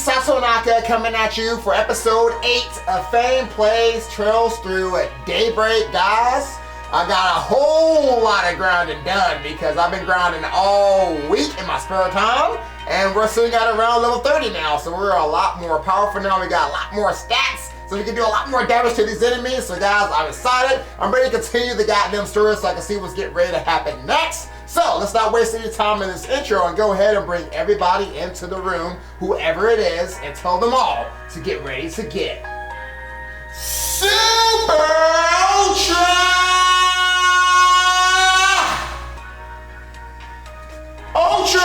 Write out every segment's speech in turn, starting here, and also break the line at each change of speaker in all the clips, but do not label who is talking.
Satonaka coming at you for episode 8 of Fang Plays Trails Through Daybreak, guys. I got a whole lot of grinding done because I've been grinding all week in my spare time, and we're sitting at around level 30 now, so we're a lot more powerful now. We got a lot more stats, so we can do a lot more damage to these enemies. So guys, I'm excited. I'm ready to continue the goddamn story so I can see what's getting ready to happen next. So let's not waste any time in this intro and go ahead and bring everybody into the room, whoever it is, and tell them all to get ready to get Super Ultra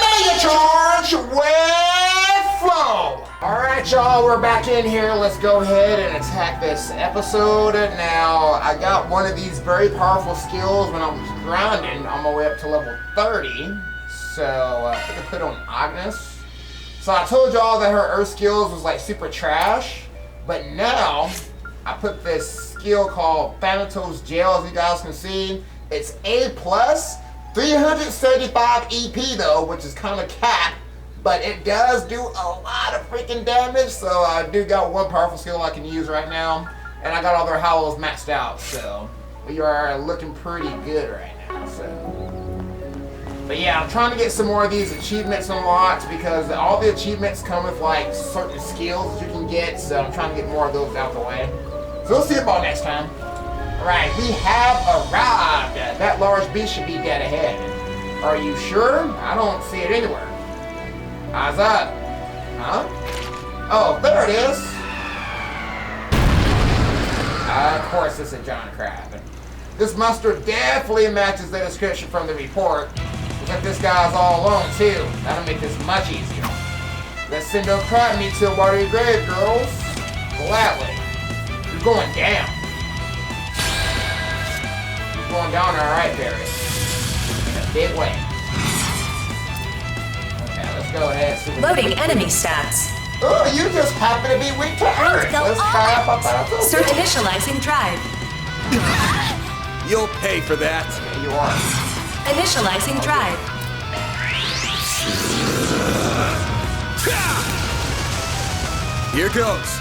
Mega Charge with Flow. Alright y'all, we're back in here. Let's go ahead and attack this episode. Now, I got one of these very powerful skills when I was grinding on my way up to level 30. So, I think I put on Agnes. So I told y'all that her earth skills was like super trash. But now, I put this skill called Thanatos Jail, as you guys can see. It's A+, 375 EP though, which is kind of capped. But it does do a lot of freaking damage, so I do got one powerful skill I can use right now. And I got all their hollows maxed out, so we are looking pretty good right now. But yeah, I'm trying to get some more of these achievements unlocked because all the achievements come with like certain skills that you can get, so I'm trying to get more of those out the way. So we'll see you about next time. Alright, we have arrived. That large beast should be dead ahead. Are you sure? I don't see it anywhere. Eyes up. Huh? Oh, there it is. Of course, it's a John Crab. This monster definitely matches the description from the report. Looks like this guy's all alone, too. That'll make this much easier. Let's send no crab meat to a watery grave, girls. Gladly. You're going down. You're going down alright, Barry. In a big way. Go ahead.
Loading enemy stats.
Oh, you just happen to be weak to earth. Let's try up about this.
Start initializing drive.
You'll pay for that.
Okay, you are.
Initializing drive.
Here goes.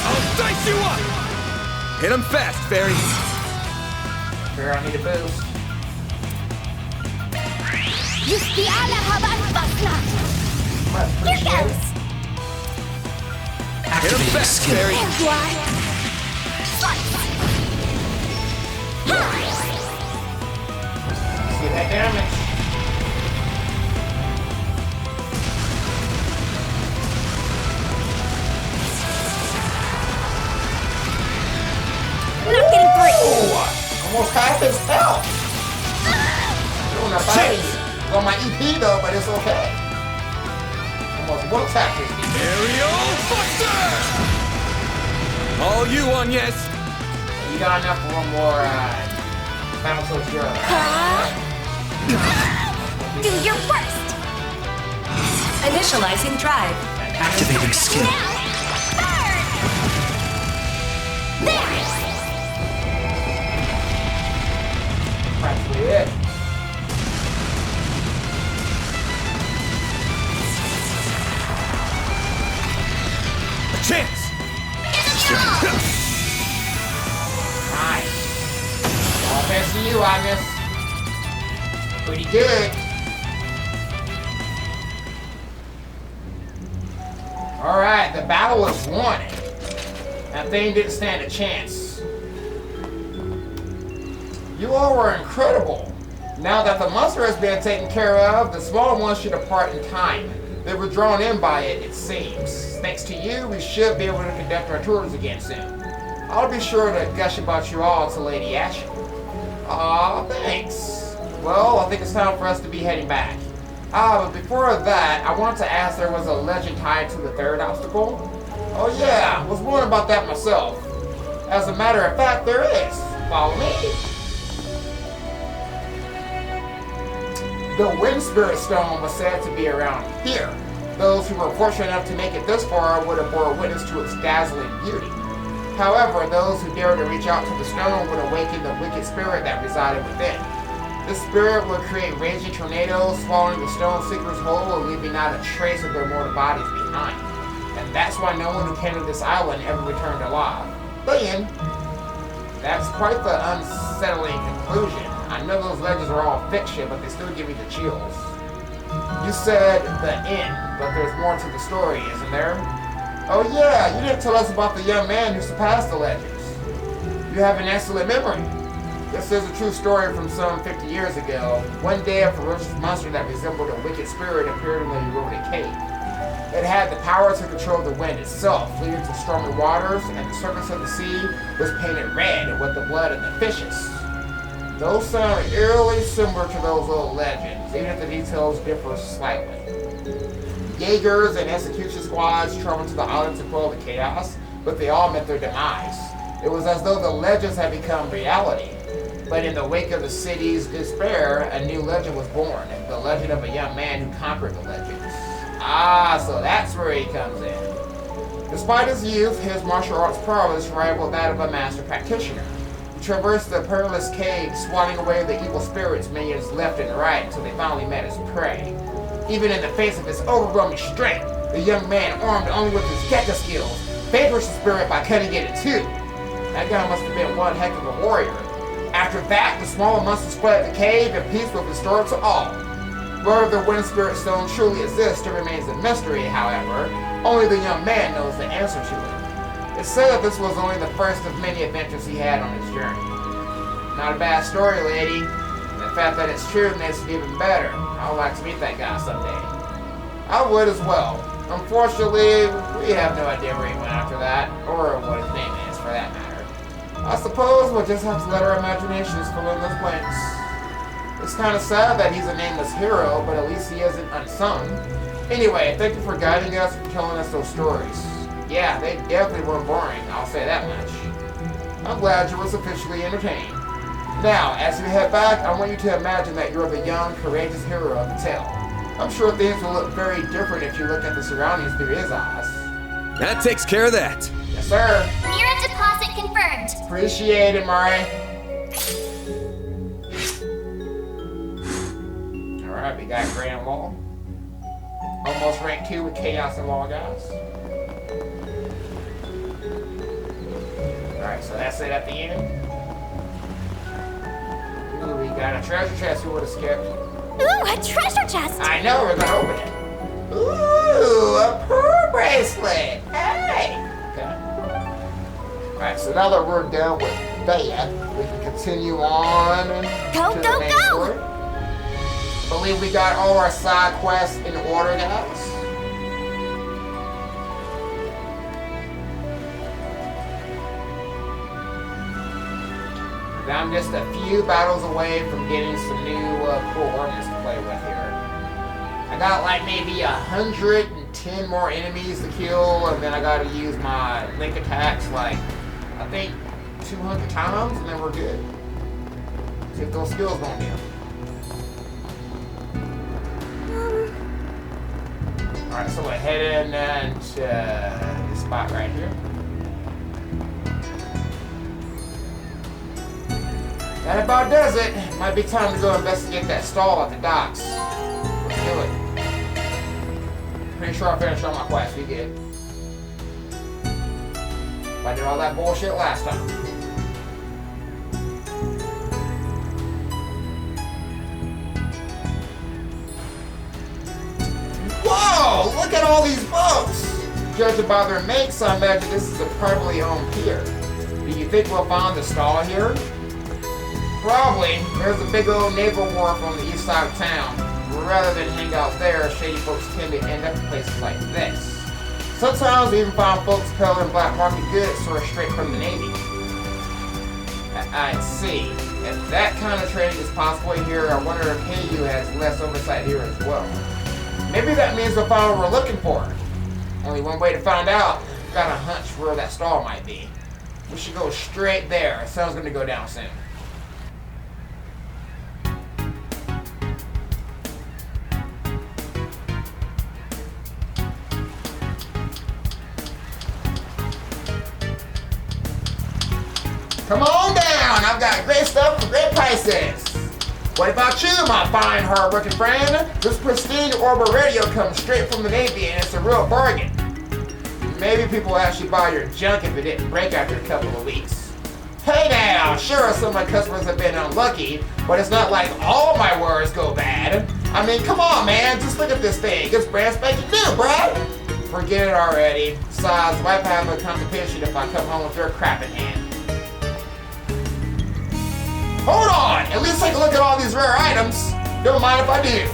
I'll dice you up. Hit him fast, Fairy.
Here, I need a boost.
Here goes.
Hit him fast, Fairy.
See that damage?
Not getting free.
Oh, almost half his health. Doing a body. It's on my EP though, but it's okay. Almost one attack his EP.
Aerial Buster! All you on, yes.
You got enough for one more battle to your
Do your worst.
Initializing drive.
Activating skill.
practically it.
A chance!
Nice. All thanks to you, Agnes. Pretty good. Alright, the battle is won. That thing didn't stand a chance. You all were incredible. Now that the monster has been taken care of, the small ones should depart in time. They were drawn in by it, it seems. Thanks to you, we should be able to conduct our tours again soon. I'll be sure to gush about you all to Lady Ashen. Aw, thanks. Well, I think it's time for us to be heading back. But before that, I wanted to ask, there was a legend tied to the third obstacle. Oh yeah, I was wondering about that myself. As a matter of fact, there is. Follow me. The Wind Spirit Stone was said to be around here. Those who were fortunate enough to make it this far would have bore witness to its dazzling beauty. However, those who dared to reach out to the stone would awaken the wicked spirit that resided within. This spirit would create raging tornadoes, swallowing the stone seekers whole and leaving not a trace of their mortal bodies behind. And that's why no one who came to this island ever returned alive. Then, that's quite the unsettling conclusion. I know those legends are all fiction, but they still give me the chills. You said the end, but there's more to the story, isn't there? Oh yeah, you didn't tell us about the young man who surpassed the legends. You have an excellent memory. This is a true story from some 50 years ago. One day a ferocious monster that resembled a wicked spirit appeared in the eroded cave. It had the power to control the wind itself, leading to stormy waters, and the surface of the sea was painted red with the blood of the fishes. Those sound eerily similar to those old legends, even if the details differ slightly. Jaegers and execution squads traveled to the island to quell the chaos, but they all met their demise. It was as though the legends had become reality. But in the wake of the city's despair, a new legend was born, the legend of a young man who conquered the legends. Ah, so that's where he comes in. Despite his youth, his martial arts prowess rivaled that of a master practitioner. He traversed the perilous cave, swatting away the evil spirits minions left and right until they finally met his prey. Even in the face of his overwhelming strength, the young man, armed only with his Gekka skills, vanquished the spirit by cutting it in two. That guy must have been one heck of a warrior. After that, the smaller monsters fled the cave and peace was restored to all. Whether the Wind Spirit Stone truly exists still remains a mystery, however. Only the young man knows the answer to it. It's said that this was only the first of many adventures he had on his journey. Not a bad story, lady. And the fact that it's true makes it even better. I would like to meet that guy someday. I would as well. Unfortunately, we have no idea where he went after that, or what his name is for that matter. I suppose we'll just have to let our imaginations fill in those blanks. It's kind of sad that he's a nameless hero, but at least he isn't unsung. Anyway, thank you for guiding us and telling us those stories. Yeah, they definitely weren't boring, I'll say that much. I'm glad you were sufficiently entertained. Now, as you head back, I want you to imagine that you're the young, courageous hero of the tale. I'm sure things will look very different if you look at the surroundings through his eyes.
That takes care of that.
Yes, sir.
Mirror deposit confirmed.
Appreciate it, Mari. Alright, we got Grand Law. Almost rank 2 with Chaos and Law, guys. Alright, so that's it at the end. Ooh, we got a treasure chest we would have skipped.
Ooh, a treasure chest.
I know, we're gonna open it. Ooh, a pearl bracelet. Hey! Okay. Alright, so now that we're done with that, we can continue on to the main story. Believe we got all our side quests in order, guys. I'm just a few battles away from getting some new cool ornaments to play with here. I got like maybe 110 more enemies to kill, and then I got to use my link attacks like, I think 200 times, and then we're good. See if those skills don't do. Alright, so we're heading to this spot right here. That about does it. Might be time to go investigate that stall at the docks. Let's do it. Pretty sure I finished all my quests. We good. I did all that bullshit last time. Whoa! Look at all these boats! Judging by their makes, I imagine this is a privately owned pier. Do you think we'll find the stall here? Probably. There's a big old naval wharf on the east side of town. Rather than hang out there, shady folks tend to end up in places like this. Sometimes we even find folks peddling black market goods sourced straight from the Navy. I see. If that kind of trading is possible here, I wonder if Heiyu has less oversight here as well. Maybe that means we'll find what we're looking for. Only one way to find out. Got a hunch where that stall might be. We should go straight there. Sun's gonna go down soon. Come on down. I've got great stuff for great prices. What about you, my fine, hard-working friend? This pristine Orbital radio comes straight from the Navy, and it's a real bargain. Maybe people will actually buy your junk if it didn't break after a couple of weeks. Hey now, sure, some of my customers have been unlucky, but it's not like all my wares go bad. I mean, come on, man, just look at this thing. It's brand spanking new, bruh. Forget it already. Besides, wife have a constipation if I come home with your crap in hand. Hold on! At least take a look at all these rare items. Don't mind if I do.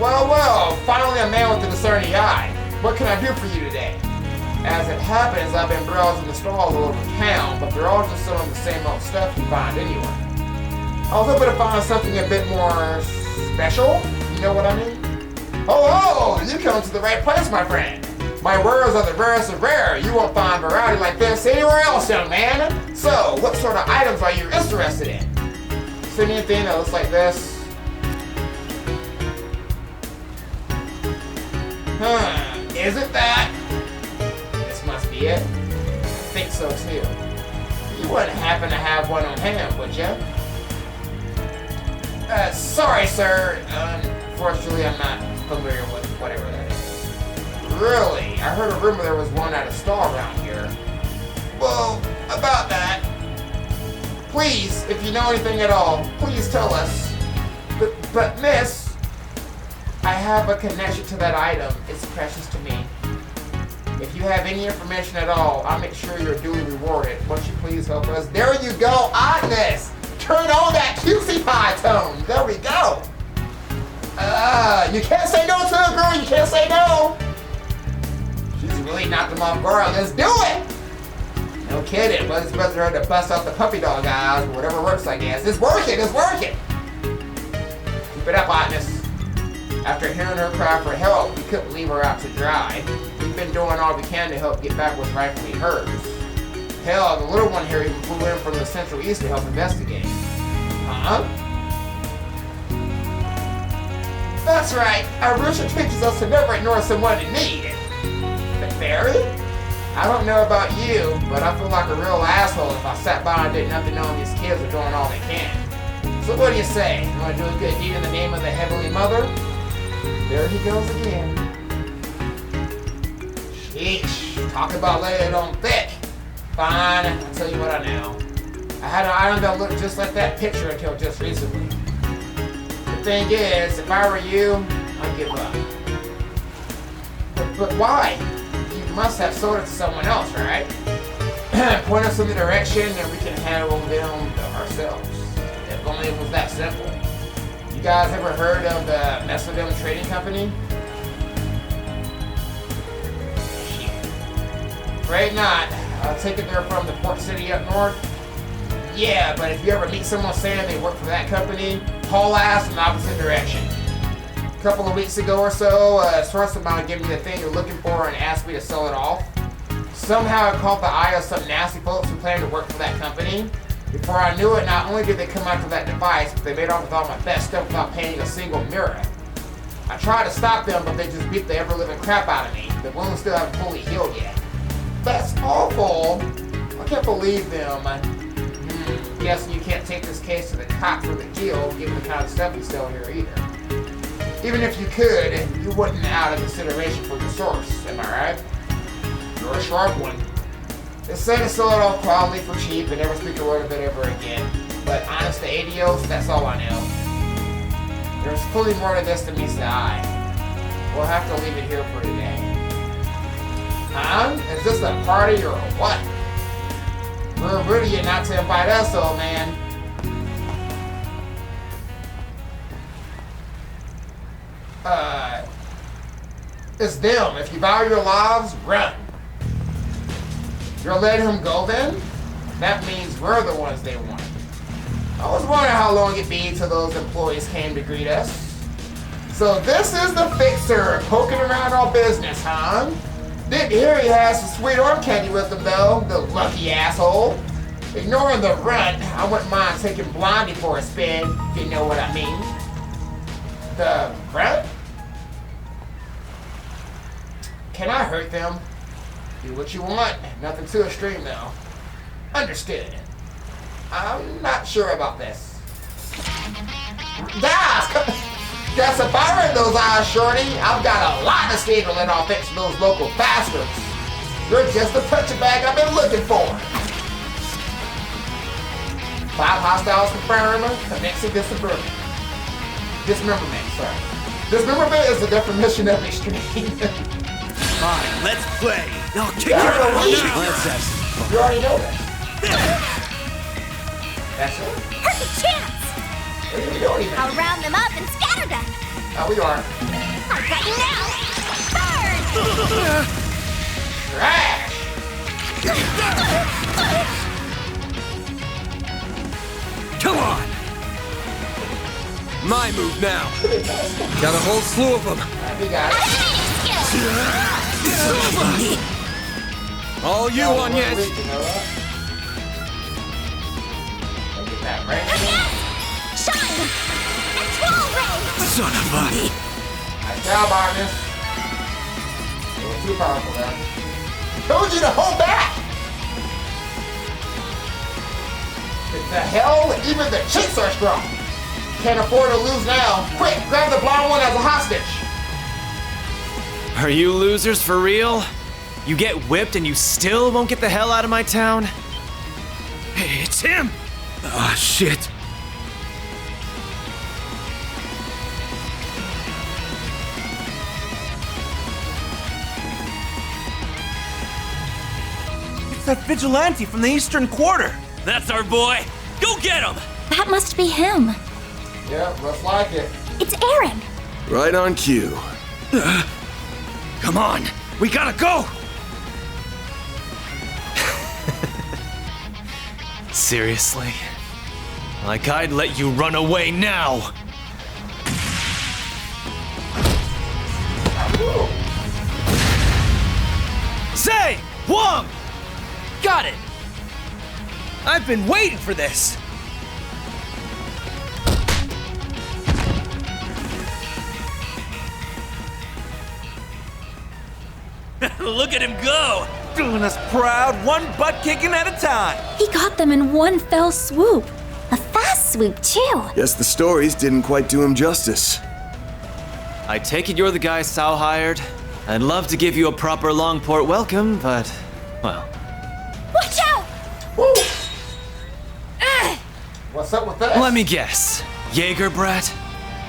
Well, finally a man with a discerning eye. What can I do for you today? As it happens, I've been browsing the stalls all over town, but they're all just selling the same old stuff you find anywhere. I was hoping to find something a bit more special. You know what I mean? Oh, you come to the right place, my friend. My wares are the rarest of rare. You won't find variety like this anywhere else, young man. So, what sort of items are you interested in? See anything that looks like this? Is it that? This must be it. I think so too. You wouldn't happen to have one on hand, would you? Sorry, sir. Unfortunately, I'm not familiar with whatever that is. Really? I heard a rumor there was one at a stall around here. Well, about that. Please, if you know anything at all, please tell us. But miss, I have a connection to that item. It's precious to me. If you have any information at all, I'll make sure you're duly rewarded. Won't you please help us? There you go, oddness! Turn on that cutesy pie tone. There we go. You can't say no to a girl. You can't say no. She's really knocked him off guard. Let's do it. No kidding. But it's better her to bust out the puppy dog eyes or whatever works, I guess. It's working. It's working. Keep it up, oddness. After hearing her cry for help, we couldn't leave her out to dry. We've been doing all we can to help get back what's rightfully hers. Hell, the little one here even flew in from the Central East to help investigate. Huh? That's right. Our rooster teaches us to never ignore someone in need. But Barry? I don't know about you, but I feel like a real asshole if I sat by and did nothing knowing these kids are doing all they can. So what do you say? You want to do a good deed in the name of the Heavenly Mother? There he goes again. Sheesh. Talk about laying it on thick. Fine, I'll tell you what I know. I had an item that looked just like that picture until just recently. The thing is, if I were you, I'd give up. But why? You must have sold it to someone else, right? Point us in the direction and we can handle them ourselves. If only it was that simple. You guys ever heard of the Mesodome Trading Company? Shit. Afraid not. I'll take it they're from the port city up north. Yeah, but if you ever meet someone saying they work for that company, haul ass in the opposite direction. A couple of weeks ago or so, a source of mine gave me the thing you're looking for and asked me to sell it off. Somehow it caught the eye of some nasty folks who planned to work for that company. Before I knew it, not only did they come after that device, but they made off with all my best stuff without paying a single mirror. I tried to stop them, but they just beat the ever-living crap out of me. The wounds still haven't fully healed yet. That's awful. I can't believe them. Guessing you can't take this case to the cops or the jail, given the kind of stuff we sell here either. Even if you could, you wouldn't out of consideration for your source, am I right? You're a sharp one. They say to sell it off proudly for cheap and never speak a word of it ever again. But honest to adios, that's all I know. There's clearly more to this than meets the eye. We'll have to leave it here for today. Huh? Is this a party or what? We're rude of you not to invite us, old man. It's them. If you value your lives, run. You're letting him go then? That means we're the ones they want. I was wondering how long it'd be till those employees came to greet us. So this is the fixer poking around our business, huh? Didn't hear he has some sweet arm candy with him though, the lucky asshole. Ignoring the runt, I wouldn't mind taking Blondie for a spin, if you know what I mean. The runt? Can I hurt them? Do what you want. Nothing too extreme though. Understood. I'm not sure about this. Guess if I read those eyes, Shorty, I've got a lot of steam to let off fixing those local bastards. You're just the punching bag I've been looking for. 5 hostiles confirmed. Commencing dismemberment. Sorry. Dismemberment is the definition of extreme.
Fine, let's play. I'll kick
Yeah,
your ass
we-
now. Let's have some fun.
You already know that. That's it.
Perfect chance!
We don't even.
I'll round them up and scatter them!
Oh, we are.
I've got you now! Burn!
Trash.
Come on! My move now. Got a whole slew of them.
Alright, we got it.
Activating skill!
All you on
Yes.
yes.
Look at that, right?
Shine! Control ray!
Son of a...
Nice job, Artemis. A little too powerful there. Told you to hold back! What the hell? Even the chicks are strong. Can't afford to lose now. Quick, grab the blonde one as a hostage.
Are you losers for real? You get whipped and you still won't get the hell out of my town?
Hey, it's him! Ah, shit.
It's that vigilante from the Eastern Quarter.
That's our boy! Go get him!
That must be him.
Yeah, looks like it.
It's Aaron.
Right on cue.
Come on, we gotta go!
Seriously? Like I'd let you run away now!
Ooh.
Say! Wong! Got it! I've been waiting for this!
Look at him go!
Doing us proud, one butt kicking at a time!
He got them in one fell swoop. A fast swoop, too.
Guess the stories didn't quite do him justice.
I take it you're the guy Sal hired? I'd love to give you a proper Longport welcome, but, well,
Watch out!
Woo. What's up with that?
let me guess. Jaeger brat?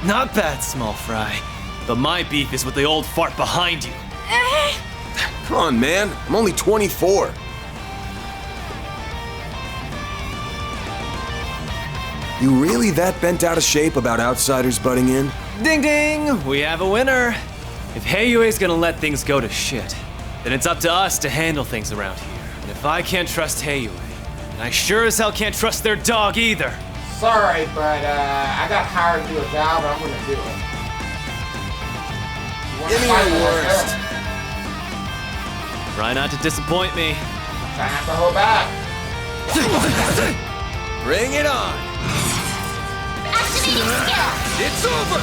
Not bad, small fry. But my beef is with the old fart behind you.
Come on, man. I'm only 24. You really that bent out of shape about outsiders butting in?
Ding ding! We have a winner. If Heiyue's gonna let things go to shit, then it's up to us to handle things around here. And if I can't trust Heiyue, then I sure as hell can't trust their dog either.
Sorry, but I got hired to do a job, and I'm gonna do it. You wanna
Give me
fight
your
me like
worst.
that?
Try not to disappoint me.
Try not to hold back.
Bring it on!
Activating skill!
It's over!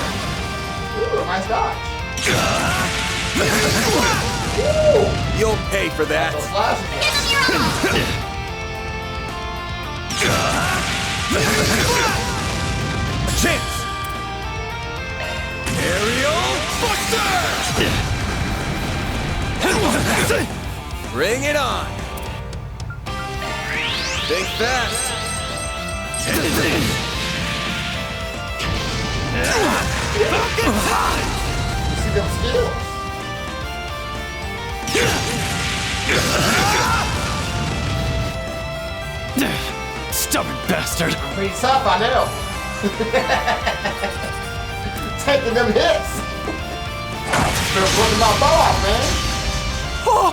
Ooh, nice dodge.
You'll pay for that.
So flash
Give
again.
him your all!
A chance! Aerial Buster! Bring it on! Think fast!
You see them skills?
Stubborn bastard.
I'm pretty tough, I know. Taking them hits. They're putting my ball off, man.
Oh,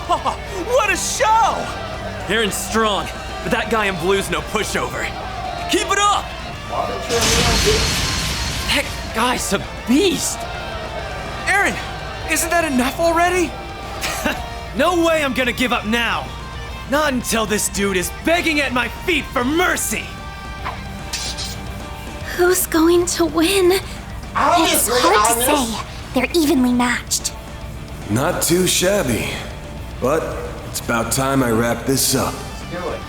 what a show!
Aaron's strong, but that guy in blue's no pushover. Keep it up!
Why they trim me on this?
That guy's a beast!
Aaron, isn't that enough already?
No way I'm gonna give up now! Not until this dude is begging at my feet for mercy!
Who's going to win? It's
Obviously,
hard to
Agnes.
say. They're evenly matched.
Not too shabby. But it's about time I wrap this up.
Let's do it.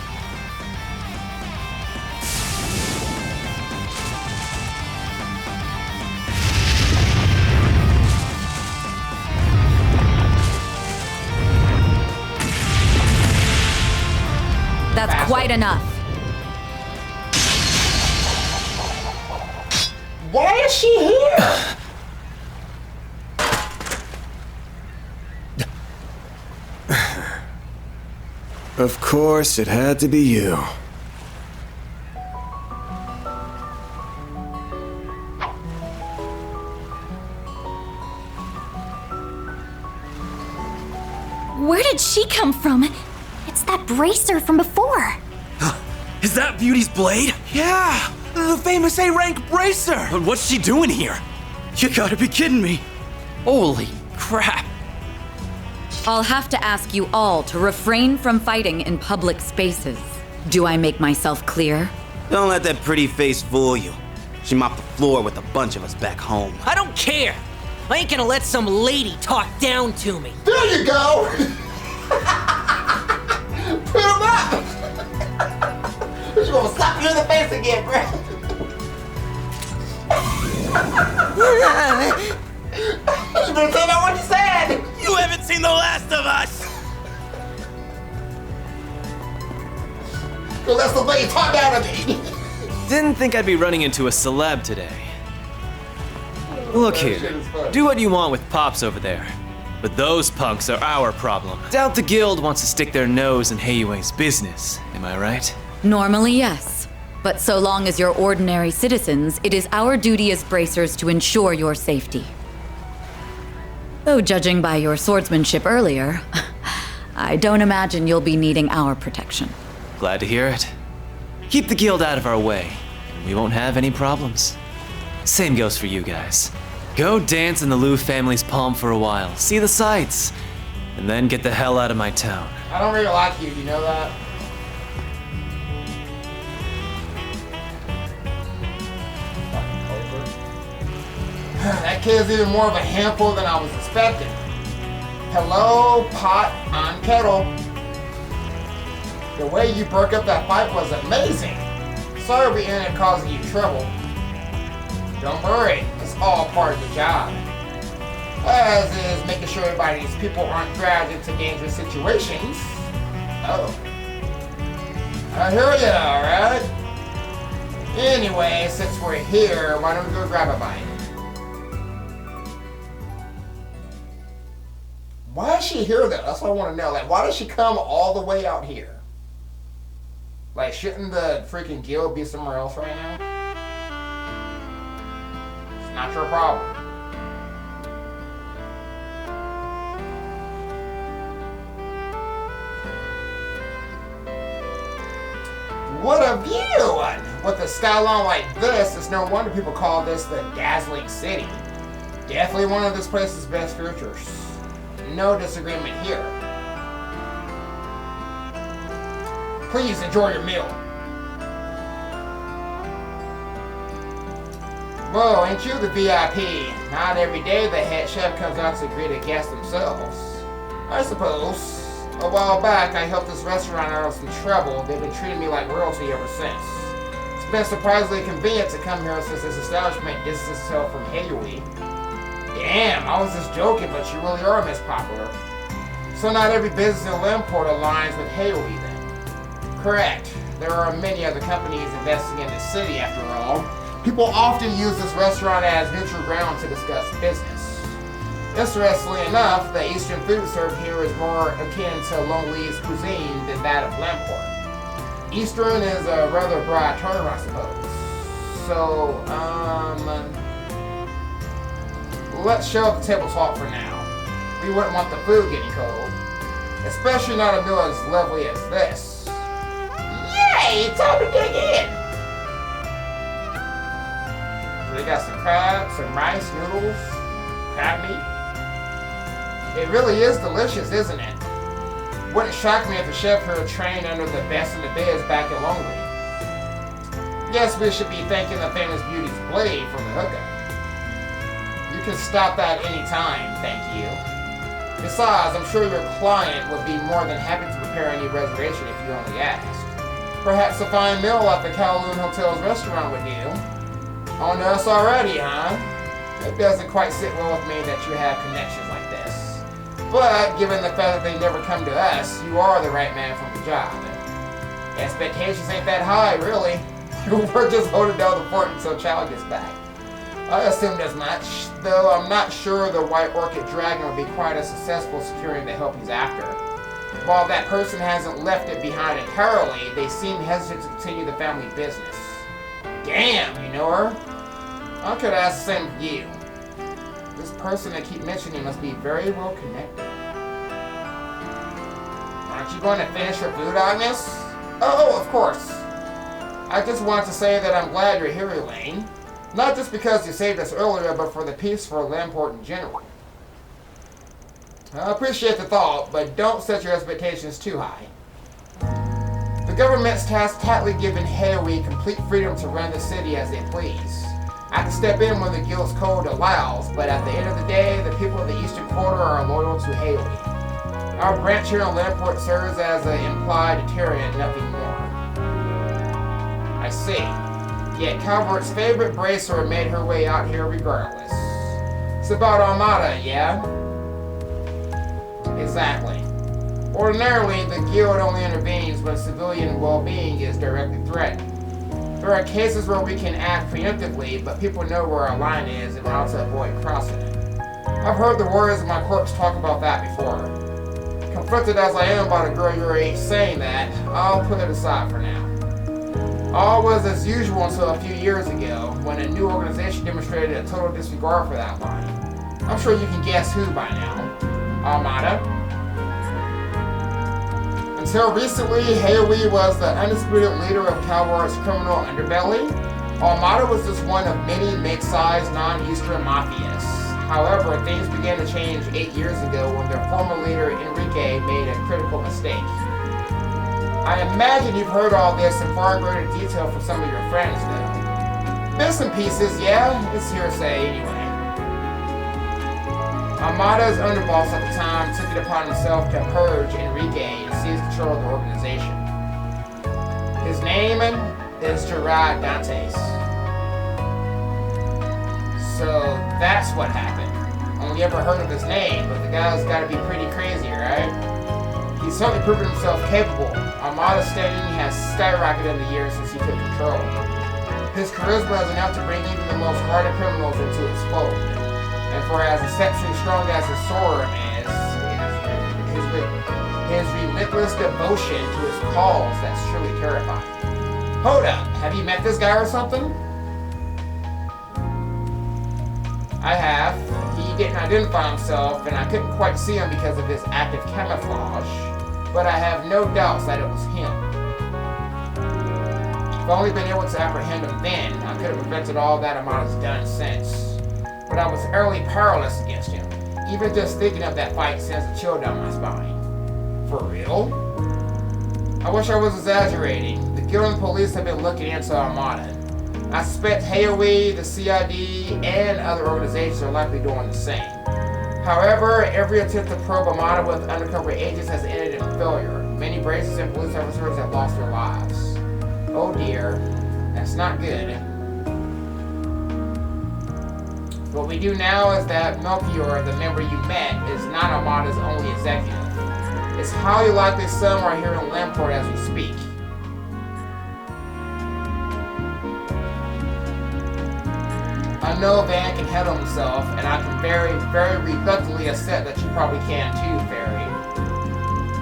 quite enough.
Why is she here?
Of course, it had to be you.
Where did she come from? It's that bracer from before.
Is that Beauty's blade? Yeah, the famous A-rank bracer. But what's she doing here? You gotta be kidding me. Holy crap.
I'll have to ask you all to refrain from fighting in public spaces. Do I make myself clear?
Don't let that pretty face fool you. She mopped the floor with a bunch of us back home.
I don't care. I ain't gonna let some lady talk down to me.
There you go. Put him up. She's gonna slap you in the face again, bro. You better tell me what you said.
You haven't seen the last of us!
Go let somebody talk down to me.
Didn't think I'd be running into a celeb today. Look here, do what you want with Pops over there. But those punks are our problem. Doubt the guild wants to stick their nose in Heiyue's business, am I right?
Normally, yes. But so long as you're ordinary citizens, it is our duty as bracers to ensure your safety. Though judging by your swordsmanship earlier, I don't imagine you'll be needing our protection.
Glad to hear it. Keep the guild out of our way, and we won't have any problems. Same goes for you guys. Go dance in the Liu family's palm for a while, see the sights, and then get the hell out of my town.
I don't really like you, do you know that? That kid's even more of a handful than I was expecting. Hello, pot on kettle. The way you broke up that fight was amazing. Sorry we ended up causing you trouble. Don't worry, it's all part of the job. As is making sure everybody's people aren't dragged into dangerous situations. Oh. I hear ya, alright? Anyway, since we're here, why don't we go grab a bite? Why is she here though? That's what I want to know. Like, why does she come all the way out here? Like, shouldn't the freaking guild be somewhere else right now? It's not your problem. What a view! With a skyline like this, it's no wonder people call this the dazzling city. Definitely one of this place's best features. No disagreement here. Please enjoy your meal. Whoa, ain't you the VIP? Not every day the head chef comes out to greet a guest themselves. I suppose. A while back, I helped this restaurant out of some trouble. They've been treating me like royalty ever since. It's been surprisingly convenient to come here since this establishment distances itself from Heiyue. Damn, I was just joking, but you really are Miss Popular. So not every business in Lamport aligns with Heiyue then? Correct. There are many other companies investing in this city after all. People often use this restaurant as neutral ground to discuss business. Interestingly enough, the Eastern food served here is more akin to Longley's cuisine than that of Lamport. Eastern is a rather broad term, I suppose. So, let's show up the table talk for now. We wouldn't want the food getting cold. Especially not a meal as lovely as this. Yay! Time to dig in! They got some crab, some rice, noodles, crab meat. It really is delicious, isn't it? Wouldn't shock me if the chef here trained under the best in the biz back at Longley. Guess we should be thanking the famous Beauty's blade for the hookup. You can stop that any time, thank you. Besides, I'm sure your client would be more than happy to prepare any reservation if you only asked. Perhaps a fine meal at the Kowloon Hotel's restaurant would do. On us already, huh? It doesn't quite sit well with me that you have connections like this. But, given the fact that they never come to us, you are the right man for the job. Expectations ain't that high, really. We're just holding down the fort until Child gets back. I assumed as much, though I'm not sure the White Orchid Dragon will be quite as successful securing the help he's after. While that person hasn't left it behind entirely, they seem hesitant to continue the family business. Damn, you know her? I could ask the same of you. This person I keep mentioning must be very well connected. Aren't you going to finish your food, Agnes? Oh, of course. I just wanted to say that I'm glad you're here, Elaine. Not just because you saved us earlier, but for the peace for Lamport in general. I appreciate the thought, but don't set your expectations too high. The government's tightly given Haoi complete freedom to run the city as they please. I can step in when the guild's code allows, but at the end of the day, the people of the Eastern Quarter are loyal to Haoi. Our branch here in Lamport serves as an implied deterrent, nothing more. I see. Yet Calvert's favorite bracer made her way out here regardless. It's about Armada, yeah? Exactly. Ordinarily, the guild only intervenes when civilian well-being is directly threatened. There are cases where we can act preemptively, but people know where our line is and how to avoid crossing it. I've heard the warriors of my corps talk about that before. Conflicted as I am by a girl your age saying that, I'll put it aside for now. All was as usual until a few years ago, when a new organization demonstrated a total disregard for that line. I'm sure you can guess who by now. Armada. Until recently, Haoi was the undisputed leader of Calvert's criminal underbelly. Armada was just one of many mid-sized non-Eastern mafias. However, things began to change 8 years ago when their former leader, Enrique, made a critical mistake. I imagine you've heard all this in far greater detail from some of your friends, though. Bits and pieces, yeah, it's hearsay anyway. Armada's underboss at the time took it upon himself to purge Enrique and seize control of the organization. His name is Gerard Dantes. So that's what happened. Only ever heard of his name, but the guy's gotta be pretty crazy, right? He's certainly proven himself capable. Armada's standing has skyrocketed in the years since he took control. His charisma is enough to bring even the most hardened criminals into his fold. And for as exceptionally strong as his sword is, his relentless devotion to his cause that's truly terrifying. Hold up, have you met this guy or something? I have. He didn't identify himself, and I couldn't quite see him because of his active camouflage, but I have no doubts that it was him. If I'd only been able to apprehend him then, I could have prevented all that Armada's done since. But I was utterly powerless against him. Even just thinking of that fight sends a chill down my spine. For real? I wish I was exaggerating. The guild and police have been looking into Armada. I suspect Haoi, the CID, and other organizations are likely doing the same. However, every attempt to probe Armada with undercover agents has ended in failure. Many bracers and police officers have lost their lives. Oh dear, that's not good. What we do now is that Melchior, the member you met, is not Armada's only executive. It's highly likely some are here in Lamport as we speak. I know Van can handle himself, and I can very, very reluctantly accept that you probably can too, Fairy.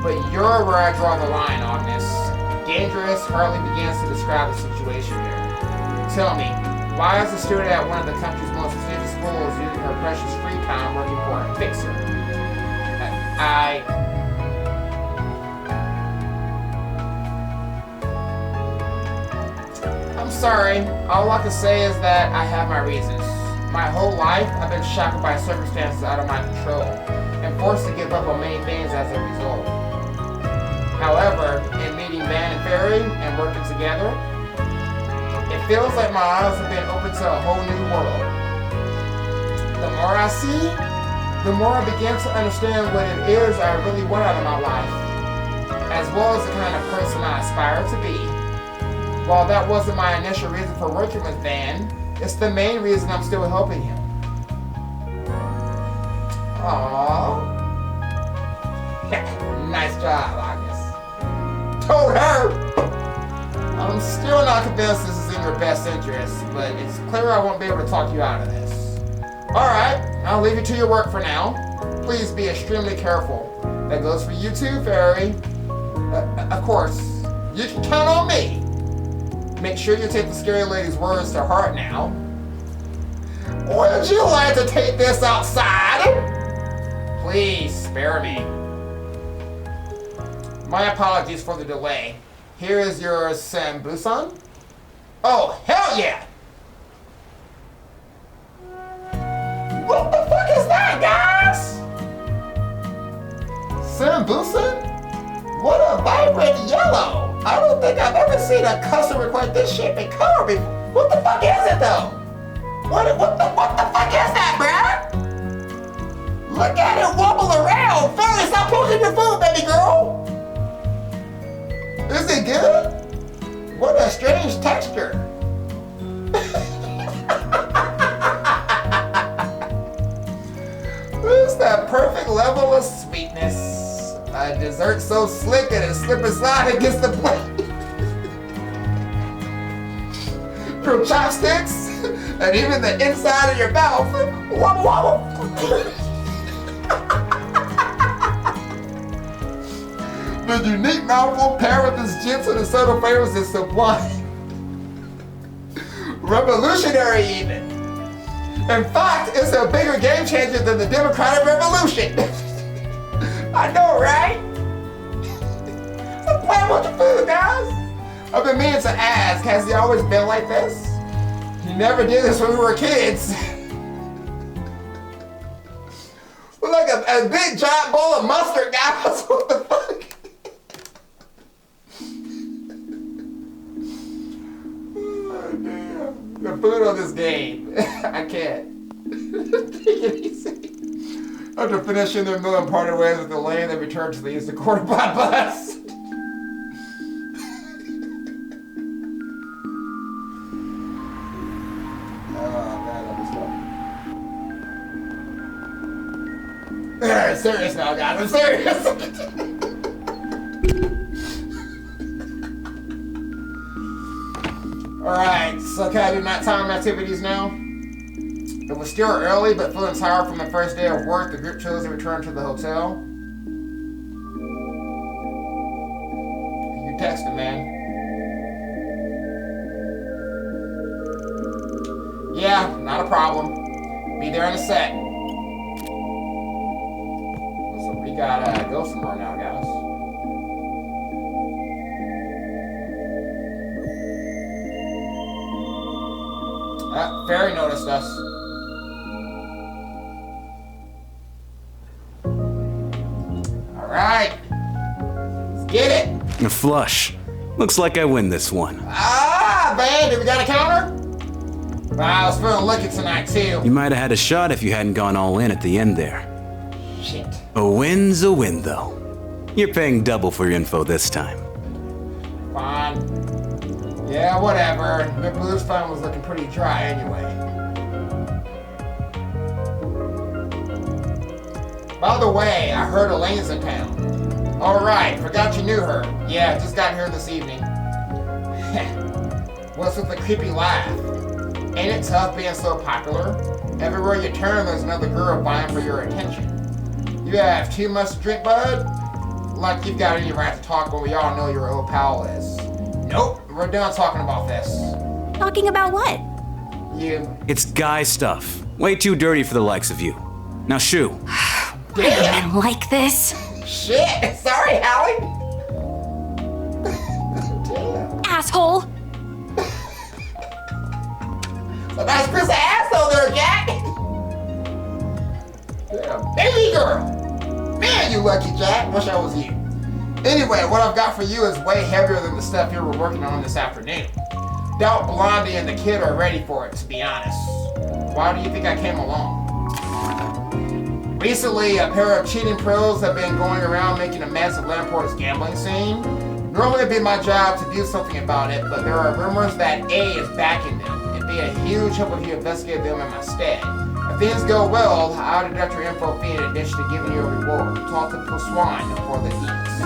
But you're where I draw the line, Agnes. Dangerous hardly begins to describe the situation here. Tell me, why is a student at one of the country's most prestigious schools using her precious free time working for a fixer? I'm sorry. All I can say is that I have my reasons. My whole life, I've been shackled by circumstances out of my control, and forced to give up on many things as a result. However, in meeting Van and Fairy and working together, it feels like my eyes have been opened to a whole new world. The more I see, the more I begin to understand what it is I really want out of my life, as well as the kind of person I aspire to be. While that wasn't my initial reason for working with Van, it's the main reason I'm still helping him. Aww. Nice job, Agnes. Told her! I'm still not convinced this is in your best interest, but it's clear I won't be able to talk you out of this. Alright, I'll leave you to your work for now. Please be extremely careful. That goes for you too, Fairy. Of course, you can count on me. Make sure you take the scary lady's words to heart now. Would you like to take this outside? Please spare me. My apologies for the delay. Here is your sambusan. Oh, hell yeah! What the fuck is that, guys? Sambusan? What a vibrant yellow! I don't think I've ever seen a custom request this shape and color before. What the fuck is it though? What the fuck is that, bruh? Look at it wobble around! Fairy, stop pushing your food, baby girl! Is it good? What a strange texture. It's that perfect level of sweetness. A dessert so slick that it slip aside against the plate. From chopsticks, and even the inside of your mouth. Wobble wobble. The unique mouthful paired with its gentle and subtle flavors is sublime. Revolutionary even. In fact, it's a bigger game changer than the Democratic Revolution. I know, right? Stop playing with your food, guys. I've been meaning to ask, has he always been like this? He never did this when we were kids. We're like a big giant bowl of mustard, guys. What the fuck? The food on this game. I can't. Take it easy. After finishing their meal and parted ways with Elaine, they returned to the Eastern Quarter by bus. Oh man, that was fun. I'm serious now, guys. I'm serious. Alright, so can I do nighttime activities now? It was still early, but feeling tired from the first day of work, the group chose to return to the hotel. You texted, man. Yeah, not a problem. Be there in a sec. So we gotta go somewhere now, guys. Fairy noticed us. Alright. Let's get it.
A flush. Looks like I win this one.
Ah, man, did we got a counter? I was feeling lucky tonight, too.
You might have had a shot if you hadn't gone all in at the end there.
Shit.
A win's a win, though. You're paying double for your info this time.
Fine. Yeah, whatever. The blues fund was looking pretty dry anyway. By the way, I heard Elaine's in town. Alright, forgot you knew her. Yeah, just got here this evening. What's with the creepy laugh? Ain't it tough being so popular? Everywhere you turn, there's another girl vying for your attention. You have too much to drink, bud? Like you've got any right to talk when we all know your old pal is. Nope, we're done talking about this.
Talking about what?
You.
It's guy stuff. Way too dirty for the likes of you. Now shoo.
I don't like this.
Shit, sorry, Hallie. Damn.
Asshole.
A nice piece of asshole there, Jack. Damn, baby girl. Man, you lucky, Jack. Wish I was you. Anyway, what I've got for you is way heavier than the stuff you were working on this afternoon. Doubt Blondie and the kid are ready for it, to be honest. Why do you think I came along? Recently, a pair of cheating pros have been going around making a mess of Lampport's gambling scene. Normally it'd be my job to do something about it, but there are rumors that A is backing them. It'd be a huge help if you investigate them in my stead. If things go well, I'll deduct your info fee in addition to giving you a reward. Talk to Swan for the eats.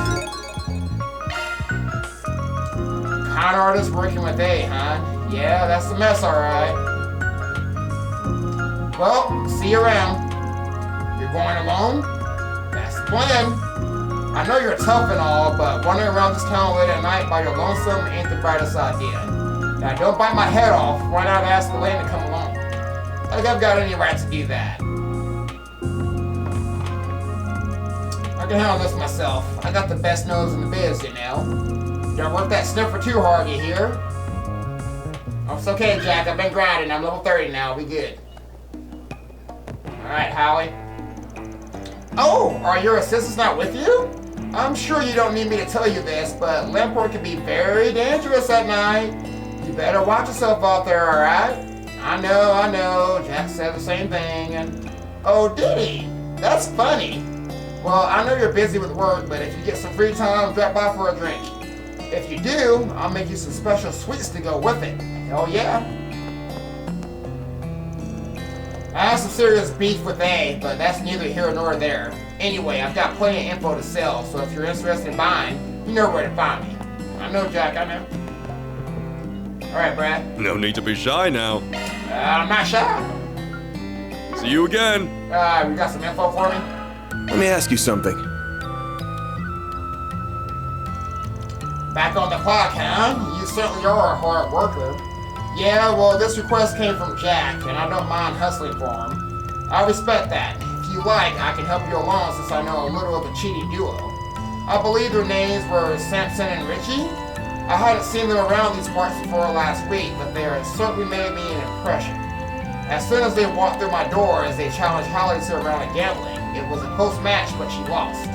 Con artist working with A, huh? Yeah, that's the mess, alright. Well, see you around. You're going alone? That's the plan. I know you're tough and all, but wandering around this town late at night by your lonesome ain't the brightest idea. Now, don't bite my head off. Why not ask the lane to come along? Like I've got any right to do that. I can handle this myself. I got the best nose in the biz, you know. Don't work that sniffer too hard, you hear? Oh, it's okay, Jack. I've been grinding. I'm level 30 now. We good. Alright, Howie. Oh, are your assistants not with you? I'm sure you don't need me to tell you this, but Lamport can be very dangerous at night. You better watch yourself out there, alright? I know. Jack said the same thing, and... Oh, did he? That's funny. Well, I know you're busy with work, but if you get some free time, drop by for a drink. If you do, I'll make you some special sweets to go with it. Hell yeah. I have some serious beef with A, but that's neither here nor there. Anyway, I've got plenty of info to sell, so if you're interested in buying, you know where to find me. I know, Jack, I know. Alright, Brad.
No need to be shy now.
I'm not shy.
See you again.
You got some info for me?
Let me ask you something.
Back on the clock, huh? You certainly are a hard worker. Yeah, well, this request came from Jack, and I don't mind hustling for him. I respect that. If you like, I can help you along since I know a little of the cheating duo. I believe their names were Samson and Richie. I hadn't seen them around these parts before last week, but they certainly made me an impression. As soon as they walked through my door as they challenged Holly to a round of gambling, it was a close match, but she lost.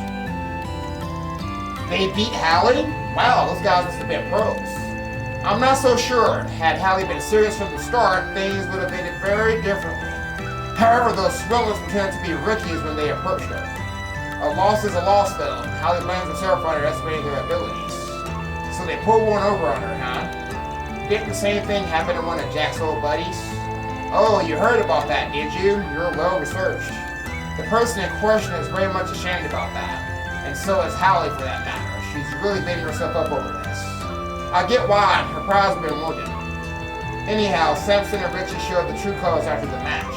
They beat Hallie? Wow, those guys must have been pros. I'm not so sure. Had Hallie been serious from the start, things would have been very differently. However, those swindlers pretend to be rookies when they approached her. A loss is a loss, though. Hallie blames herself for underestimating their abilities. So they pulled one over on her, huh? Didn't the same thing happen to one of Jack's old buddies? Oh, you heard about that, did you? You're well researched. The person in question is very much ashamed about that. And so is Hallie, for that matter. She's really beating herself up over this. I get why. Her pride's been wounded. Anyhow, Samson and Richie showed the true colors after the match.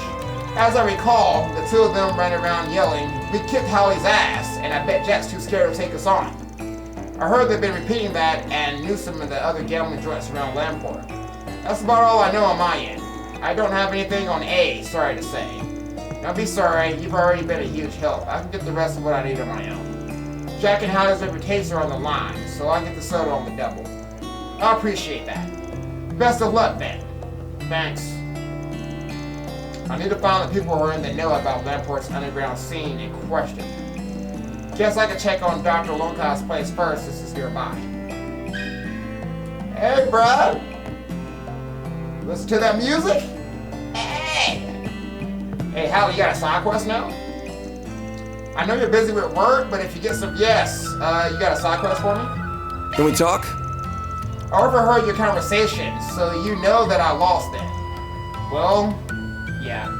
As I recall, the two of them ran around yelling, "We kicked Hallie's ass," and I bet Jack's too scared to take us on. I heard they've been repeating that and knew some of the other gambling joints around Lamport. That's about all I know on my end. I don't have anything on A, sorry to say. Don't be sorry, you've already been a huge help. I can get the rest of what I need on my own. Jack and Hallie's reputation are on the line, so I get the soda on the double. I appreciate that. Best of luck, then. Thanks. I need to find the people who are in the know about Lamport's underground scene in question. Guess I can check on Dr. Lonka's place first, since it's nearby. Hey, bro. Listen to that music? Hey! Hey, Hallie, you got a side quest now? I know you're busy with work, but if you get some... Yes, you got a side quest for me?
Can we talk?
I overheard your conversation, so you know that I lost it. Well, yeah.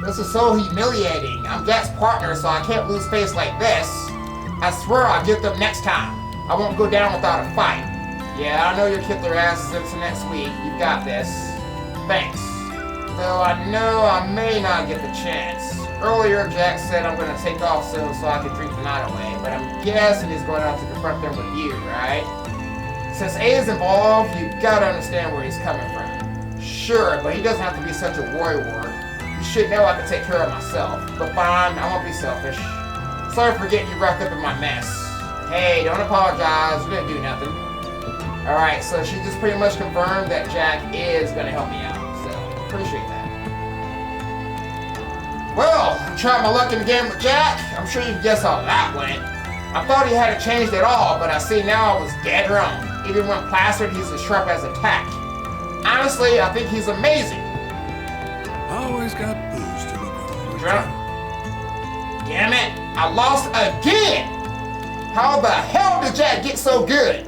This is so humiliating. I'm Jack's partner, so I can't lose face like this. I swear I'll get them next time. I won't go down without a fight. Yeah, I know you'll kick their asses into next week. You've got this. Thanks. Though I know I may not get the chance. Earlier, Jack said I'm going to take off soon so I can drink the night away, but I'm guessing he's going out to confront them with you, right? Since A is involved, you gotta understand where he's coming from. Sure, but he doesn't have to be such a warrior. You should know I can take care of myself. But fine, I won't be selfish. Sorry for getting you wrapped up in my mess. Hey, don't apologize, you didn't do nothing. Alright, so she just pretty much confirmed that Jack is gonna help me out, so appreciate that. Well, I tried my luck in the game with Jack. I'm sure you can guess how that went. I thought he hadn't changed at all, but I see now I was dead wrong. Even when plastered, he's as sharp as a tack. Honestly, I think he's amazing.
Always got booze to look for.
Damn it, I lost again! How the hell did Jack get so good?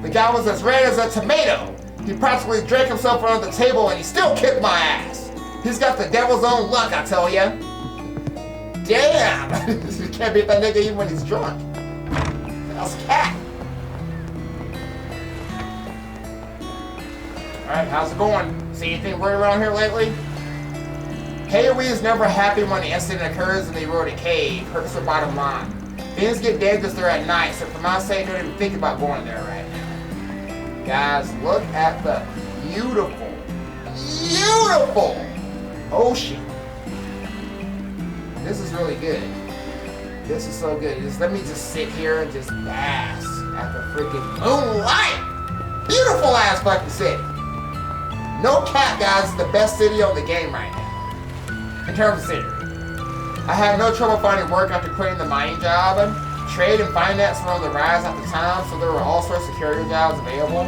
The guy was as red as a tomato. He practically drank himself under the table and he still kicked my ass. He's got the devil's own luck, I tell ya. Damn! You can't beat that nigga even when he's drunk. That's cat. Alright, how's it going? See anything weird around here lately? Haywee is never happy when the incident occurs and they road a cave. Hurts the bottom line. Things get dangerous there at night, so for my sake, don't even think about going there right now. Guys, look at the beautiful, beautiful ocean. This is really good. This is so good. Let me just sit here and just bask at the freaking moonlight. Beautiful ass fucking city. No cap, guys, it's the best city on the game right now. In terms of scenery. I had no trouble finding work after quitting the mining job. Trade and finance were on the rise at the time, so there were all sorts of career jobs available.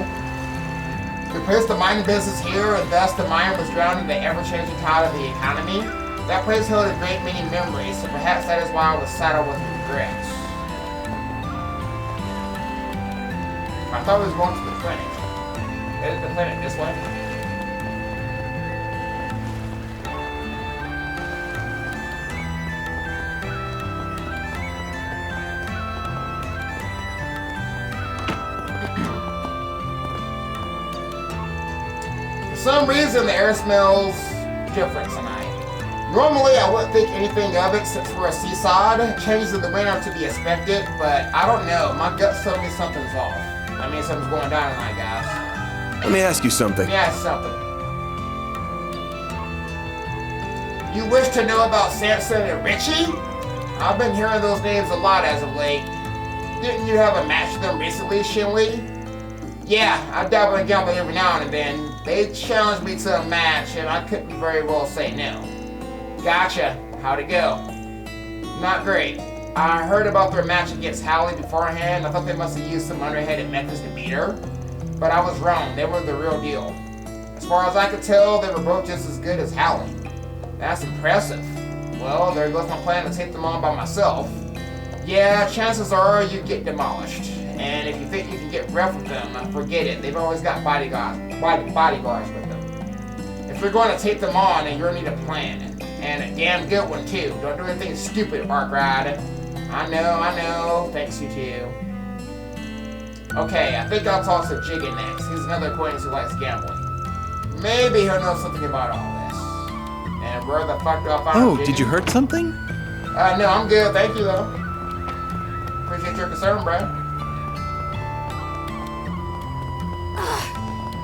We placed the mining business here, and thus the mine was drowned in the ever-changing tide of the economy. That place held a great many memories, so perhaps that is why I was saddled with regrets. I thought we was going to the clinic. Headed to the clinic this way. For some reason, the air smells different tonight. Normally, I wouldn't think anything of it since we're a seaside. Changes in the wind are to be expected, but I don't know. My gut's telling me something's off. I mean, something's going down tonight, guys.
Let me ask you something.
Let me ask something. You wish to know about Samson and Richie? I've been hearing those names a lot as of late. Didn't you have a match with them recently, Shinli? Yeah, I dabble in gambling every now and then. They challenged me to a match, and I couldn't very well say no. Gotcha. How'd it go? Not great. I heard about their match against Hallie beforehand. I thought they must have used some underhanded methods to beat her. But I was wrong. They were the real deal. As far as I could tell, they were both just as good as Hallie. That's impressive. Well, there goes my plan to take them on by myself. Yeah, chances are you get demolished. And if you think you can get rough with them, forget it. They've always got bodyguards with them. If you're going to take them on, then you'll need a plan. And a damn good one, too. Don't do anything stupid, Mark Ride. I know. Thanks, you too. Okay, I think I'll talk to Jiggin next. He's another acquaintance who likes gambling. Maybe he'll know something about all this. And where the fuck do I find
Oh,
Jiggin?
did you hurt something?
No, I'm good. Thank you, though. Appreciate your concern, Brad.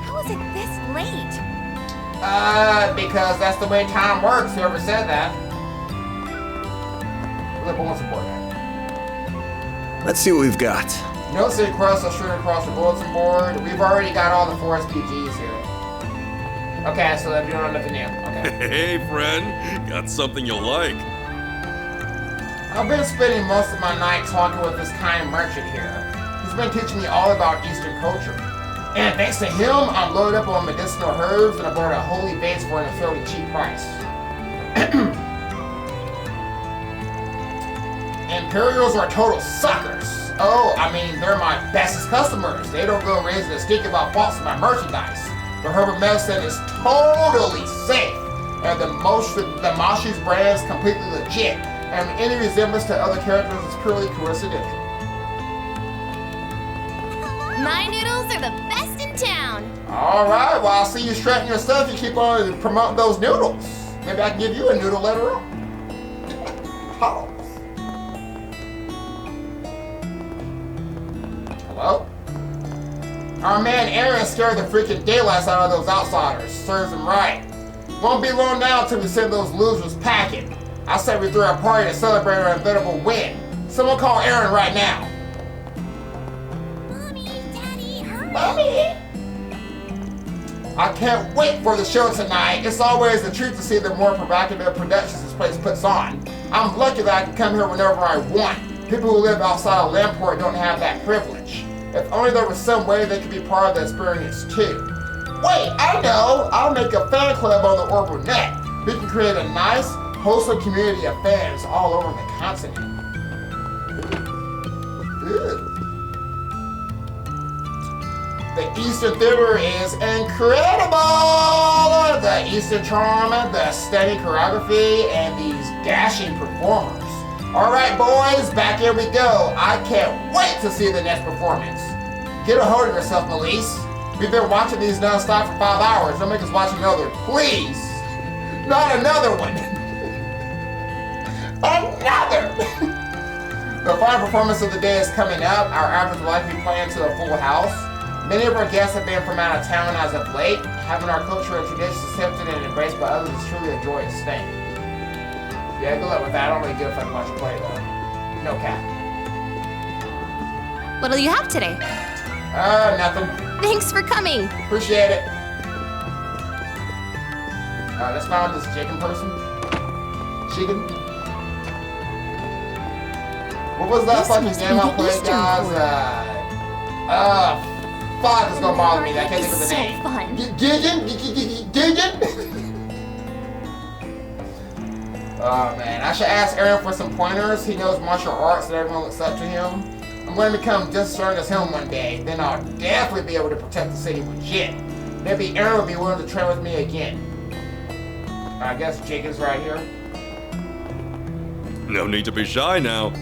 How is it this late?
Because that's the way time works. Whoever said that. Look, what's the board at?
Let's see what we've got.
Notes say cross are strewn across the bulletin board. We've already got all the 4 SPGs here. Okay, so they're doing nothing new. Okay.
Hey, friend. Got something you'll like.
I've been spending most of my night talking with this kind merchant here. He's been teaching me all about Eastern culture. And thanks to him, I'm loaded up on medicinal herbs and I bought a holy vase for an fairly cheap price. Imperials are total suckers. Oh, I mean, they're my bestest customers. They don't go raising a stink about faults in my merchandise. The herbal medicine is totally safe. And the Mashi's brand is completely legit. And any resemblance to other characters is purely coincidental.
My noodles are the best in town.
Alright, well, I'll see you straighten your stuff. You keep on promoting those noodles. Maybe I can give you a noodle later on. Pause. Hello? Our man Aaron scared the freaking daylights out of those outsiders. Serves him right. Won't be long now until we send those losers packing. I said we threw a party to celebrate our inevitable win. Someone call Aaron right now. Mommy! I can't wait for the show tonight. It's always a treat to see the more provocative productions this place puts on. I'm lucky that I can come here whenever I want. People who live outside of Lamport don't have that privilege. If only there was some way they could be part of the experience too. Wait, I know! I'll make a fan club on the Orbital Net. We can create a nice, wholesome community of fans all over the continent. Ooh. The Eastern Theater is incredible! The Eastern charm, the stunning choreography, and these dashing performers. Alright boys, back here we go. I can't wait to see the next performance. Get a hold of yourself, Melise. We've been watching these non-stop for 5 hours. Don't make us watch another, please. Not another one. Another. The final performance of the day is coming up. Our average will likely be playing to a full house. Many of our guests have been from out of town as of late. Having our culture and traditions accepted and embraced by others is truly a joyous thing. Yeah, good luck with that. I don't really give a fuck about your play though. No cap.
What'll you have today?
Nothing.
Thanks for coming.
Appreciate it. Let's find this chicken person. Chicken. What was that fucking game I played, guys? Fuck, it's gonna bother me. I can't think of the name.
Fun.
Gigan? Oh man, I should ask Aaron for some pointers. He knows martial arts and everyone looks up to him. I'm going to become just as strong as him one day. Then I'll definitely be able to protect the city legit. Maybe Aaron will be willing to train with me again. I guess Chicken's right here.
No need to be shy now.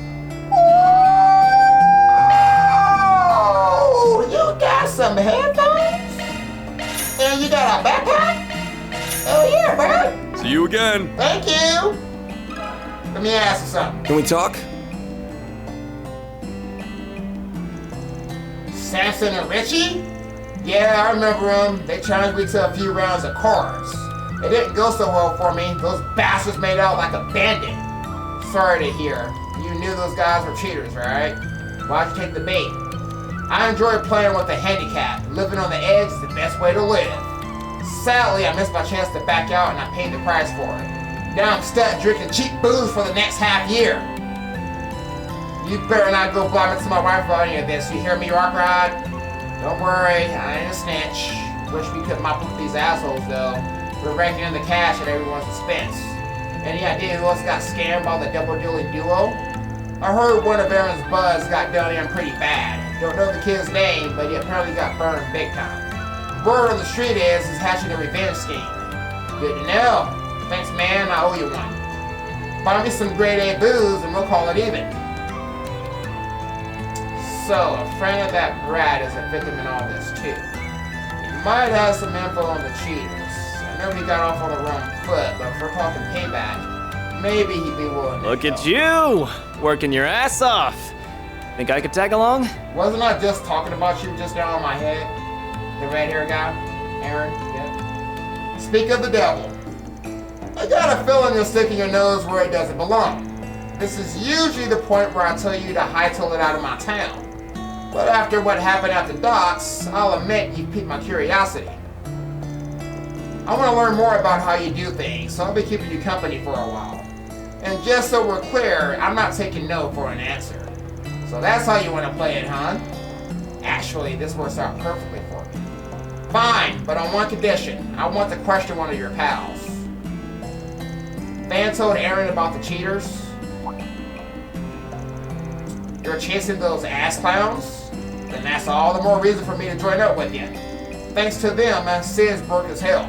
Oh, you got some headphones? And you got a backpack? Oh yeah, bro.
See you again.
Thank you. Let me ask you something.
Can we talk?
Samson and Richie? Yeah, I remember them. They challenged me to a few rounds of cards. It didn't go so well for me. Those bastards made out like a bandit. Sorry to hear. You knew those guys were cheaters, right? Why'd you take the bait? I enjoy playing with a handicap. Living on the edge is the best way to live. Sadly, I missed my chance to back out and I paid the price for it. Now I'm stuck drinking cheap booze for the next half year. You better not go blabbing to my wife about any of this. You hear me, Rock Rod? Don't worry, I ain't a snitch. Wish we could mop up these assholes, though. We're raking in the cash at everyone's expense. Any idea who else got scammed by the double-dealing duo? I heard one of Aaron's buds got done in pretty bad. Don't know the kid's name, but he apparently got burned big time. Word on the street is he's hatching a revenge scheme. Good to know. Thanks, man. I owe you one. Find me some grade A booze and we'll call it even. So, a friend of that brat is a victim in all this, too. He might have some info on the cheaters. I know he got off on the wrong foot, but if we're talking payback, maybe he'd be willing to
Look at you! Working your ass off. Think I could tag along?
Wasn't I just talking about you just now in my head? The red hair guy? Aaron? Yep. Speak of the devil. I got a feeling you're sticking your nose where it doesn't belong. This is usually the point where I tell you to hightail it out of my town. But after what happened at the docks, I'll admit you piqued my curiosity. I want to learn more about how you do things, so I'll be keeping you company for a while. And just so we're clear, I'm not taking no for an answer. So that's how you want to play it, huh? Actually, this works out perfectly for me. Fine, but on one condition. I want to question one of your pals. Fan told Aaron about the cheaters. You're chasing those ass clowns? Then that's all the more reason for me to join up with you. Thanks to them, Sid's broke as hell.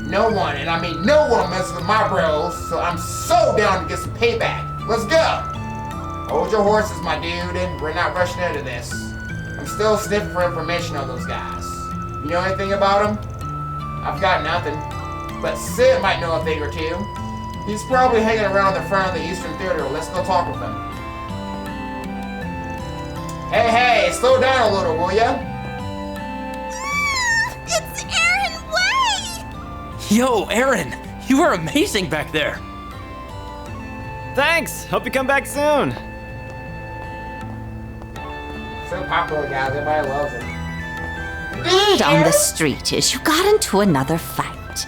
No one, and I mean no one, messes with my bros, so I'm so down to get some payback. Let's go! Hold your horses, my dude, and we're not rushing into this. I'm still sniffing for information on those guys. You know anything about them? I've got nothing. But Sid might know a thing or two. He's probably hanging around the front of the Eastern Theater. Let's go talk with him. Hey, slow down a little, will ya?
It's Aaron Way!
Yo, Aaron, you were amazing back there.
Thanks! Hope you come back soon.
So popular, guys. Everybody loves it.
Word on the street is you got into another fight.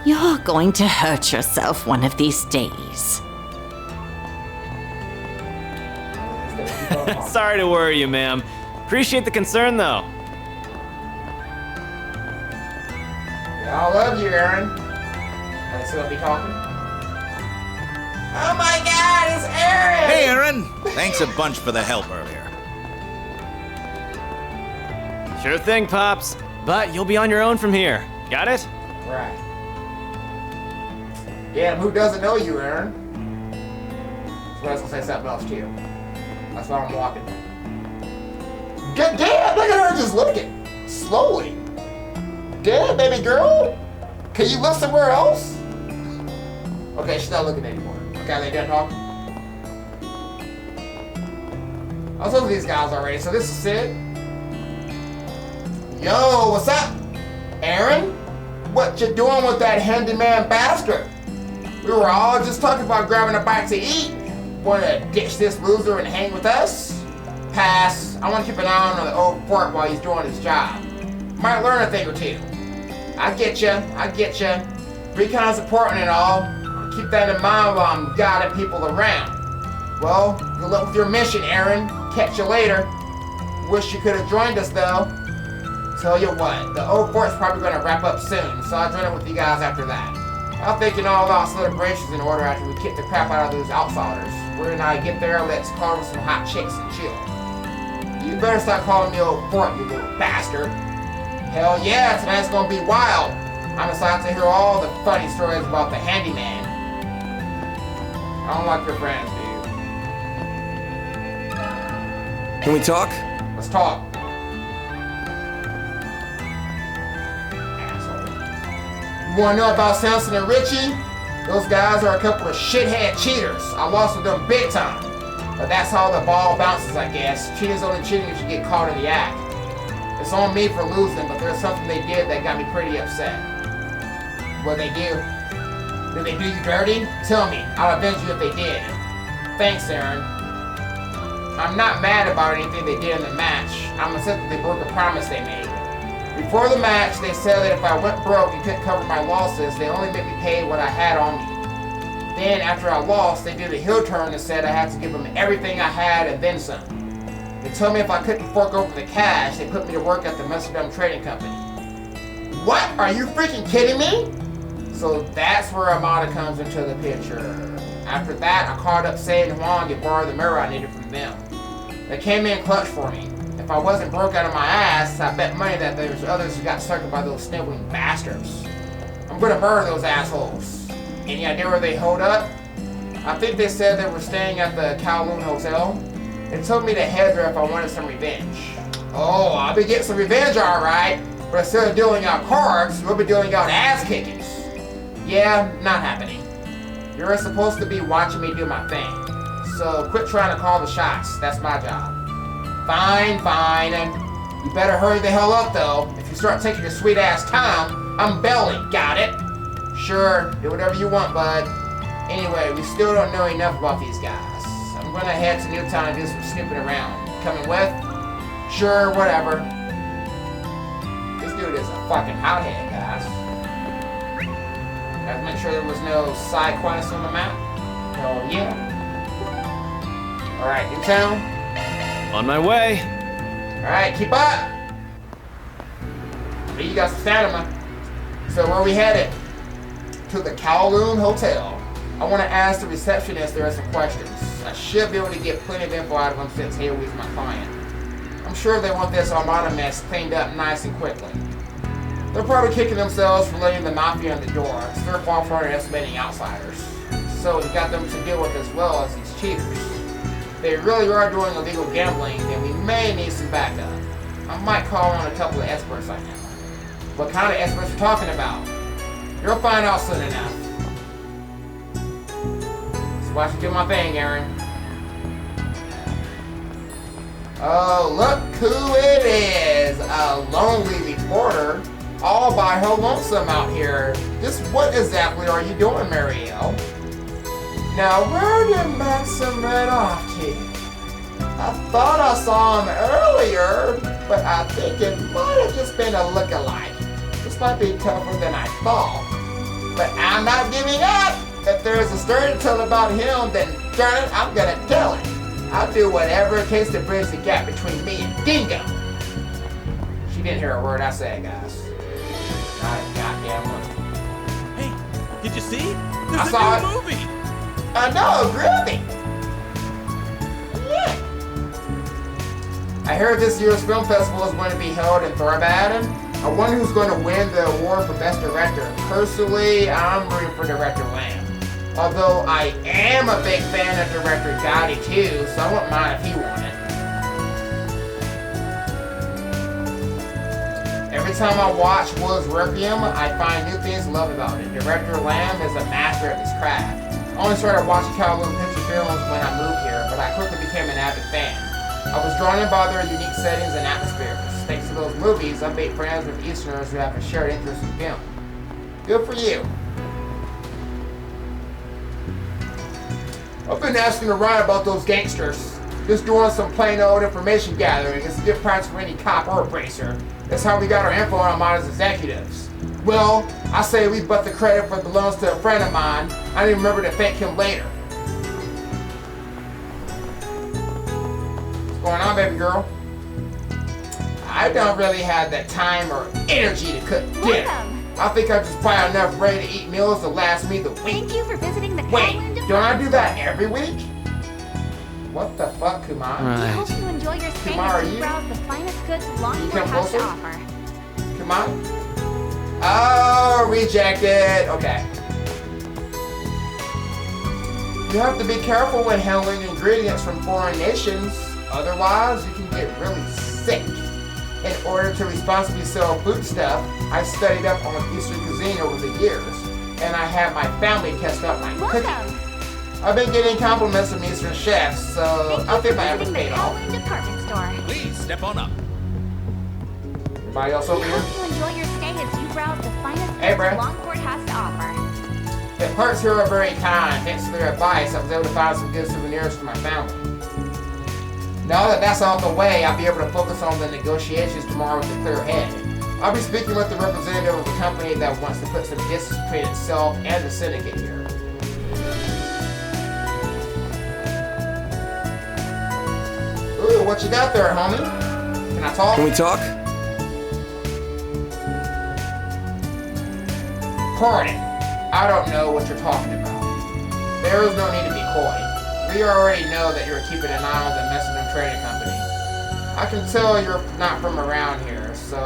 You're going to hurt yourself one of these days.
Sorry to worry you, ma'am. Appreciate the concern, though.
I love you, Aaron. Let's see what we talking. Oh my God, it's Aaron!
Hey, Aaron. Thanks a bunch for the help earlier.
Sure thing, Pops. But you'll be on your own from here. Got it?
Right. Yeah, who doesn't know you, Aaron? So I was gonna say something else too. That's why I'm walking. God damn, look at her just looking. Slowly. dead, baby girl? Can you look somewhere else? Okay, she's not looking anymore. Okay, they done talking. I was talking to these guys already, so this is it. Yo, what's up? Aaron? What you doing with that handyman bastard? We were all just talking about grabbing a bite to eat. Wanna ditch this loser and hang with us? Pass. I wanna keep an eye on the old fort while he's doing his job. Might learn a thing or two. I get ya. Recon's important and all. Keep that in mind while I'm guiding people around. Well, good luck with your mission, Aaron. Catch you later. Wish you could have joined us, though. Tell you what, the old fort's probably gonna wrap up soon, so I'll join in with you guys after that. I'm thinking all about celebrations in order after we kick the crap out of those outsiders. When I get there, let's call with some hot chicks and chill. You better stop calling me old fort, you little bastard. Hell yeah, tonight's gonna be wild. I'm excited to hear all the funny stories about the handyman. I don't like your friends, dude.
Can we talk?
Let's talk. Asshole. You wanna know about Samson and Richie? Those guys are a couple of shithead cheaters. I lost with them big time. But that's how the ball bounces, I guess. Cheating's only cheating if you get caught in the act. It's on me for losing, but there's something they did that got me pretty upset. What'd they do? Did they do you dirty? Tell me. I'll avenge you if they did. Thanks, Aaron. I'm not mad about anything they did in the match. I'm upset that they broke a promise they made. Before the match, they said that if I went broke and couldn't cover my losses, they only made me pay what I had on me. Then, after I lost, they did a heel turn and said I had to give them everything I had and then some. They told me if I couldn't fork over the cash, they put me to work at the Amsterdam Trading Company. What? Are you freaking kidding me? So that's where Armada comes into the picture. After that, I called up Say and Juan to borrow the mirror I needed from them. They came in clutch for me. If I wasn't broke out of my ass, I bet money that there's others who got suckered by those sniveling bastards. I'm gonna murder those assholes. Any idea where they hold up? I think they said they were staying at the Kowloon Hotel. They told me to head there if I wanted some revenge. Oh, I'll be getting some revenge alright, but instead of dealing out cards, we'll be dealing out ass kickings. Yeah, not happening. You're supposed to be watching me do my thing. So quit trying to call the shots. That's my job. Fine. And you better hurry the hell up, though. If you start taking your sweet ass time, I'm belly. Got it? Sure, do whatever you want, bud. Anyway, we still don't know enough about these guys. I'm gonna head to Newtown and do some snooping around. Coming with? Sure, whatever. This dude is a fucking hothead, guys. Gotta make sure there was no side quests on the map. Hell yeah. Alright, Newtown.
On my way.
Alright, keep up. You got some stamina. So where are we headed? To the Kowloon Hotel. I want to ask the receptionist there some questions. I should be able to get plenty of info out of them since Haley's my client. I'm sure they want this Armada mess cleaned up nice and quickly. They're probably kicking themselves for letting the Mafia in the door. It's their fault for underestimating outsiders. So we got them to deal with as well as these cheaters. If they really are doing illegal gambling, then we may need some backup. I might call on a couple of experts I know. What kind of experts we're talking about? You'll find out soon enough. So watch me do my thing, Aaron. Oh, look who it is! A lonely reporter, all by her lonesome out here. Just what exactly are you doing, Marielle? Now, where did Maxim run off to? I thought I saw him earlier, but I think it might have just been a look-alike. This might be tougher than I thought. But I'm not giving up! If there's a story to tell about him, then darn it, I'm gonna tell it. I'll do whatever it takes to bridge the gap between me and Dingo. She didn't hear a word I said, guys. Not a goddamn word.
Hey, did you see?
I saw it.
Movie.
I know, groovy. Yeah. I heard this year's film festival is going to be held in Thorbaden. I wonder who's going to win the award for Best Director. Personally, I'm rooting for Director Lamb. Although I am a big fan of Director Gotti too, so I wouldn't mind if he won it. Every time I watch Will's Requiem, I find new things to love about it. Director Lamb is a master of his craft. I only started watching Kowloon picture films when I moved here, but I quickly became an avid fan. I was drawn in by their unique settings and atmospheres. Thanks to those movies, I've made friends with Easterners who have a shared interest in film. Good for you. I've been asking around about those gangsters. Just doing some plain old information gathering. It's a good price for any cop or bracer. That's how we got our info on Armada's executives. Well, I say we butt the credit for belongs to a friend of mine. I didn't remember to thank him later. What's going on, baby girl? I don't really have the time or energy to cook dinner. I think I just buy enough ready-to-eat meals to last me the week.
Thank you for visiting the
Wait,
Kowloon
don't I do that
Department
every week? What the fuck, Kumar?
Store. We hope you enjoy your stay
Kumar,
as you browse the finest goods Longport
come
has to
closer?
offer.
Kumar? Oh, rejected. Okay. You have to be careful when handling ingredients from foreign nations. Otherwise, you can get really sick. In order to responsibly sell food stuff, I studied up on Eastern cuisine over the years, and I had my family test out my cooking. I've been getting compliments from Eastern chefs, so I think my efforts paid off.
Kowloon Department Store.
Please step on up.
Anybody else
We
over here?
hope you enjoy your stay as you browse the finest
Hey,
goods
bruh.
Longport has to offer.
The clerks here are very kind. Thanks to their advice, I was able to find some good souvenirs for my family. Now that that's out the way, I'll be able to focus on the negotiations tomorrow with a clear head. I'll be speaking with the representative of a company that wants to put some distance between itself and the syndicate here. Ooh, what you got there, homie? Can I talk?
Can we talk?
Pardon, I don't know what you're talking about. There is no need to be coy. We already know that you're keeping an eye on the Messenger Trading Company. I can tell you're not from around here, so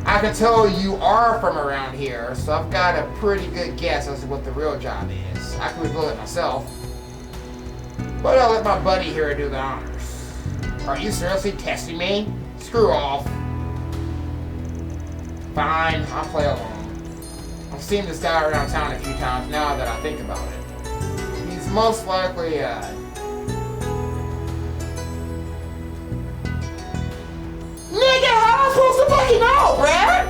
I can tell you are from around here, so I've got a pretty good guess as to what the real job is. I can reveal it myself, but I'll let my buddy here do the honors. Are you seriously testing me? Screw off. Fine, I'll play along. I've seen this guy around town a few times now that I think about it. He's most likely, Nigga, how am I supposed to fucking know, bruh?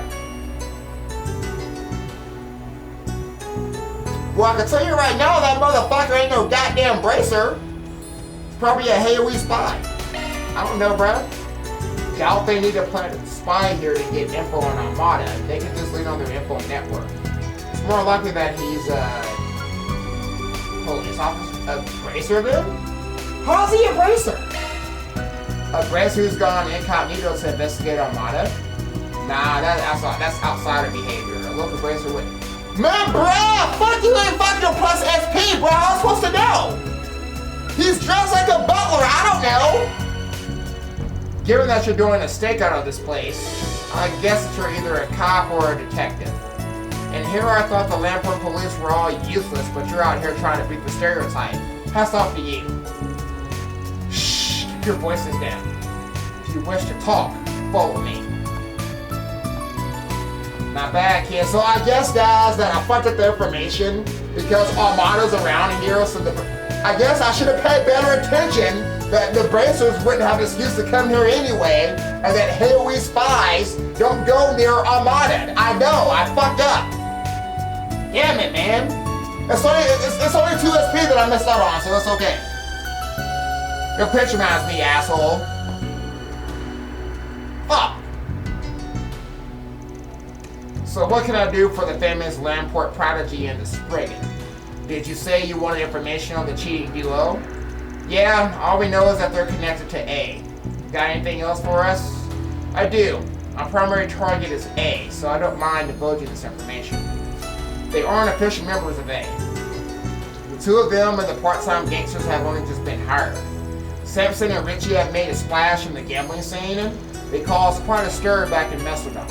Well, I can tell you right now, that motherfucker ain't no goddamn bracer. It's probably a Haywee spy. I don't know, bruh. Doubt they need to plant a spy here to get info on Armada. They can just lean on their info network. It's more likely that he's police officer, a bracer then? How's he a bracer? A bracer who's gone incognito to investigate Armada? Nah, that's outsider behavior. A local bracer would. Man, bruh! Fuck you ain't fucking a plus SP, bro! How am I supposed to know? He's dressed like a butler, I don't know! Given that you're doing a stakeout of this place, I guess that you're either a cop or a detective. And here I thought the Lamport police were all useless, but you're out here trying to beat the stereotype. Hats off to you. Shh, keep your voices down. If you wish to talk, follow me. Not bad, kid. So I guess, guys, that I fucked up the information because Armada's around here, so I guess I should have paid better attention that the bracers wouldn't have an excuse to come here anyway, and that Haywee spies don't go near Armada. I know, I fucked up. Damn it, man. It's only 2 SP that I missed out on, so it's okay. Your picture reminds me, asshole. Fuck. So what can I do for the famous Lamport prodigy and the Spriggan? Did you say you wanted information on the cheating duo? Yeah, all we know is that they're connected to A. Got anything else for us? I do. Our primary target is A, so I don't mind divulging this information. They aren't official members of A. The 2 of them and the part-time gangsters have only just been hired. Samson and Richie have made a splash in the gambling scene. They caused quite a stir back in Mestodon.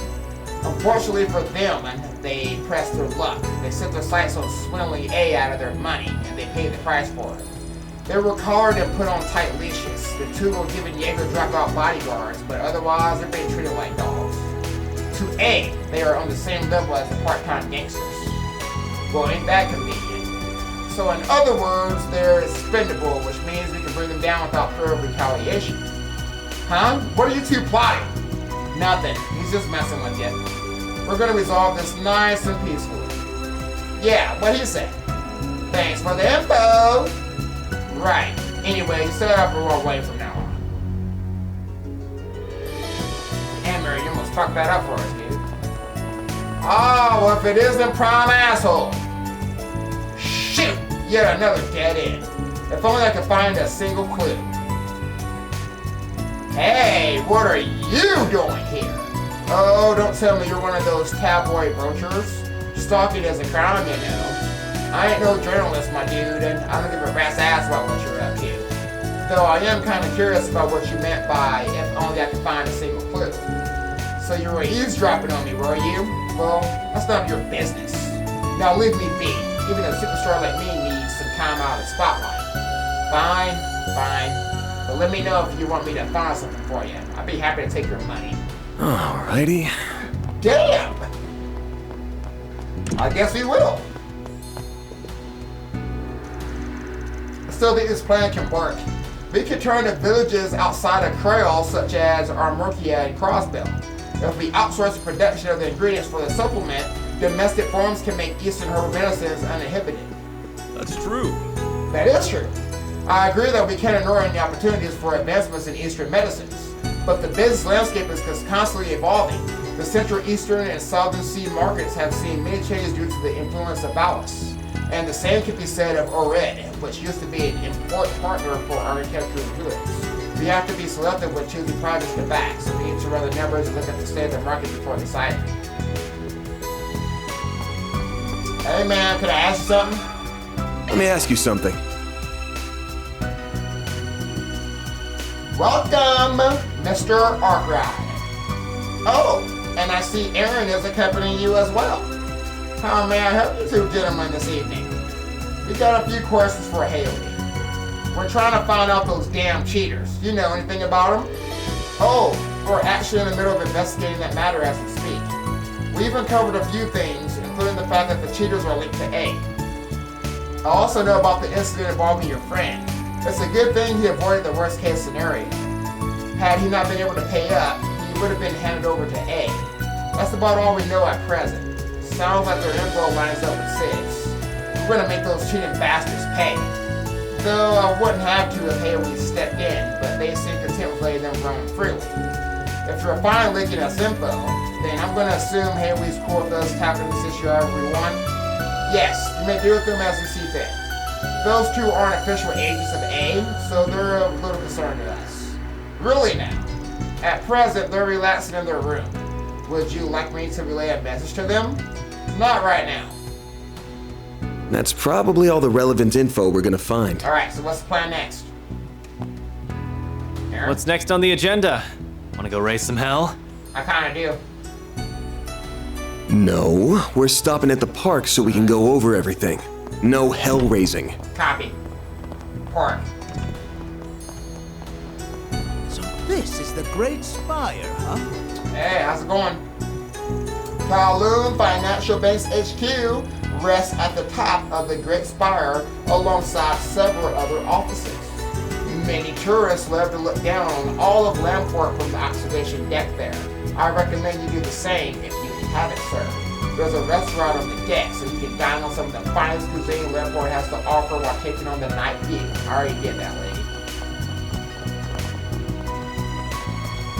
Unfortunately for them, they pressed their luck. They set their sights on swindling A out of their money, and they paid the price for it. They were collared and put on tight leashes. The 2 were given Jaeger dropout bodyguards, but otherwise they're being treated like dogs. to A, they are on the same level as the part-time gangsters. Well, ain't that convenient? So in other words, they're expendable, which means we can bring them down without fear of retaliation. Huh? What are you two plotting? Nothing. He's just messing with you. We're gonna resolve this nice and peacefully. Yeah, what he said. Thanks for the info. Right. Anyway, set it up a wrong way from now on. Hammer, you almost fucked that up for us, dude. Oh, well, if it isn't prime asshole. Shoot! Yet another dead end. If only I could find a single clue. Hey, what are you doing here? Oh, don't tell me you're one of those tabloid brochures. Stalking is a crime, you know. I ain't no journalist, my dude, and I don't give a rat's ass about what you're up to. Though I am kind of curious about what you meant by, if only I could find a single clue. So you were eavesdropping on me, were you? Well, that's none of your business. Now leave me be. Even a superstar like me needs some time out of the spotlight. Fine. But let me know if you want me to find something for you. I'd be happy to take your money.
Alrighty.
Damn! I guess we will. I still think this plan can work. We could turn the villages outside of Creole, such as Armurkia and Crossbell. If we outsource the production of the ingredients for the supplement, domestic farms can make Eastern herbal medicines uninhibited.
That's true.
That is true. I agree that we can't ignore any opportunities for advancements in Eastern medicines, but the business landscape is constantly evolving. The Central Eastern and Southern Sea markets have seen many changes due to the influence of Valis. And the same can be said of Ored, which used to be an important partner for architectural goods. We have to be selective when choosing projects to back, so we need to run the numbers and look at the state of the market before deciding. Hey man, could I ask you something?
Let me ask you something.
Welcome, Mr. Arkwright. Oh, and I see Aaron is accompanying you as well. How may I help you two gentlemen this evening? We got a few questions for Haley. We're trying to find out those damn cheaters. You know anything about them? Oh, we're actually in the middle of investigating that matter as we speak. We even covered a few things, including the fact that the cheaters are linked to A. I also know about the incident involving your friend. It's a good thing he avoided the worst case scenario. Had he not been able to pay up, he would have been handed over to A. That's about all we know at present. Sounds like their info lines up with 6. We're gonna make those cheating bastards pay. Though I wouldn't have to if Haley stepped in, but they seem content with letting them roam freely. If you're fine leaking us info, then I'm gonna assume Haley's cool with us tackling this issue however we want. Yes, you may deal with them as you see fit. Those two aren't official agents of A, so they're a little concerned to us. Really now. At present, they're relaxing in their room. Would you like me to relay a message to them? Not right now.
That's probably all the relevant info we're gonna find.
Alright, so what's the plan next? Aaron?
What's next on the agenda? Wanna go raise some hell?
I kinda do.
No, we're stopping at the park so we can go over everything. No hell raising.
Copy. Park.
So this is the Great Spire, huh?
Hey, how's it going? Kowloon Financial Bank's HQ rests at the top of the Great Spire alongside several other offices. Many tourists love to look down on all of Lamport from the observation deck there. I recommend you do the same if you haven't, sir. There's a restaurant on the deck so you can dine on some of the finest cuisine Lamport has to offer while taking on the night view. I already did that, lady.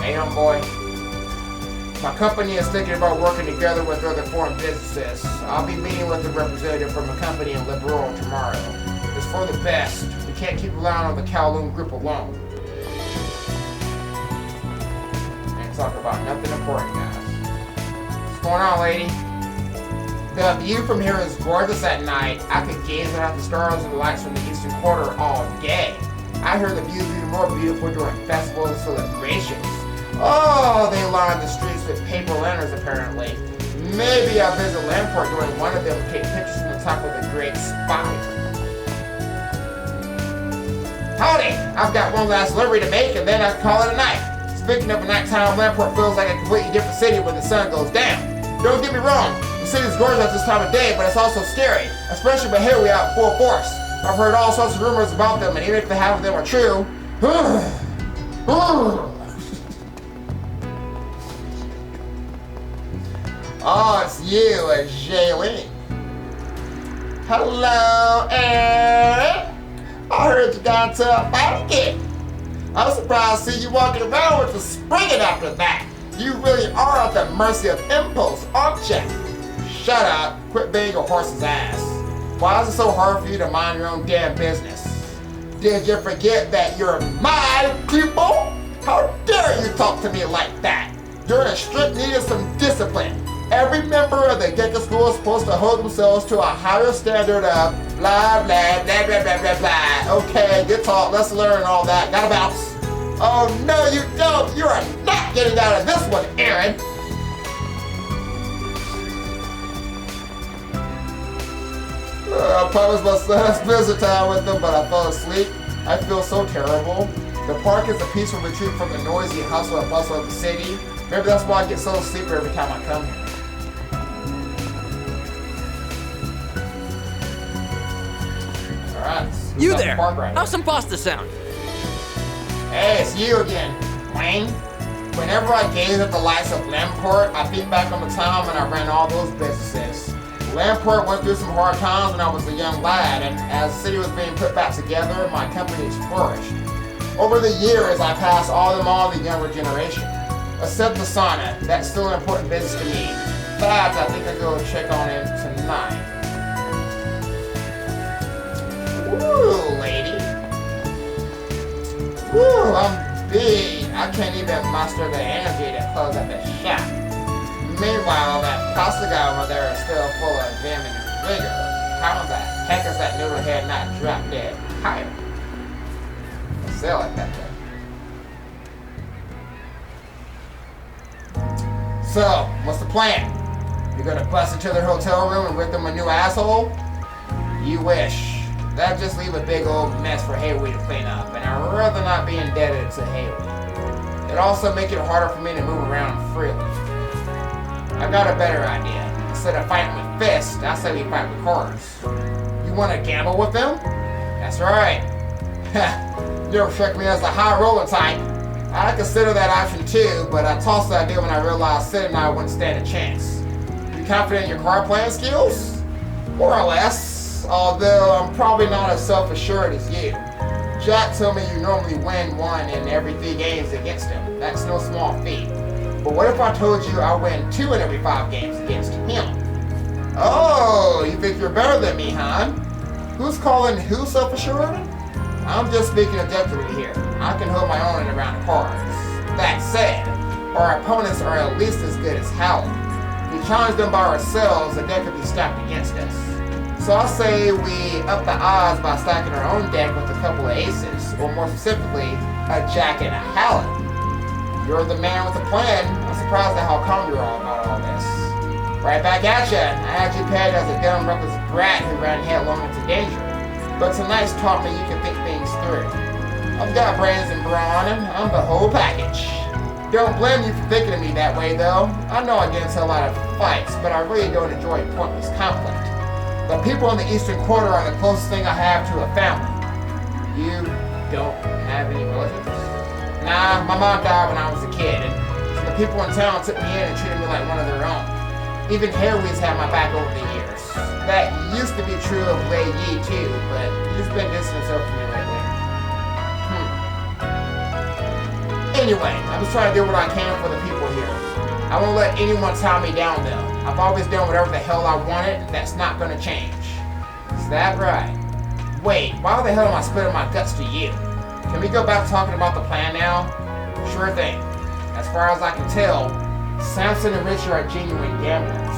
Hey, boy. My company is thinking about working together with other foreign businesses. I'll be meeting with a representative from a company in Liberal tomorrow. It's for the best. We can't keep relying on the Kowloon group alone. And talk about nothing important, guys. What's going on, lady? The view from here is gorgeous at night. I could gaze at the stars and the lights from the eastern quarter all day. I hear the views even more beautiful during festivals and celebrations. Oh, they line the streets with paper lanterns apparently. Maybe I'll visit Lamport during one of them and take pictures from the top of the Great Spire. Howdy! I've got one last delivery to make and then I'll call it a night. Speaking of a nighttime, Lamport feels like a completely different city when the sun goes down. Don't get me wrong, the city's gorgeous at this time of day, but it's also scary, especially with Haley out in full force. I've heard all sorts of rumors about them, and even if the half of them are true, oh, it's you, Jaylene. Hello, Aaron. I heard you got into a fight again. I'm surprised to see you walking around with the springing after that. You really are at the mercy of impulse, aren't you? Shut up. Quit being a horse's ass. Why is it so hard for you to mind your own damn business? Did you forget that you're my pupil? How dare you talk to me like that? You're in strict need of some discipline. Every member of the Gecko School is supposed to hold themselves to a higher standard of blah, blah, blah, blah, blah, blah, blah. Okay, good talk, let's learn all that. Gotta bounce. Oh, no, you don't. You are not getting out of this one, Aaron. I promised my son's visit time with them, but I fell asleep. I feel so terrible. The park is a peaceful retreat from the noisy hustle and bustle of the city. Maybe that's why I get so sleepy every time I come here. Alright.
You there?
Right
How's some pasta sound?
Hey, it's you again, Wayne. Whenever I gaze at the lights of Lamport, I think back on the time when I ran all those businesses. Lamport went through some hard times when I was a young lad, and as the city was being put back together, my companies flourished. Over the years, I passed all them on to the younger generation. Except the sauna, that's still an important business to me. In fact, I think I'll go check on it tonight. Woo, lady. Woo, I'm big. I can't even muster the energy to close up the shop. Meanwhile, that pasta guy over there is still full of vim and vigor. How the heck is that noodlehead not drop dead higher? I'll say it like that though. So, what's the plan? You're gonna bust into their hotel room and rip them a new asshole? You wish. That'd just leave a big old mess for Haley to clean up, and I'd rather not be indebted to Haley. It'd also make it harder for me to move around freely. I've got a better idea. Instead of fighting with fists, I say we fight with cards. You want to gamble with them? That's right. You don't strike me as a high roller type. I consider that option too, but I tossed the idea when I realized Sid and I wouldn't stand a chance. You confident in your card playing skills? More or less. Although I'm probably not as self-assured as you. Jack told me you normally win 1 in every 3 games against him. That's no small feat. But what if I told you I win 2 in every 5 games against him? Oh, you think you're better than me, huh? Who's calling who self-assured? I'm just speaking objectively here. I can hold my own in a round of cards. That said, our opponents are at least as good as Howard. If we challenge them by ourselves, the deck could be stacked against us. So I say we up the odds by stacking our own deck with a couple of aces, or more specifically, a jack and a hallet. You're the man with the plan. I'm surprised at how calm you're all about all this. Right back at ya. I had you pegged as a dumb, reckless brat who ran headlong into danger. But tonight's taught me you can think things through. I've got brains and brawn, and I'm the whole package. Don't blame you for thinking of me that way, though. I know I get into a lot of fights, but I really don't enjoy pointless conflict. The people in the Eastern Quarter are the closest thing I have to a family. You don't have any relatives? Nah, my mom died when I was a kid, and so the people in town took me in and treated me like one of their own. Even Harry's had my back over the years. That used to be true of Lei Yi too, but he's been distant himself from me lately. Anyway, I'm just trying to do what I can for the people here. I won't let anyone tie me down though. I've always done whatever the hell I wanted, and that's not gonna change. Is that right? Wait, why the hell am I spilling my guts to you? Can we go back to talking about the plan now? Sure thing. As far as I can tell, Samson and Richard are genuine gamblers.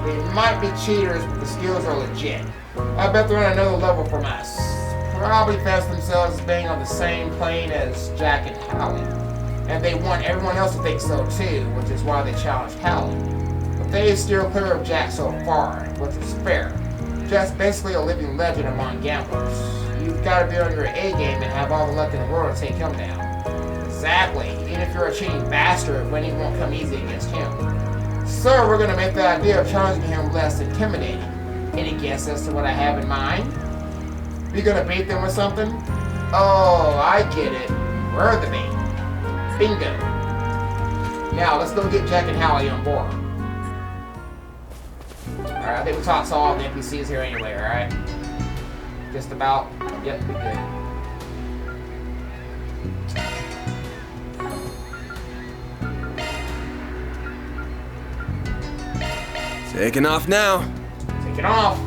They might be cheaters, but the skills are legit. I bet they're on another level from us. Probably fancy themselves as being on the same plane as Jack and Hallie. And they want everyone else to think so too, which is why they challenged Hallie. But they steer clear of Jack so far, which is fair. Jack's basically a living legend among gamblers. You've got to be on your A game and have all the luck in the world to take him down. Exactly. Even if you're a cheating bastard, winning won't come easy against him. So we're gonna make the idea of challenging him less intimidating. Any guess as to what I have in mind? You gonna bait them with something? Oh, I get it. We're the bait. Bingo. Now let's go get Jack and Hallie on board. Alright, I think we talked to all the NPCs here anyway, alright? Just about. Yep, we good.
Taking off now.
Taking off.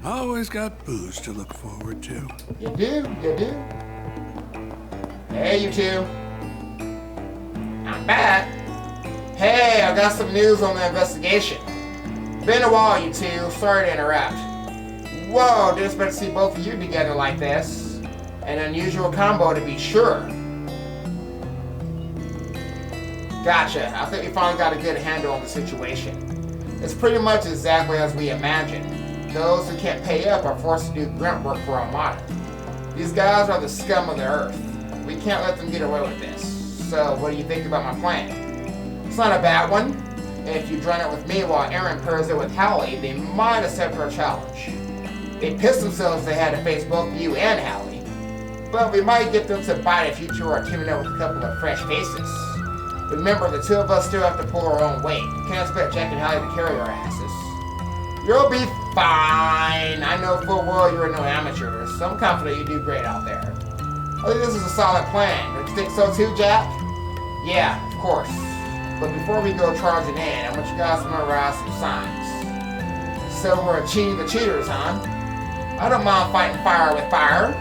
Always got booze to look forward to.
You do, you do. Hey, you two. I'm back. Hey, I got some news on the investigation. Been a while, you two. Sorry to interrupt. Whoa, didn't expect to see both of you together like this. An unusual combo to be sure. Gotcha. I think we finally got a good handle on the situation. It's pretty much exactly as we imagined. Those who can't pay up are forced to do grunt work for Armada. These guys are the scum of the earth. We can't let them get away with this. So, what do you think about my plan? It's not a bad one. If you'd run it with me while Aaron pairs it with Hallie, they might accept our challenge. They pissed themselves they had to face both you and Hallie. But we might get them to bite if you two are teaming up with a couple of fresh faces. Remember, the two of us still have to pull our own weight. Can't expect Jack and Hallie to carry our asses. You'll be fine. I know full well you're no amateurs, so I'm confident you do great out there. I think this is a solid plan. Don't you think so too, Jack? Yeah, of course. But before we go charging in, I want you guys to memorize some signs. So we're cheating the cheaters, huh? I don't mind fighting fire with fire.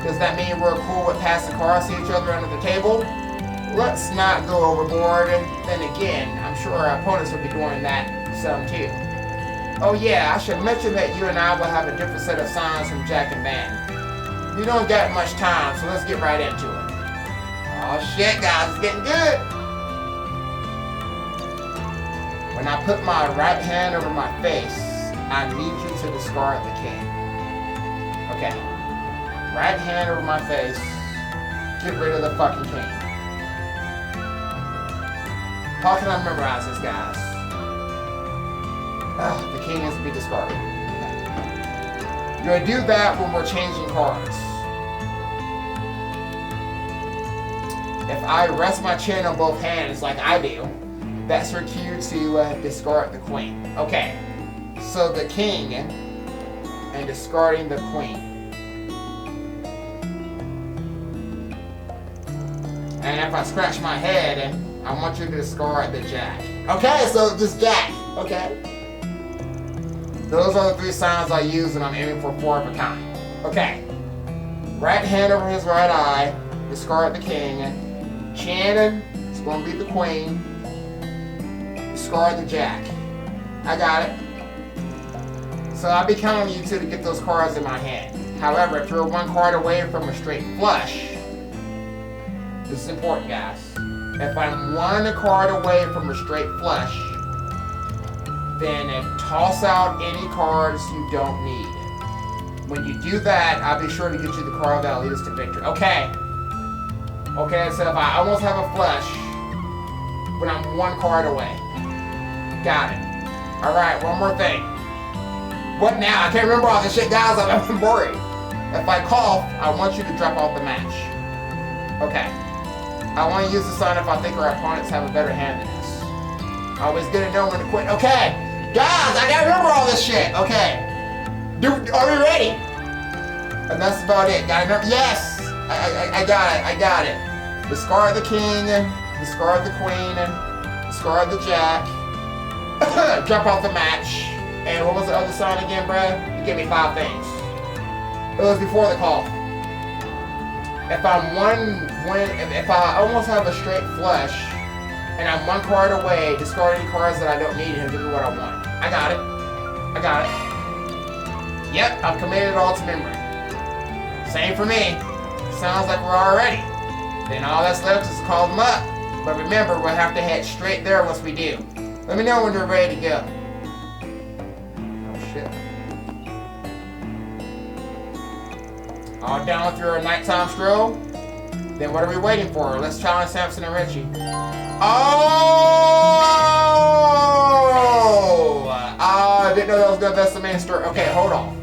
Does that mean we're cool with passing cars to each other under the table? Let's not go overboard. Then again, I'm sure our opponents will be doing that some too. Oh yeah, I should mention that you and I will have a different set of signs from Jack and Van. We don't got much time, so let's get right into it. Oh shit, guys, it's getting good. When I put my right hand over my face, I need you to discard the king. Okay. Right hand over my face. Get rid of the fucking king. How can I memorize this, guys? The king has to be discarded. Okay. You're gonna do that when we're changing cards. If I rest my chin on both hands like I do, that's your cue to discard the queen. Okay, so the king and discarding the queen. And if I scratch my head, I want you to discard the jack. Okay, so just jack. Okay. Those are the three signs I use when I'm aiming for 4 of a kind. Okay. Right hand over his right eye. Discard the king. Chin is going to be the queen. Discard the jack. I got it. So I'll be counting on you two to get those cards in my hand. However, if you're 1 card away from a straight flush, this is important, guys. If I'm 1 card away from a straight flush, then toss out any cards you don't need. When you do that, I'll be sure to get you the card that'll lead us to victory. Okay. Okay, so if I almost have a flush, when I'm 1 card away. Got it. Alright, one more thing. What now? I can't remember all this shit, guys. I'm boring. If I cough, I want you to drop off the match. Okay. I want to use the sign if I think our opponents have a better hand than us. Always good to know when to quit. Okay. Guys, I gotta remember all this shit. Okay. Are we ready? And that's about it. Gotta remember. Yes! I got it. I got it. Discard the king. Discard the queen. Discard the jack. Drop off the match. And what was the other sign again, Brad? You gave me 5 things. It was before the call. If I almost have a straight flush, and I'm 1 card away, discard any cards that I don't need and give me what I want. I got it. I got it. Yep, I've committed it all to memory. Same for me. Sounds like we're all ready. Then all that's left is to call them up. But remember, we'll have to head straight there once we do. Let me know when you're ready to go. Oh shit. All down with your nighttime stroll? Then what are we waiting for? Let's challenge Samson and Richie. Oh! I didn't know that was gonna that's the main story. Okay, hold on.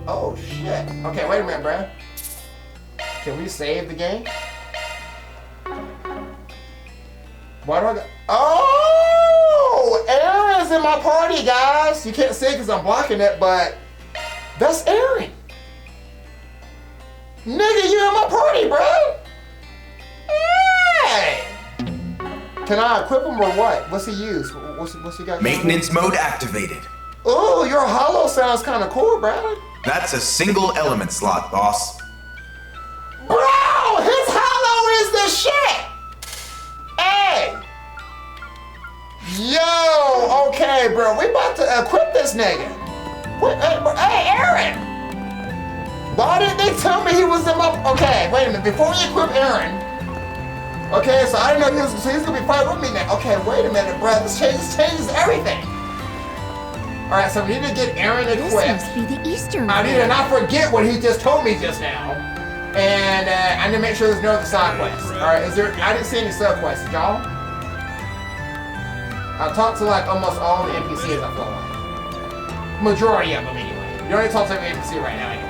Oh shit. Okay, wait a minute, bruh. Can we save the game? Why do I go? Oh! Aaron's in my party, guys. You can't see it because I'm blocking it, but that's Aaron. Nigga, you in my party, bro. Hey! Can I equip him or what? What's he use? What's he got?
Maintenance mode activated.
Oh, your hollow sounds kind of cool, bro.
That's a single element slot, boss.
Bro, his hollow is the shit. Hey. Yo, okay, bro. We about to equip this nigga. Hey, Aaron. Why didn't they tell me he was in my... Okay, wait a minute. Before we equip Aaron... Okay, so I didn't know so he's gonna be fighting with me now. Okay, wait a minute, bro. This changes everything. Alright, so we need to get Aaron equipped.
This must be the Eastern.
I need to not forget what he just told me just now. And I need to make sure there's no other side quests. Alright, is there... I didn't see any side quests, y'all. I've talked to like almost all the NPCs I feel like. Majority of them anyway. You don't need to talk to every NPC right now anyway.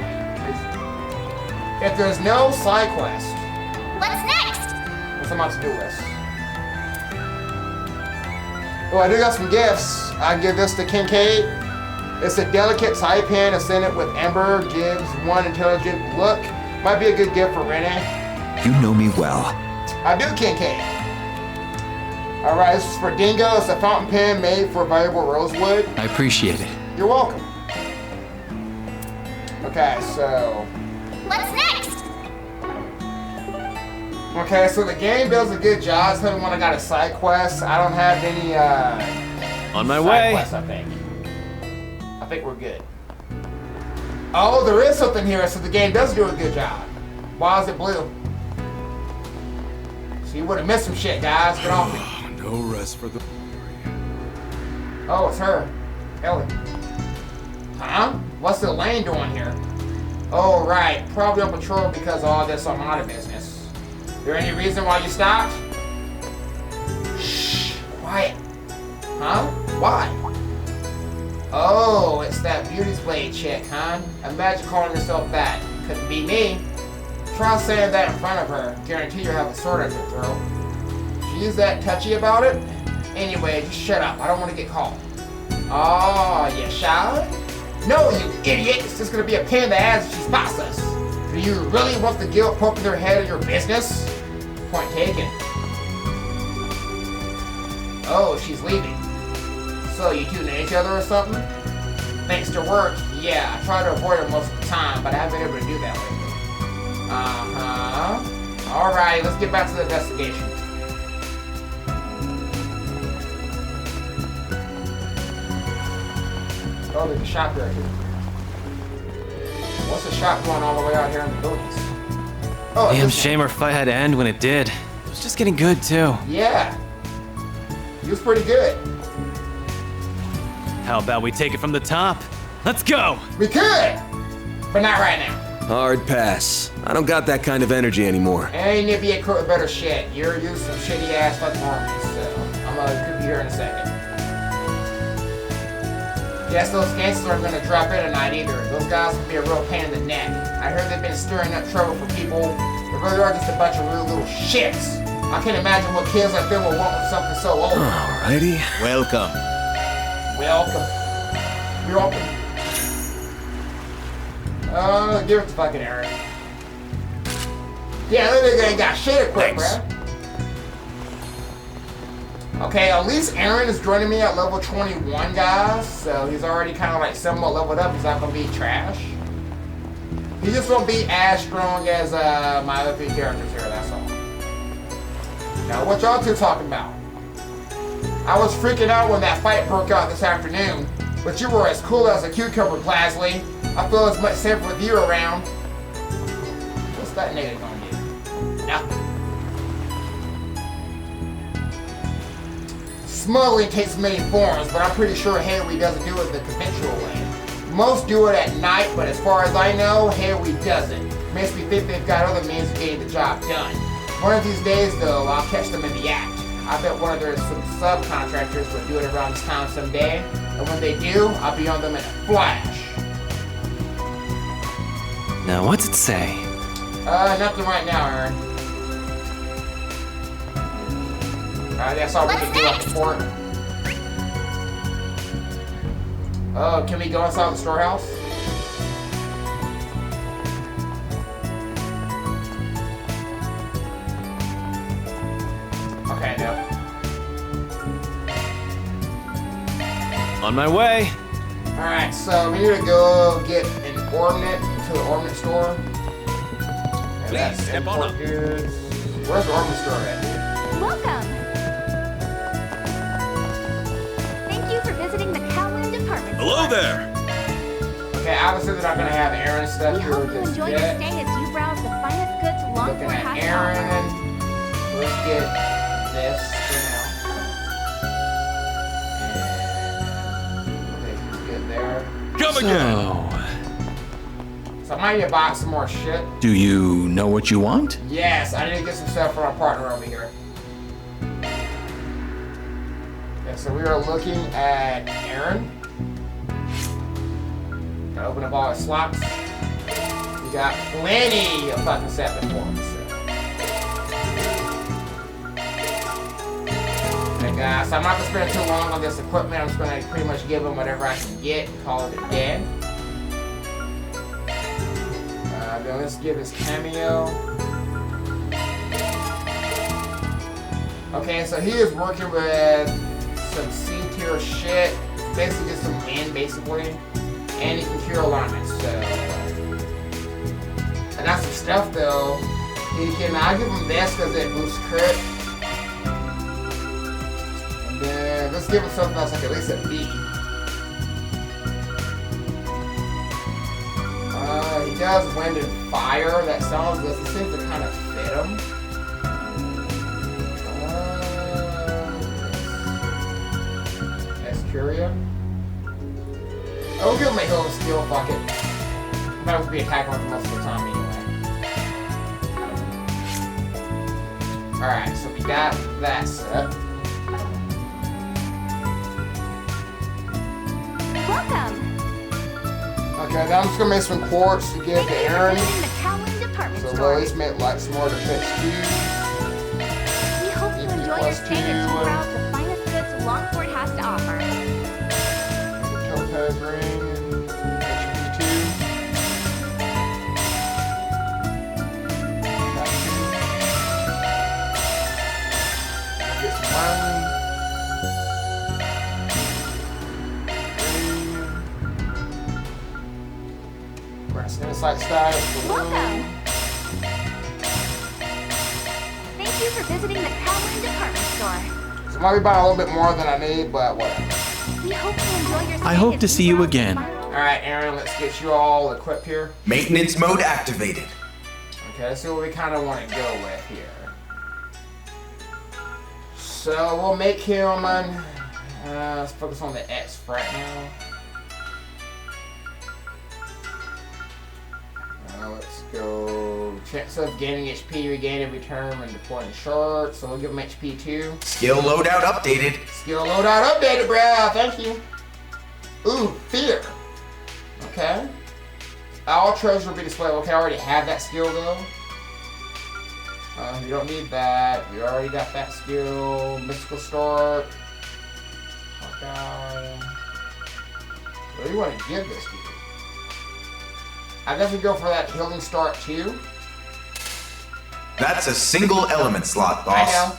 If there's no side quest,
What's next?
what's on my to-do list? Oh, I do got some gifts. I can give this to Kincaid. It's a delicate taipan ascendant with amber, gives one intelligent look. Might be a good gift for Renee.
You know me well.
I do, Kincaid. Alright, this is for Dingo. It's a fountain pen made for valuable rosewood.
I appreciate it.
You're welcome. Okay, so...
What's next?
Okay, so the game does a good job. It's when I got a side quest. I don't have any
On my
side
way.
quests, I think we're good. Oh, there is something here, so the game does do a good job. Why is it blue? So you would have missed some shit, guys. Get off me.
No rest for the...
Oh, it's her. Ellie. Huh? What's the lane doing here? Oh, right. Probably on patrol because of all this Armada business. There any reason why you stopped? Shh. Quiet. Huh? Why? Oh, it's that Beauty's Blade chick, huh? Imagine calling yourself that. Couldn't be me. Try saying that in front of her. Guarantee you'll have a sword at your throat. She's that touchy about it? Anyway, just shut up. I don't want to get caught. Oh, you shy? No, you idiot! It's just gonna be a pain in the ass if she spots us. Do you really want the guild poking their head in your business? Point taken. Oh, she's leaving. So you two know each other or something? Thanks to work, yeah. I try to avoid her most of the time, but I haven't been able to do that lately. Uh-huh. Alright, let's get back to the investigation. Oh, there's a shop right here. What's the shop going all the way out here in the buildings? Oh,
Damn shame our fight had to end when it did. It was just getting good, too.
Yeah. He was pretty good.
How about we take it from the top? Let's go!
We could! But not right now.
Hard pass. I don't got that kind of energy anymore.
And you need to be equipped with better shit. You're using some shitty ass fucking armies, so I'm gonna be here in a second. Guess those gangsters aren't gonna drop in tonight either. Those guys can be a real pain in the neck. I heard they've been stirring up trouble for people. They really are just a bunch of real little shits. I can't imagine what kids like them will want with something so old.
Alrighty.
Welcome.
Welcome. You're welcome. Give it to fucking Aaron. Yeah, that nigga ain't got shit equipped, bruh. Okay, at least Aaron is joining me at level 21, guys. So he's already kind of like somewhat leveled up. He's not gonna be trash. He's just gonna be as strong as my other three characters here, that's all. Now, what y'all two talking about? I was freaking out when that fight broke out this afternoon, but you were as cool as a cucumber, Glasley. I feel it's much safer with you around. What's that nigga gonna do? Nothing. Smuggling takes many forms, but I'm pretty sure Haley doesn't do it the conventional way. Most do it at night, but as far as I know, Haley doesn't. Makes me think they've got other means of getting the job done. One of these days, though, I'll catch them in the act. I bet one of their subcontractors will do it around this time someday, and when they do, I'll be on them in a flash.
Now, what's it say?
Nothing right now, Aaron. Alright, that's all we can do on the port. Oh, can we go inside the storehouse? Okay, no.
On my way.
Alright, so we need to go get an ordnance to the ordnance store. And that's
step on up.
goods. Where's the ordnance store at, dude?
Welcome. Thank you for visiting the Kowloon department
Hello
store.
there.
Okay, obviously they're not gonna have Aaron stuff
We
here
hope
with
you
this
enjoy your
yet.
stay as you browse the finest goods
Looking
Longport
at
has to
Aaron.
offer.
Let's get this for now. And okay, good there.
Come again.
So I might need to buy some more shit.
Do you know what you want?
Yes, I need to get some stuff for our partner over here. Okay, so we are looking at Aaron. Gotta open up all his slots. We got plenty of fucking set before us. Okay, guys, so I'm not gonna spend too long on this equipment. I'm just gonna pretty much give him whatever I can get and call it a day. Then let's give his cameo. Okay, so he is working with some C-tier shit. Basically just some N, basically. And he can cure alignments, so... And that's some stuff, though. I'll give him this because it boosts crit. And then, let's give him something else, like at least a B. He does wind and fire. That sounds good. It seems to kind of fit him. Escuria. I'll give him a heal skill, fuck it. That would be attack run most of the time anyway. Alright, so we got that set.
Welcome.
Okay, now I'm just gonna make some quartz to give to Aaron.
Visiting the Kowloon department
So we'll
store.
at least make like some more defense cubes.
We hope you enjoy your stay as you browse the finest goods Longport has to offer.
Topaz ring and HP2. Get some money. Insight status.
Welcome. Thank you for visiting the Kowloon department store.
So I might be buying a little bit more than I need, but whatever.
We hope you enjoy your stay
I hope
as
to see you
browse
again.
Alright, Aaron, let's get you all equipped here.
Maintenance mode activated.
Okay, let's see what we kind of want to go with here. So we'll make him let's focus on the X right now. Let's go. Chance of gaining HP, regain every turn when deploying short. So we'll give him HP 2.
Skill loadout updated.
Skill loadout updated, bruh. Thank you. Ooh, fear. Okay. All treasure will be displayed. Okay, I already have that skill though. You don't need that. We already got that skill. Mystical start. Okay. What do you want to give this to? I definitely go for that healing start too.
That's a single element slot,
I
boss.
know.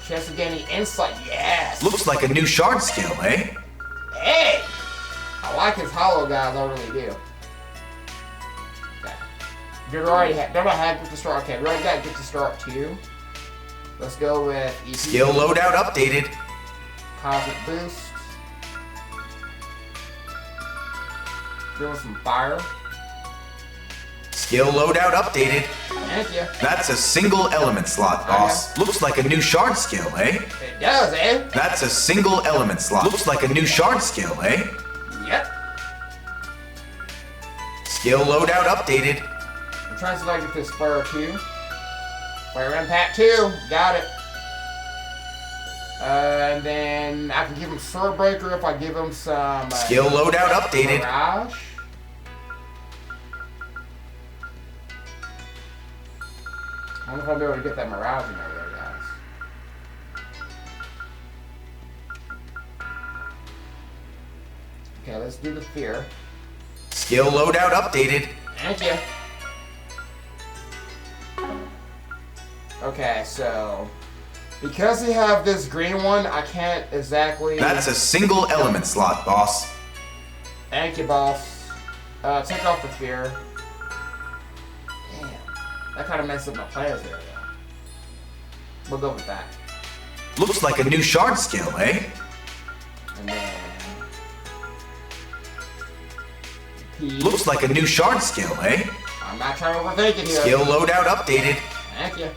Chance of gaining insight. Yes.
Looks like a new shard skill, eh?
Hey! I like his hollow guys, I really do. Okay. Don't I have get to start? Okay, we already got get to start too. Let's go with EP.
Skill loadout updated.
Cosmic boost. Give us some fire.
Skill loadout updated.
Thank you.
That's a single element slot, boss. Looks like a new shard skill, eh?
It does, eh?
That's a single element slot. Looks like a new shard skill, eh?
Yep.
Skill loadout updated.
I'm trying to see if I can get this fire too. Fire impact 2. Got it. And then I can give him Sword Breaker if I give him some...
Skill loadout updated.
Mirage. I wonder if I'll be able to get that Mirage in there, guys. Okay, let's do the Fear.
Skill loadout updated.
Thank you. Okay, so... Because you have this green one, I can't exactly...
That's a single element slot, boss.
Thank you, boss. Take off the Fear. Damn. That kind of messed up my plans there, though. We'll go with that.
Looks like a new shard skill, eh?
And then...
Looks like a new shard skill, eh?
I'm not trying to overthink it here.
Skill loadout updated.
Thank you.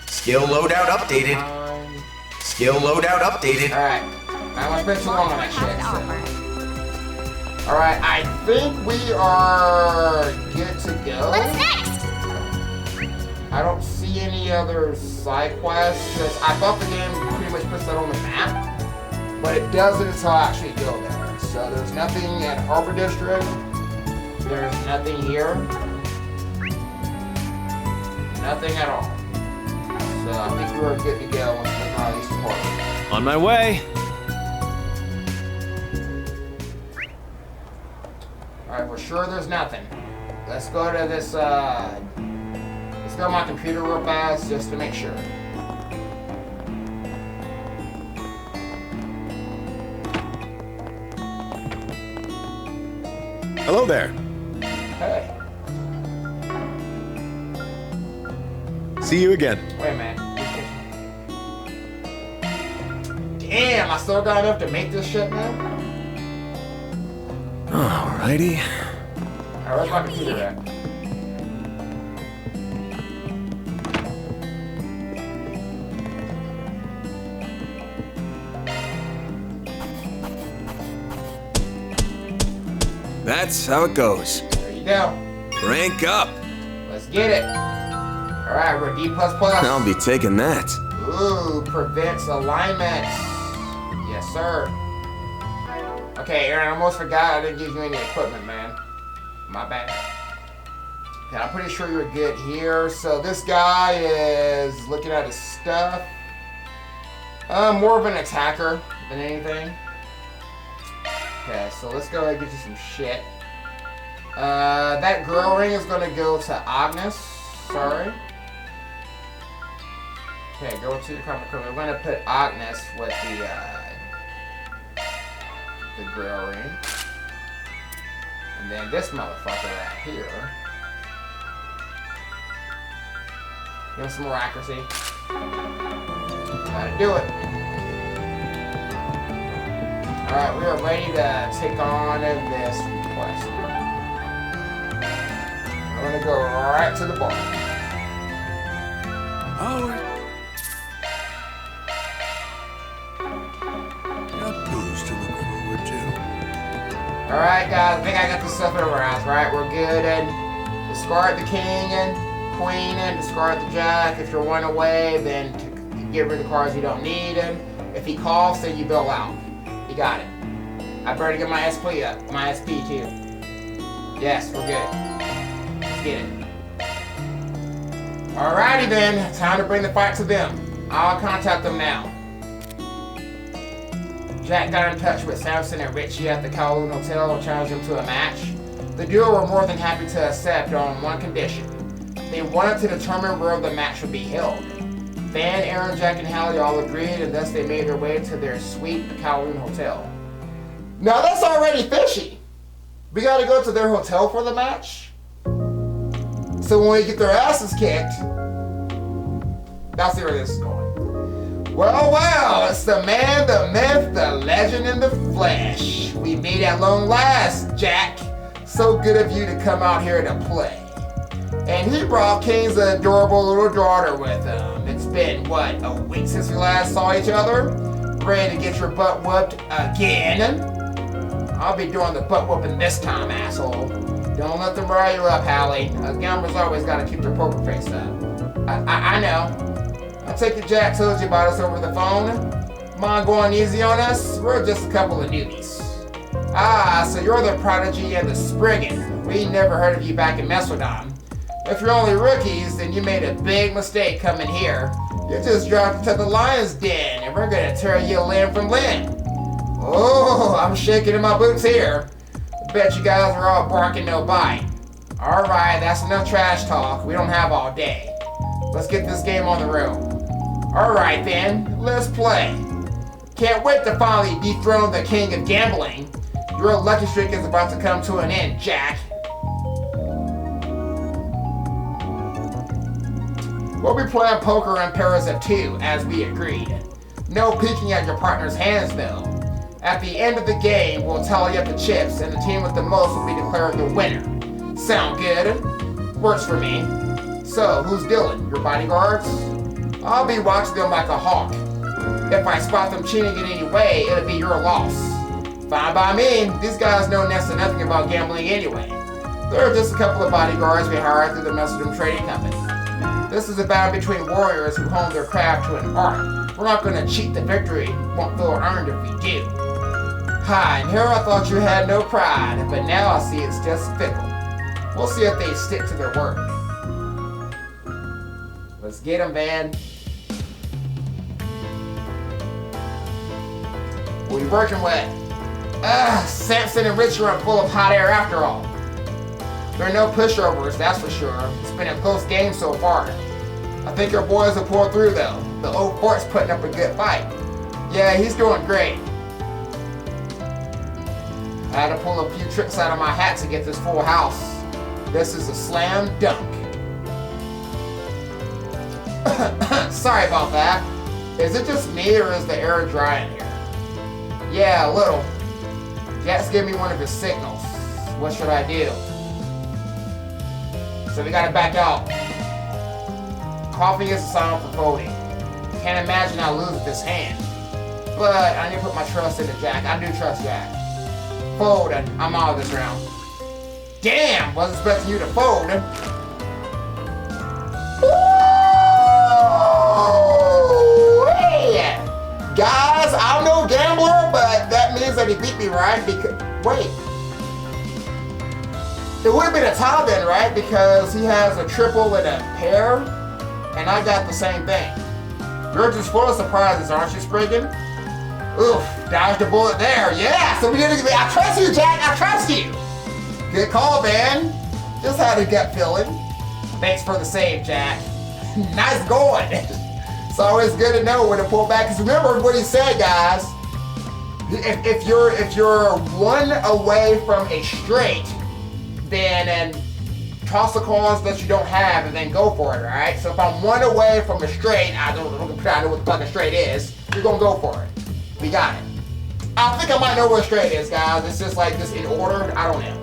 Skill loadout updated. Skill loadout updated.
Alright. I won't spend too long on that shit. So. Alright, I think we are good to go.
What's next?
I don't see any other side quests, because I thought the game pretty much puts that on the map. But it doesn't until I actually go there. So there's nothing at Harbor District. There's nothing here. Nothing at all. So I think we're good to go once we get all these supports.
On my way.
Alright, we're sure there's nothing. Let's go to this, let's go to my computer real fast just to make sure.
Hello there.
Hey.
See you again.
Wait a minute. Damn, I still got enough to make this shit now?
Alrighty.
Alright, where's my computer at?
That's how it goes.
There you go.
Rank up.
Let's get it. Alright, we're D++.
I'll be taking that.
Ooh, prevents alignments. Yes, sir. Okay, Aaron, I almost forgot I didn't give you any equipment, man. My bad. Okay, I'm pretty sure you're good here. So this guy is looking at his stuff. More of an attacker than anything. Okay, so let's go ahead and get you some shit. That girl ring is going to go to Agnes. Sorry. Okay, go to the comic room. We're going to put Agnes with the grill ring. And then this motherfucker right here. Give him some more accuracy. Gotta do it. Alright, we are ready to take on this request. I'm gonna go right to the bar.
Howard. Got booze to look forward to.
Alright guys, I think I got this stuff memorized, right? We're good and discard the king and queen and discard the jack. If you're one away, then to get rid of the cards you don't need him. If he coughs, then you bill out. You got it. I better get my SP up. My SP too. Yes, we're good. Let's get it. Alrighty then, time to bring the fight to them. I'll contact them now. Jack got in touch with Samson and Richie at the Kowloon Hotel and challenged them to a match. The duo were more than happy to accept on one condition. They wanted to determine where the match would be held. Fan, Aaron, Jack, and Hallie all agreed, and thus they made their way to their suite at the Kowloon Hotel. Now that's already fishy. We gotta go to their hotel for the match. So when we get their asses kicked, I'll see where this is going. Well, it's the man, the myth, the legend in the flesh. We meet at long last, Jack. So good of you to come out here to play. And he brought King's adorable little daughter with him. It's been, what, a week since we last saw each other? Ready to get your butt whooped again? I'll be doing the butt whooping this time, asshole. Don't let them rile you up, Hallie. Gamblers always gotta keep their poker face up. I know. I take it Jack told you about us over the phone. Mind going easy on us? We're just a couple of newbies. Ah, so you're the Prodigy and the Spriggan. We never heard of you back in Mesodon. If you're only rookies, then you made a big mistake coming here. You just dropped into the lion's den, and we're gonna tear you limb from limb. Oh, I'm shaking in my boots here. Bet you guys are all barking no bite. Alright, that's enough trash talk. We don't have all day. Let's get this game on the road. Alright then, let's play. Can't wait to finally dethrone the king of gambling. Your lucky streak is about to come to an end, Jack. We'll be playing poker in pairs of 2, as we agreed. No peeking at your partner's hands, though. At the end of the game, we'll tally up the chips, and the team with the most will be declared the winner. Sound good? Works for me. So, who's Dylan? Your bodyguards? I'll be watching them like a hawk. If I spot them cheating in any way, it'll be your loss. Fine by me. These guys know next to nothing about gambling anyway. They're just a couple of bodyguards we hired through the Mesodon Trading Company. This is a battle between warriors who hone their craft to an art. We're not going to cheat the victory. Won't feel earned if we do. Hi, and here I thought you had no pride, but now I see it's just fickle. We'll see if they stick to their word. Let's get them, man. What are you working with? Samson and Richard are full of hot air after all. There are no pushovers, that's for sure. It's been a close game so far. I think our boys will pull through though. The old fort's putting up a good fight. Yeah, he's doing great. I had to pull a few tricks out of my hat to get this full house. This is a slam dunk. Sorry about that. Is it just me or is the air dry in here? Yeah, a little. Jack's giving me one of his signals. What should I do? So we gotta back out. Coughing is a sign for folding. Can't imagine I'll lose this hand. But I need to put my trust into Jack. I do trust Jack. Fold and I'm out of this round. Damn, wasn't expecting you to fold. Hey! Guys, I'm no gambler, but that means that he beat me, right? Because wait. It would have been a tie then, right? Because he has a triple and a pair, and I got the same thing. You're just full of surprises, aren't you, Spriggan? Oof, dodged a bullet there. Yeah, so we didn't. I trust you, Jack. I trust you. Good call, man. Just had a gut feeling. Thanks for the save, Jack. Nice going. It's always good to know when to pull back. Because remember what he said, guys. If you're one away from a straight, then toss the cards that you don't have and then go for it, alright? So if I'm one away from a straight, I don't know what the fucking straight is, you're gonna go for it. We got it. I think I might know what straight is, guys. It's just like this in order, I don't know.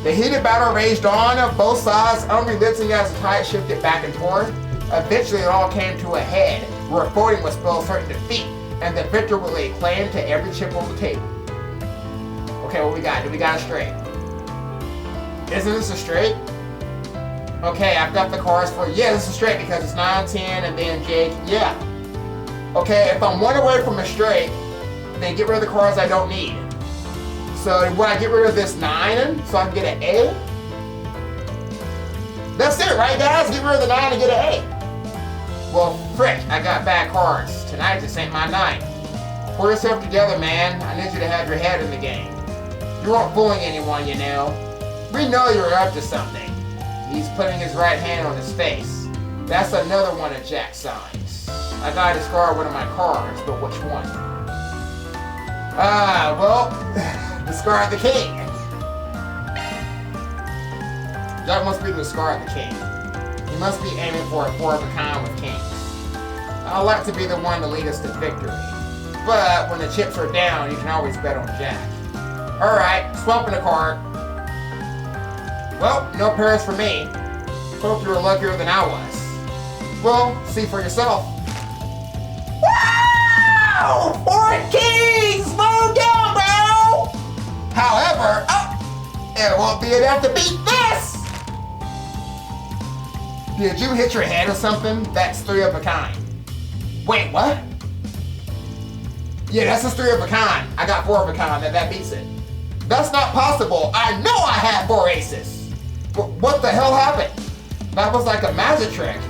The heated battle raged on, both sides unrelenting as the tide shifted back and forth. Eventually it all came to a head, where voting was spelled certain defeat, and the victor will lay claim to every chip on the table. Okay, what we got? Do we got a straight? Isn't this a straight? Okay, I've got the cards for, yeah, this is straight because it's 9, 10, and then Jake, yeah. Okay, if I'm one away from a straight, then get rid of the cards I don't need. So when I get rid of this 9, so I can get an A? That's it, right guys? Get rid of the 9 and get an A. Well, frick, I got bad cards. Tonight just ain't my night. Pull yourself together, man. I need you to have your head in the game. You aren't fooling anyone, you know. We know you're up to something. He's putting his right hand on his face. That's another one of Jack's signs. I gotta discard one of my cards, but which one? Well, discard the king. Jack must be the discard the king. He must be aiming for a 4 of a kind with kings. I like to be the one to lead us to victory. But when the chips are down, you can always bet on Jack. Alright, swapping a card. Well, no pairs for me. Hope you were luckier than I was. Well, see for yourself. Wow! 4 kings! Slow down, bro! However, It won't be enough to beat this! Did you hit your head or something? That's 3 of a kind. Wait, what? Yeah, that's just 3 of a kind. I got 4 of a kind, and that beats it. That's not possible. I know I had 4 aces. What the hell happened? That was like a magic trick.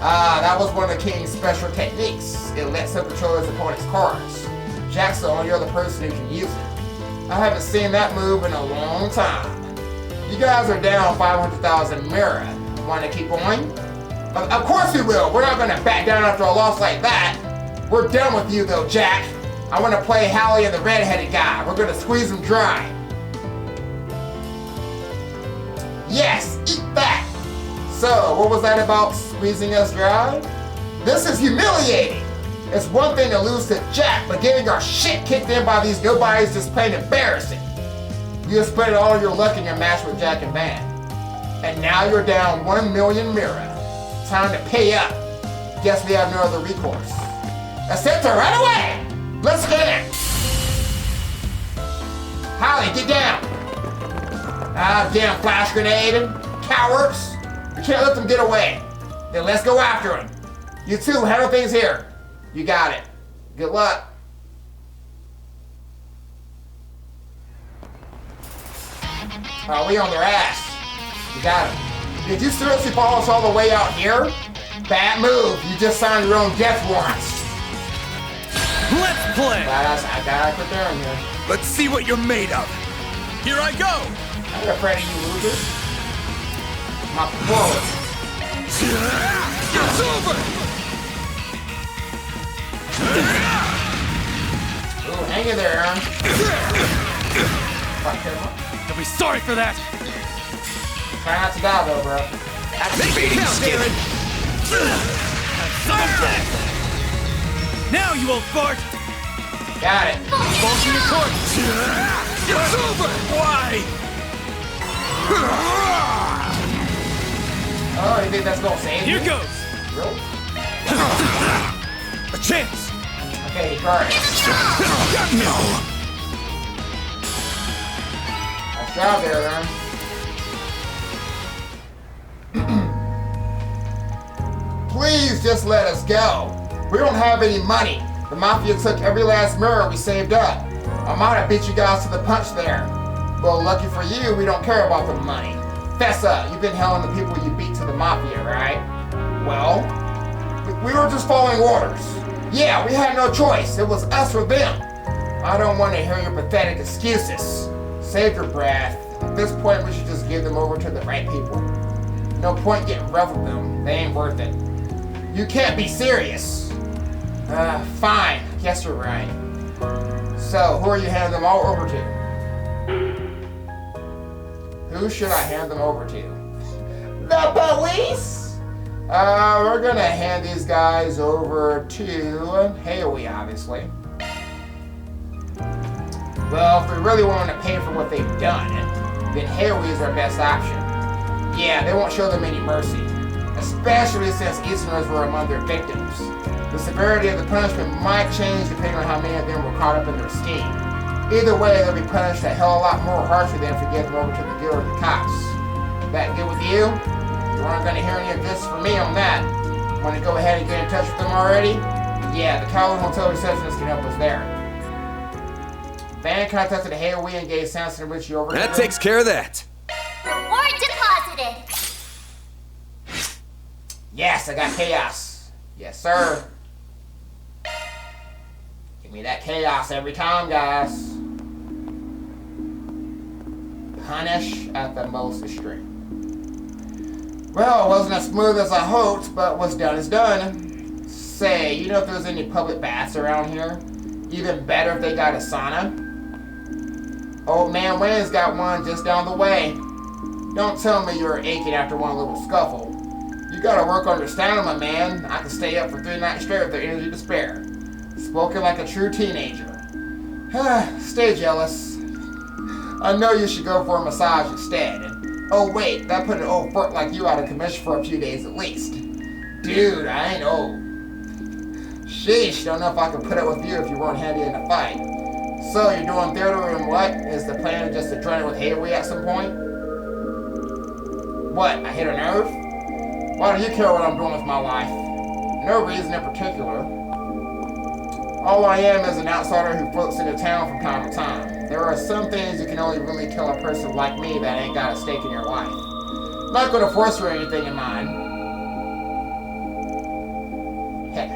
That was one of the King's special techniques. It lets him control his opponent's cards. Jack's the only other person who can use it. I haven't seen that move in a long time. You guys are down 500,000 Mira. Want to keep going? Of course we will. We're not going to back down after a loss like that. We're done with you though, Jack. I want to play Hallie and the red-headed guy. We're going to squeeze him dry. Yes, eat that. So, what was that about squeezing us dry? This is humiliating. It's one thing to lose to Jack, but getting our shit kicked in by these nobodies is just plain embarrassing. You just spent all your luck in your match with Jack and Van. And now you're down 1 million Mira. Time to pay up. Guess we have no other recourse. Except to run away! Let's get it! Holly, get down! Ah, damn flash grenade! Cowards! We can't let them get away. Then let's go after them. You two, handle things here. You got it. Good luck. Oh, we on their ass. You got it. Did you seriously follow us all the way out here? Bad move. You just signed your own death warrants.
Let's play!
I gotta quit there here.
Let's see what you're made of. Here I go!
I'm not afraid of you, losers. My forward.
It's over!
Ooh, hang in there, Aaron.
You'll be sorry for that!
Try not to die, though, bro.
Activating skin! Now, you old fart!
Got it.
Balls in your court! It's over! Why?
Oh, you think that's gonna save
Here
me?
goes!
Really?
A chance!
Okay, guard.
No!
Nice job there, Aaron. Please just let us go. We don't have any money. The Mafia took every last mirror we saved up. I might have beat you guys to the punch there. Well, lucky for you, we don't care about the money. Fess up, you've been helling the people you beat to the Mafia, right? Well, we were just following orders. Yeah, we had no choice. It was us or them. I don't want to hear your pathetic excuses. Save your breath. At this point, we should just give them over to the right people. No point getting rough with them. They ain't worth it. You can't be serious. Fine. Guess you're right. So, who are you handing them all over to? Who should I hand them over to? The police? We're gonna hand these guys over to Haoe, obviously. Well, if we really want to pay for what they've done, then Haoe is our best option. Yeah, they won't show them any mercy, especially since Easterners were among their victims. The severity of the punishment might change depending on how many of them were caught up in their scheme. Either way, they'll be punished a hell of a lot more harshly than if we give them over to the guild or the cops. That good with you? You aren't going to hear any of this from me on that. Want to go ahead and get in touch with them already? Yeah, the Kowloon Hotel receptionist can help us there. Van contacted Haoe and gave Sansa and Richie over to
That
them.
takes care of that.
Reward deposited.
Yes, I got chaos. Yes, sir. Give me that chaos every time, guys. Punish at the most extreme. Well, it wasn't as smooth as I hoped, but what's done is done. Say, you know if there's any public baths around here? Even better if they got a sauna. Old man Wayne's got one just down the way. Don't tell me you're aching after one little scuffle. You gotta work on your stamina, man. I can stay up for 3 nights straight with the energy to spare. Spoken like a true teenager. Stay jealous. I know you should go for a massage instead. And, oh wait, that put an old flirt like you out of commission for a few days at least. Dude, I ain't old. Sheesh, don't know if I could put up with you if you weren't handy in a fight. So, you're doing theater and what? Is the plan just to join it with Hayway at some point? What, I hit a nerve? Why do you care what I'm doing with my life? No reason in particular. All I am is an outsider who floats into town from time to time. There are some things you can only really tell a person like me that ain't got a stake in your life. I'm not gonna force you or anything in mine. Heck.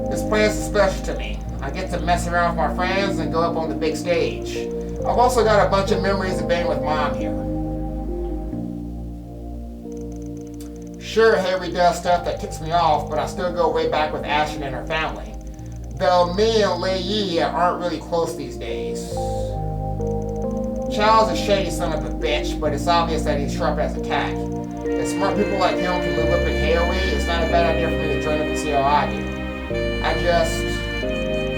This place is special to me. I get to mess around with my friends and go up on the big stage. I've also got a bunch of memories of being with Mom here. Sure, Harry does stuff that ticks me off, but I still go way back with Ashen and her family. Though me and Lei Yi aren't really close these days. Child's a shady son of a bitch, but it's obvious that he's sharp as a tack. If smart people like him can live up in Hayway, it's not a bad idea for me to join up and see how I do. I just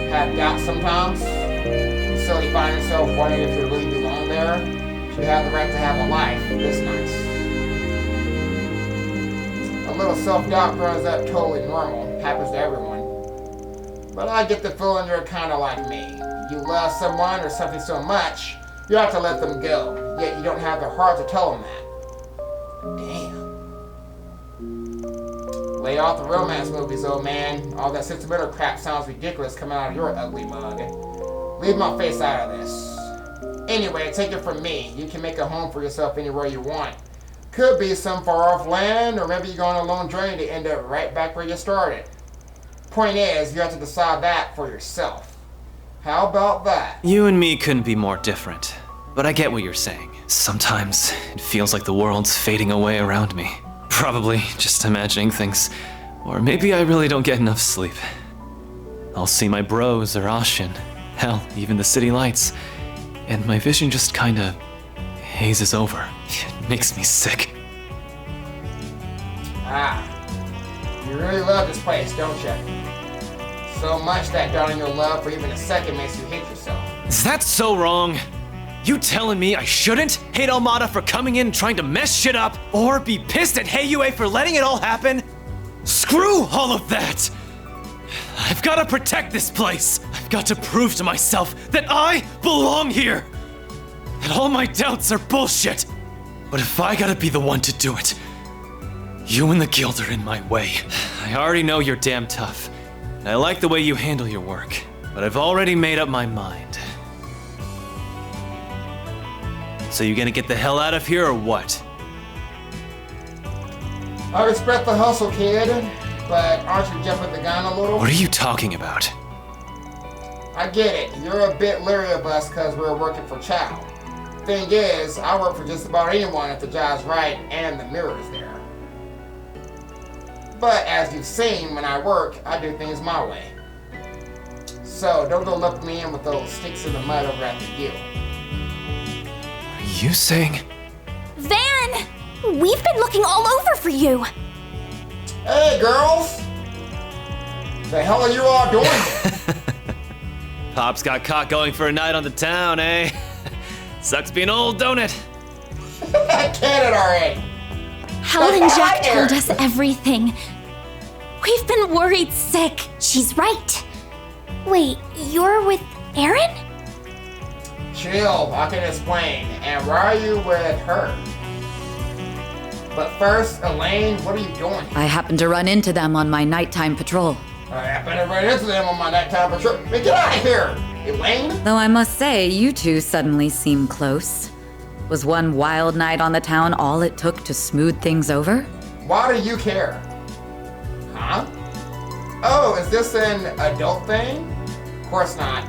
have doubts sometimes. So you find yourself wondering if you really belong there. You have the right to have a life this nice. A little self-doubt growing up totally normal. Happens to everyone. But I get the feeling you're kind of like me. You love someone or something so much, you have to let them go. Yet you don't have the heart to tell them that. Damn. Lay off the romance movies, old man. All that sentimental crap sounds ridiculous coming out of your ugly mug. Leave my face out of this. Anyway, take it from me. You can make a home for yourself anywhere you want. Could be some far-off land, or maybe you're going on a long journey to end up right back where you started. Point is, you have to decide that for yourself. How about that?
You and me couldn't be more different, but I get what you're saying. Sometimes it feels like the world's fading away around me. Probably just imagining things, or maybe I really don't get enough sleep. I'll see my bros or Ashin, hell, even the city lights, and my vision just kinda hazes over. It makes me sick.
Ah, you really love this place, don't you? So much that doubting your love for even a second makes you hate yourself.
Is that so wrong? You telling me I shouldn't hate Almada for coming in and trying to mess shit up, or be pissed at Heiyue for letting it all happen? Screw all of that! I've got to protect this place. I've got to prove to myself that I belong here. That all my doubts are bullshit. But if I gotta be the one to do it, you and the guild are in my way. I already know you're damn tough. And I like the way you handle your work, but I've already made up my mind. So you gonna get the hell out of here or what?
I respect the hustle, kid, but aren't you jumping the gun a little?
What are you talking about?
I get it. You're a bit leery of us because we're working for Chow. Thing is, I work for just about anyone if the job's right and the mirror's there. But as you've seen, when I work, I do things my way. So don't go lump me in with those sticks in the mud over at the guild.
What are you saying?
Van! We've been looking all over for you!
Hey, girls! The hell are you all doing?
Pop's got caught going for a night on the town, eh? Sucks being old, don't it?
I get it already!
Helen and Jack told us everything. We've been worried sick. She's right. Wait, you're with Aaron?
Chill, I can explain. And why are you with her? But first, Elaine, what are you doing?
I happened to run into them on my nighttime patrol.
I happened to run into them on my nighttime patrol. Hey, get out of here, Elaine!
Though I must say, you two suddenly seem close. Was one wild night on the town all it took to smooth things over?
Why do you care? Huh? Oh, is this an adult thing? Of course not.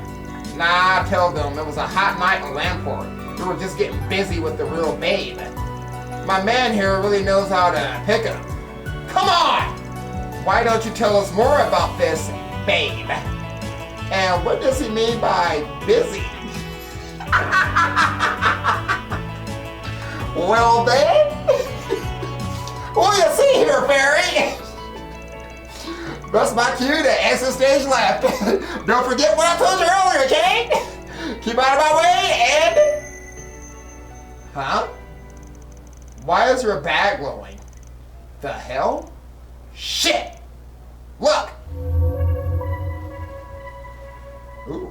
Nah, I tell them it was a hot night in Lamport. We were just getting busy with the real babe. My man here really knows how to pick 'em. Come on! Why don't you tell us more about this babe? And what does he mean by busy? Well then, what do you see here, Fairy? That's my cue to exit stage left. Don't forget what I told you earlier, okay? Keep out of my way and... Huh? Why is your bag glowing? The hell? Shit! Look! Ooh.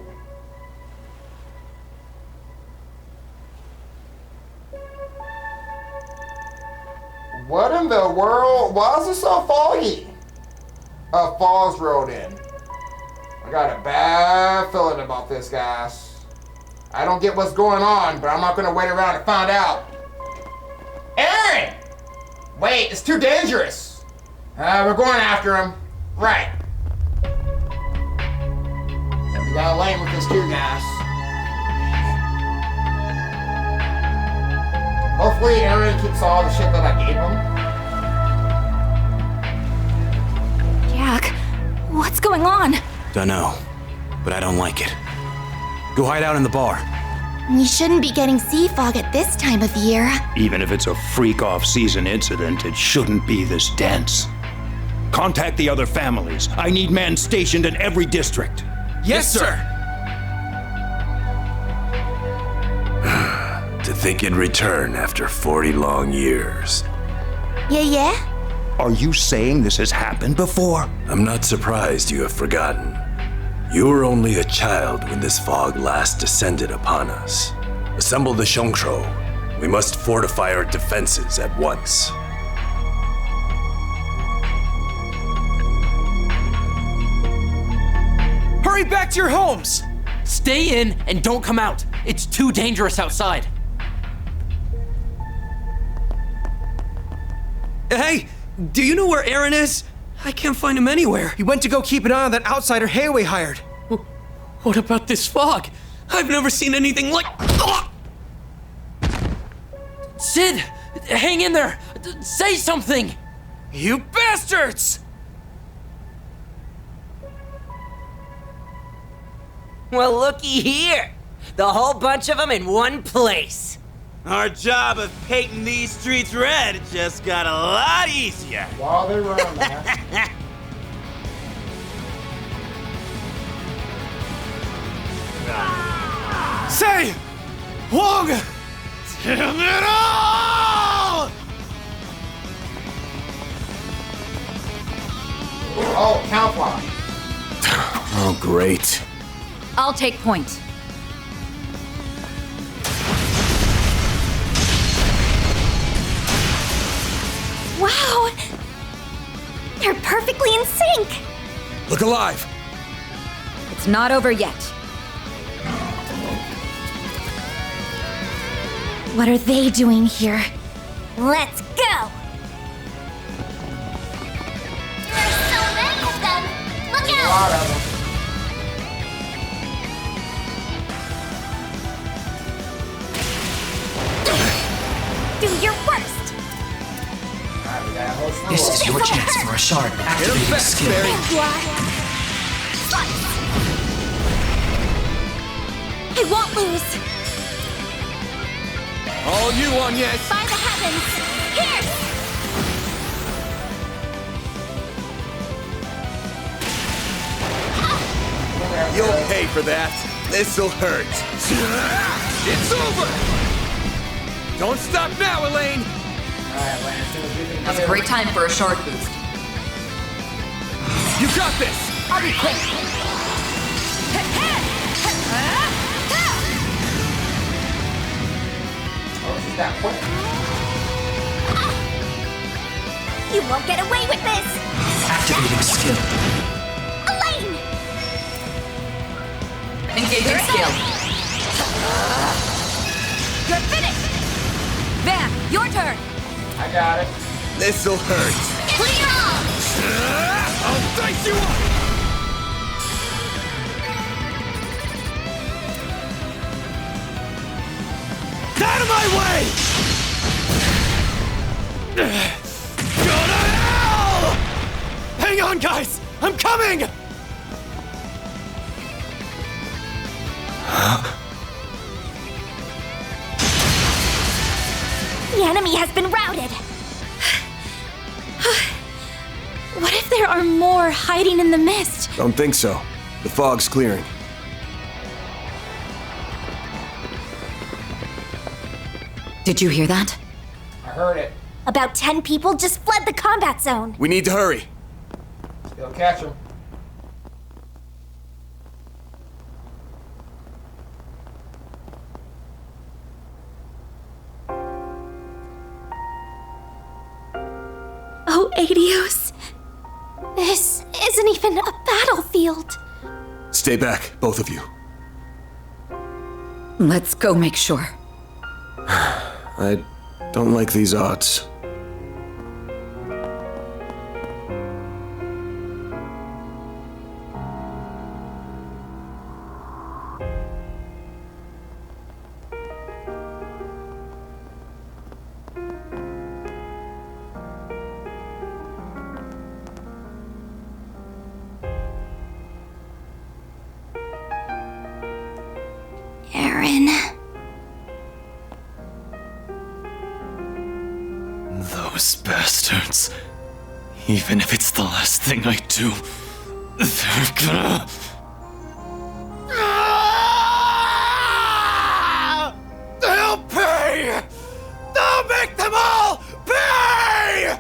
What in the world? Why is it so foggy? Fog's rolled in. I got a bad feeling about this, guys. I don't get what's going on, but I'm not gonna wait around to find out. Aaron! Wait, it's too dangerous. We're going after him. Right. And we got a lane with this too, guys. Hopefully Aaron keeps all the shit that I gave him.
Jack, what's going on?
Dunno, but I don't like it. Go hide out in the bar.
We shouldn't be getting sea fog at this time of year.
Even if it's a freak off-season incident, it shouldn't be this dense. Contact the other families. I need men stationed in every district.
Yes, sir!
To think you'd return after 40 long years.
Yeah?
Are you saying this has happened before?
I'm not surprised you have forgotten. You were only a child when this fog last descended upon us. Assemble the Shongshou. We must fortify our defenses at once.
Hurry back to your homes!
Stay in and don't come out. It's too dangerous outside.
Hey, do you know where Aaron is? I can't find him anywhere. He went to go keep an eye on that outsider Hayway hired.
What about this fog?
I've never seen anything like...
Sid, hang in there. Say something.
You bastards!
Well, looky here. The whole bunch of them in one place.
Our job of painting these streets red just got a lot easier.
While they run, man.
Say! Wong! Damn it all!
Oh, camouflage.
Oh, great.
I'll take point.
Wow! They're perfectly in sync!
Look alive.
It's not over yet.
What are they doing here? Let's go! There are so many of them! Look
A
out!
lot of them.
Do your worst!
Alright, we got a whole slew
This
of
is
them.
your chance for a shard activating skill.
I won't lose!
All you on, yes.
By the heavens! Here!
You'll pay for that. This'll hurt.
It's over! Don't stop now, Elaine!
Alright, Lance, as soon as we can
That's a
get
great time for a shard boost.
You got this!
I'll be quick.
Oh, she's that quick.
You won't get away with this!
Activating skill.
Elaine!
Engaging skill.
You're finished!
Van, your turn.
I got it.
This'll hurt.
Clear off!
I'll dice you up!
Out of my way!
Go to hell!
Hang on, guys! I'm coming!
The enemy has been routed! What if there are more hiding in the mist?
Don't think so. The fog's clearing.
Did you hear that?
I heard it.
About 10 people just fled the combat zone.
We need to hurry.
Still catch him.
Adios. This isn't even a battlefield.
Stay back, both of you.
Let's go make sure.
I don't like these odds.
Aaron.
Those bastards. Even if it's the last thing I do, they're gonna...
They'll pay! They'll make them all pay!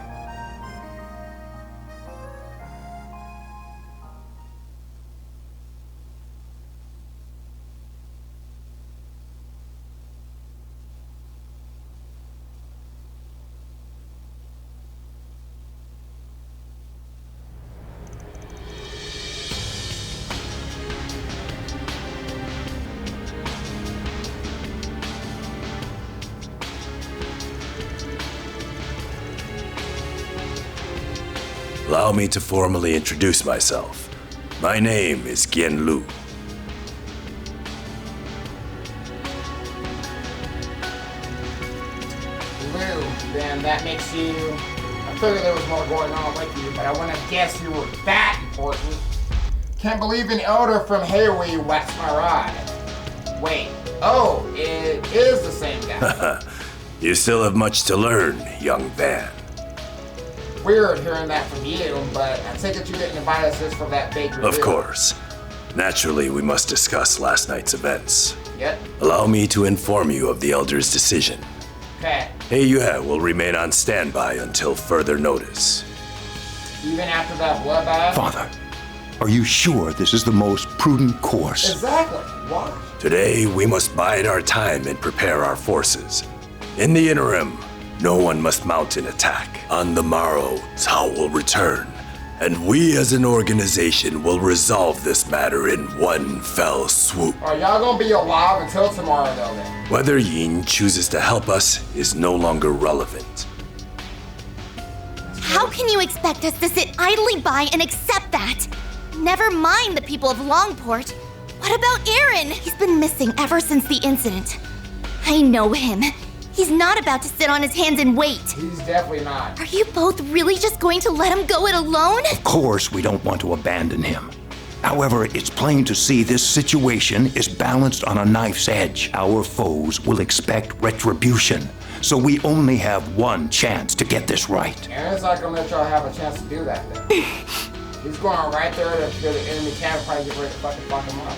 Allow me to formally introduce myself. My name is Gien Lu.
Lou, then that makes you... I figured there was more going on with you, but I wouldn't have guessed you were that important. Can't believe an elder from Hayway waxed my rod. Wait, oh, it is the same guy.
You still have much to learn, young Van.
Weird hearing that from you, but I take it you didn't invite us just for that big reveal.
Of course. Naturally, we must discuss last night's events.
Yep.
Allow me to inform you of the Elder's decision.
Okay.
Heiyue will remain on standby until further notice.
Even after that bloodbath?
Father, are you sure this is the most prudent course?
Exactly. Why?
Today, we must bide our time and prepare our forces. In the interim, no one must mount an attack. On the morrow, Cao will return, and we as an organization will resolve this matter in one fell swoop.
Are y'all gonna be alive until tomorrow, though, then?
Whether Yin chooses to help us is no longer relevant.
How can you expect us to sit idly by and accept that? Never mind the people of Longport. What about Aaron? He's been missing ever since the incident. I know him. He's not about to sit on his hands and wait.
He's definitely not.
Are you both really just going to let him go it alone?
Of course, we don't want to abandon him. However, it's plain to see this situation is balanced on a knife's edge. Our foes will expect retribution, so we only have one chance to get this right.
Aaron's not gonna let y'all have a chance to do that, then. He's going right there to the enemy camp, probably get ready to fuck him up.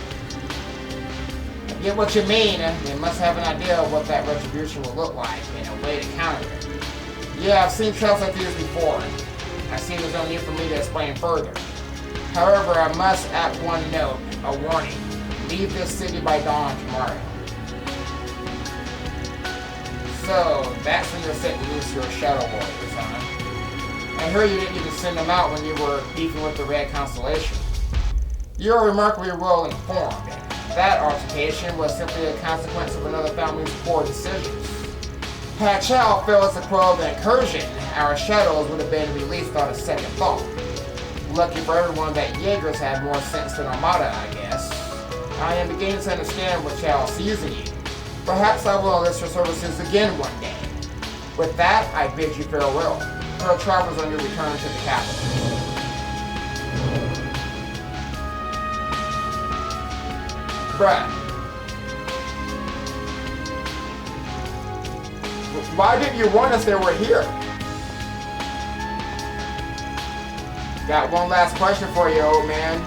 I get what you mean. They must have an idea of what that retribution will look like and a way to counter it. Yeah, I've seen trails like these before. I see there's no need for me to explain further. However, I must add one note, a warning. Leave this city by dawn tomorrow. So, that's when you're setting loose your shadow warriors, huh? I heard you didn't even send them out when you were beefing with the Red Constellation. You're remarkably well informed. That altercation was simply a consequence of another family's poor decisions. Had Chow failed to quell the incursion, our shadows would have been released on a second thought. Lucky for everyone that Jaegers had more sense than Armada, I guess. I am beginning to understand what Chow sees in you. Perhaps I will enlist your services again one day. With that, I bid you farewell. Her travels on your return to the capital. Bruh. Why didn't you warn us they were here? Got one last question for you, old man.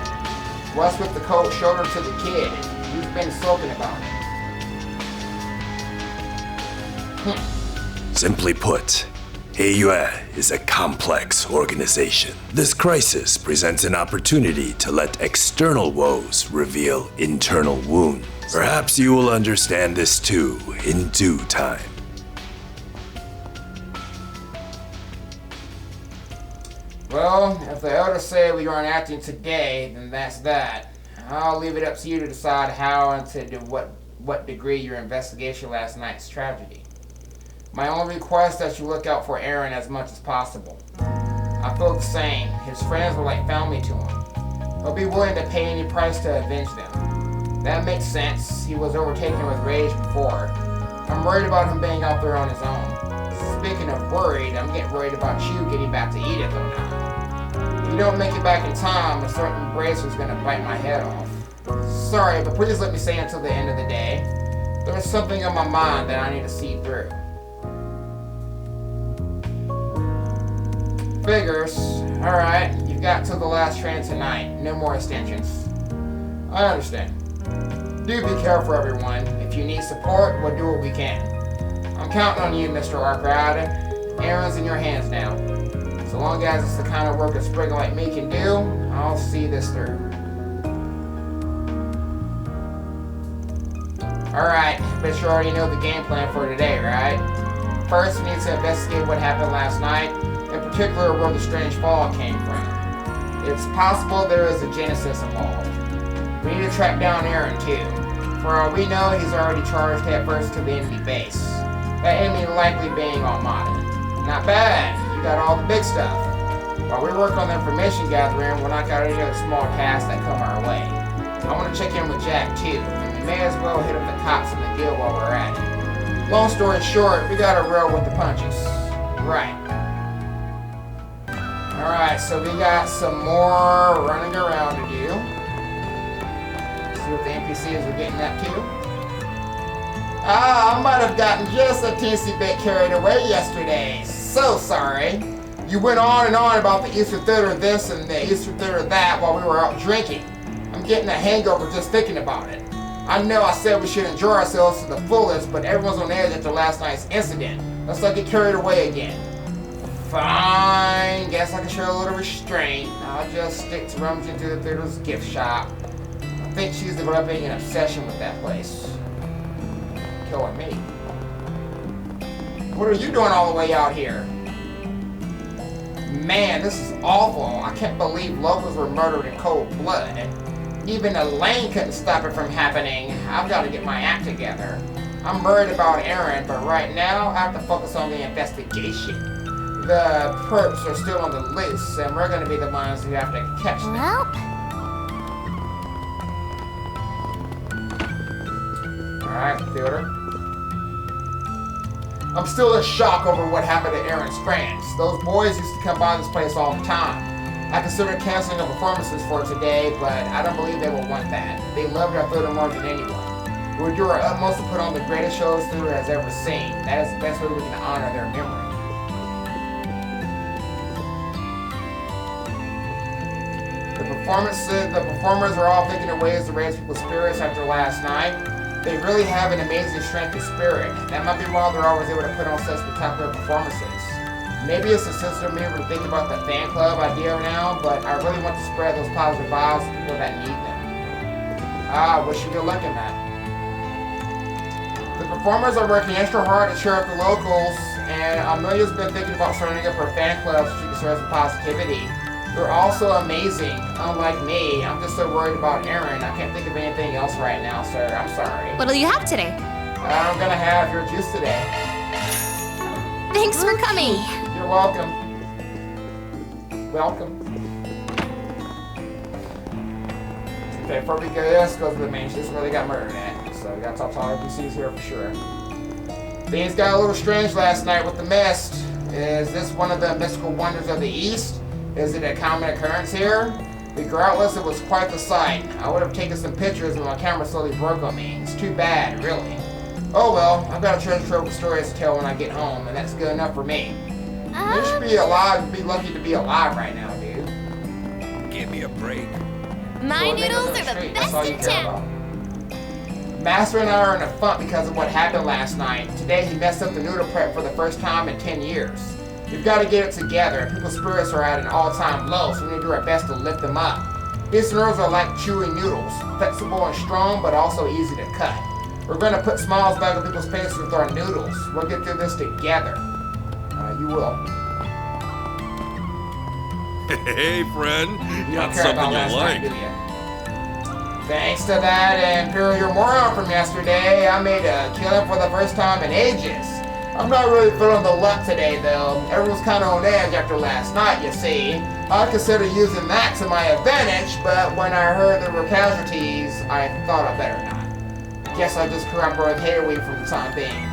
What's with the cold shoulder to the kid? You've been sulking about it.
Simply put, Heiyue is a complex organization. This crisis presents an opportunity to let external woes reveal internal wounds. Perhaps you will understand this too in due time.
Well, if the elders say we aren't acting today, then that's that. I'll leave it up to you to decide how and to what degree your investigation last night's tragedy. My only request is that you look out for Aaron as much as possible. I feel the same. His friends were like family to him. He'll be willing to pay any price to avenge them. That makes sense. He was overtaken with rage before. I'm worried about him being out there on his own. Speaking of worried, I'm getting worried about you getting back to Edith though now. If you don't make it back in time, a certain bracer's gonna bite my head off. Sorry, but please let me stay until the end of the day. There's something on my mind that I need to see through. Figures. Alright, you've got till the last train tonight. No more extensions. I understand. Do be careful, everyone. If you need support, we'll do what we can. I'm counting on you, Mr. Arkwright. Aaron's in your hands now. So long as it's the kind of work a sprig like me can do, I'll see this through. Alright, bet you already know the game plan for today, right? First, we need to investigate what happened last night, in particular where the strange fall came from. It's possible there is a genesis involved. We need to track down Aaron too. For all we know, he's already charged headfirst to the enemy base. That enemy likely being Armada. Not bad, you got all the big stuff. While we work on the information gathering, we'll knock out any other small tasks that come our way. I want to check in with Jack too, and we may as well hit up the cops in the guild while we're at it. Long story short, we gotta roll with the punches. Right. Alright, so we got some more running around to do. See what the NPCs are getting at too. I might have gotten just a teensy bit carried away yesterday. So sorry. You went on and on about the Easter Theater this and the Easter Theater that while we were out drinking. I'm getting a hangover just thinking about it. I know I said we should enjoy ourselves to the fullest, but everyone's on edge after last night's incident. Let's not get carried away again. Fine, guess I can show a little restraint. I'll just stick to rummaging through the theater's gift shop. I think she's developing an obsession with that place. Killing me. What are you doing all the way out here? Man, this is awful. I can't believe locals were murdered in cold blood. Even Elaine couldn't stop it from happening. I've got to get my act together. I'm worried about Aaron, but right now I have to focus on the investigation. The perps are still on the loose, and we're going to be the ones who have to catch them. Alright, theater. I'm still in shock over what happened to Aaron's friends. Those boys used to come by this place all the time. I considered canceling the performances for today, but I don't believe they will want that. They loved our theater more than anyone. We'll do our utmost to put on the greatest shows theater has ever seen. That is the best way we can honor their memory. The performers are all thinking of ways to raise people's spirits after last night. They really have an amazing strength of spirit. That might be why they're always able to put on such spectacular performances. Maybe it's a sense of me to think about the fan club idea now, but I really want to spread those positive vibes to people that need them. I wish you good luck in that. The performers are working extra hard to cheer up the locals, and Amelia's been thinking about starting up her fan club so she can spread some positivity. They're also amazing. Unlike me, I'm just so worried about Aaron. I can't think of anything else right now, sir. I'm sorry.
What'll you have today?
I'm gonna have your juice today.
Thanks for coming.
You're welcome. Welcome. Okay, before we go, let's go to the main. This is where they got murdered at. So we gotta talk to all NPCs here for sure. Things got a little strange last night with the mist. Is this one of the mystical wonders of the East? Is it a common occurrence here? Regardless, it was quite the sight. I would have taken some pictures, but my camera slowly broke on me. It's too bad, really. Oh well, I've got a treasure trove of stories to tell when I get home, and that's good enough for me. You should be alive, be lucky to be alive right now, dude.
Give me a break.
My noodles are the best in town.
Master and I are in a funk because of what happened last night. Today he messed up the noodle prep for the first time in 10 years. We've got to get it together. People's spirits are at an all-time low, so we need to do our best to lift them up. These noodles are like chewy noodles, flexible and strong, but also easy to cut. We're going to put smiles back on people's faces with our noodles. We'll get through this together. You will.
Hey, friend.
You don't
Got
care about
something
last
you
night,
like.
do you? Thanks to that Imperial Moron from yesterday, I made a killing for the first time in ages. I'm not really feeling the luck today, though. Everyone's kind of on edge after last night, you see. I considered using that to my advantage, but when I heard there were casualties, I thought I better not. Guess I just cooperated with Hayway for the time being.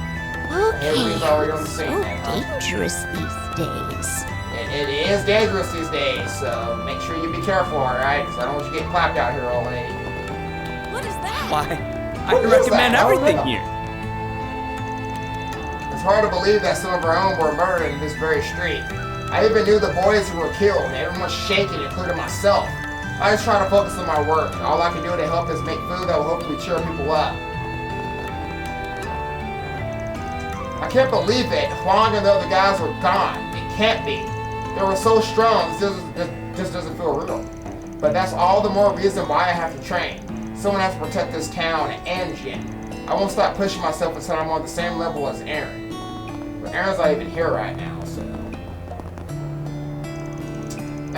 Hayway's already on the scene now.
Dangerous these days.
It is dangerous these days, so make sure you be careful, alright? Because I don't want you to get clapped out here, old lady.
What is that? Why, I
What is
recommend
that? I don't
everything
know.
here.
It's hard to believe that some of our own were murdered in this very street. I even knew the boys who were killed, and everyone's shaking, including myself. I was trying to focus on my work. All I can do to help is make food that will hopefully cheer people up. I can't believe it. Huang and the other guys were gone. It can't be. They were so strong, this just doesn't feel real. But that's all the more reason why I have to train. Someone has to protect this town and Jin. I won't stop pushing myself until I'm on the same level as Aaron. But Aaron's not even here right now, so...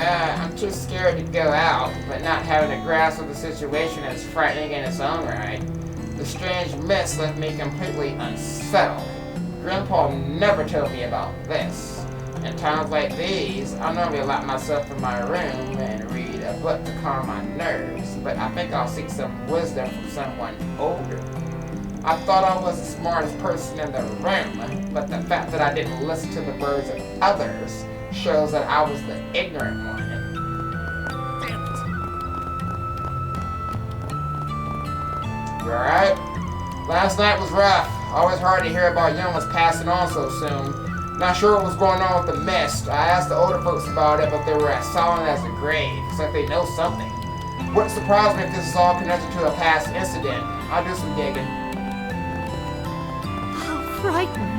I'm too scared to go out, but not having a grasp of the situation is frightening in its own right. The strange mist left me completely unsettled. Grandpa never told me about this. In times like these, I normally lock myself in my room and read a book to calm my nerves, but I think I'll seek some wisdom from someone older. I thought I was the smartest person in the room, but the fact that I didn't listen to the words of others shows that I was the ignorant one. Damn it. You alright? Last night was rough. Always hard to hear about young ones passing on so soon. Not sure what was going on with the mist. I asked the older folks about it, but they were as silent as the grave. It's like they know something. Wouldn't surprise me if this is all connected to a past incident. I'll do some digging.
How frightening.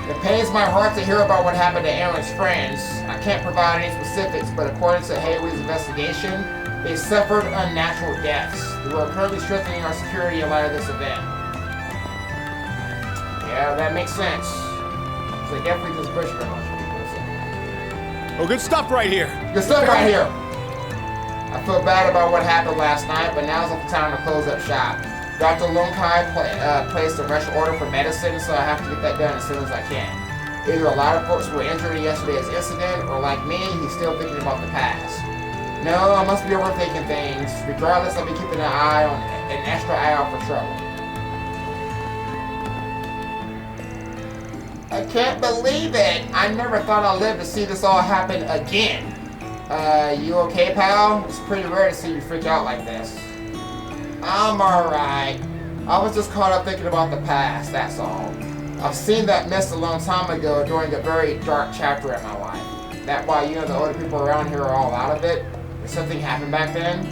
It pains my heart to hear about what happened to Aaron's friends. I can't provide any specifics, but according to Hayway's investigation, they suffered unnatural deaths. We are currently strengthening our security in light of this event. Yeah, that makes sense. So they definitely just butchered a bunch of people. So.
Oh, good stuff right here.
Good stuff right here. I feel bad about what happened last night, but now's not the time to close up shop. Dr. Lunkai placed a rush order for medicine, so I have to get that done as soon as I can. Either a lot of folks were injured in yesterday's incident, or like me, he's still thinking about the past. No, I must be overthinking things. Regardless, I'll be keeping an extra eye out for trouble. I can't believe it! I never thought I'd live to see this all happen again. You okay, pal? It's pretty rare to see you freak out like this. I'm alright. I was just caught up thinking about the past, that's all. I've seen that mist a long time ago during a very dark chapter in my life. That's why you and the older people around here are all out of it. Did something happen back then?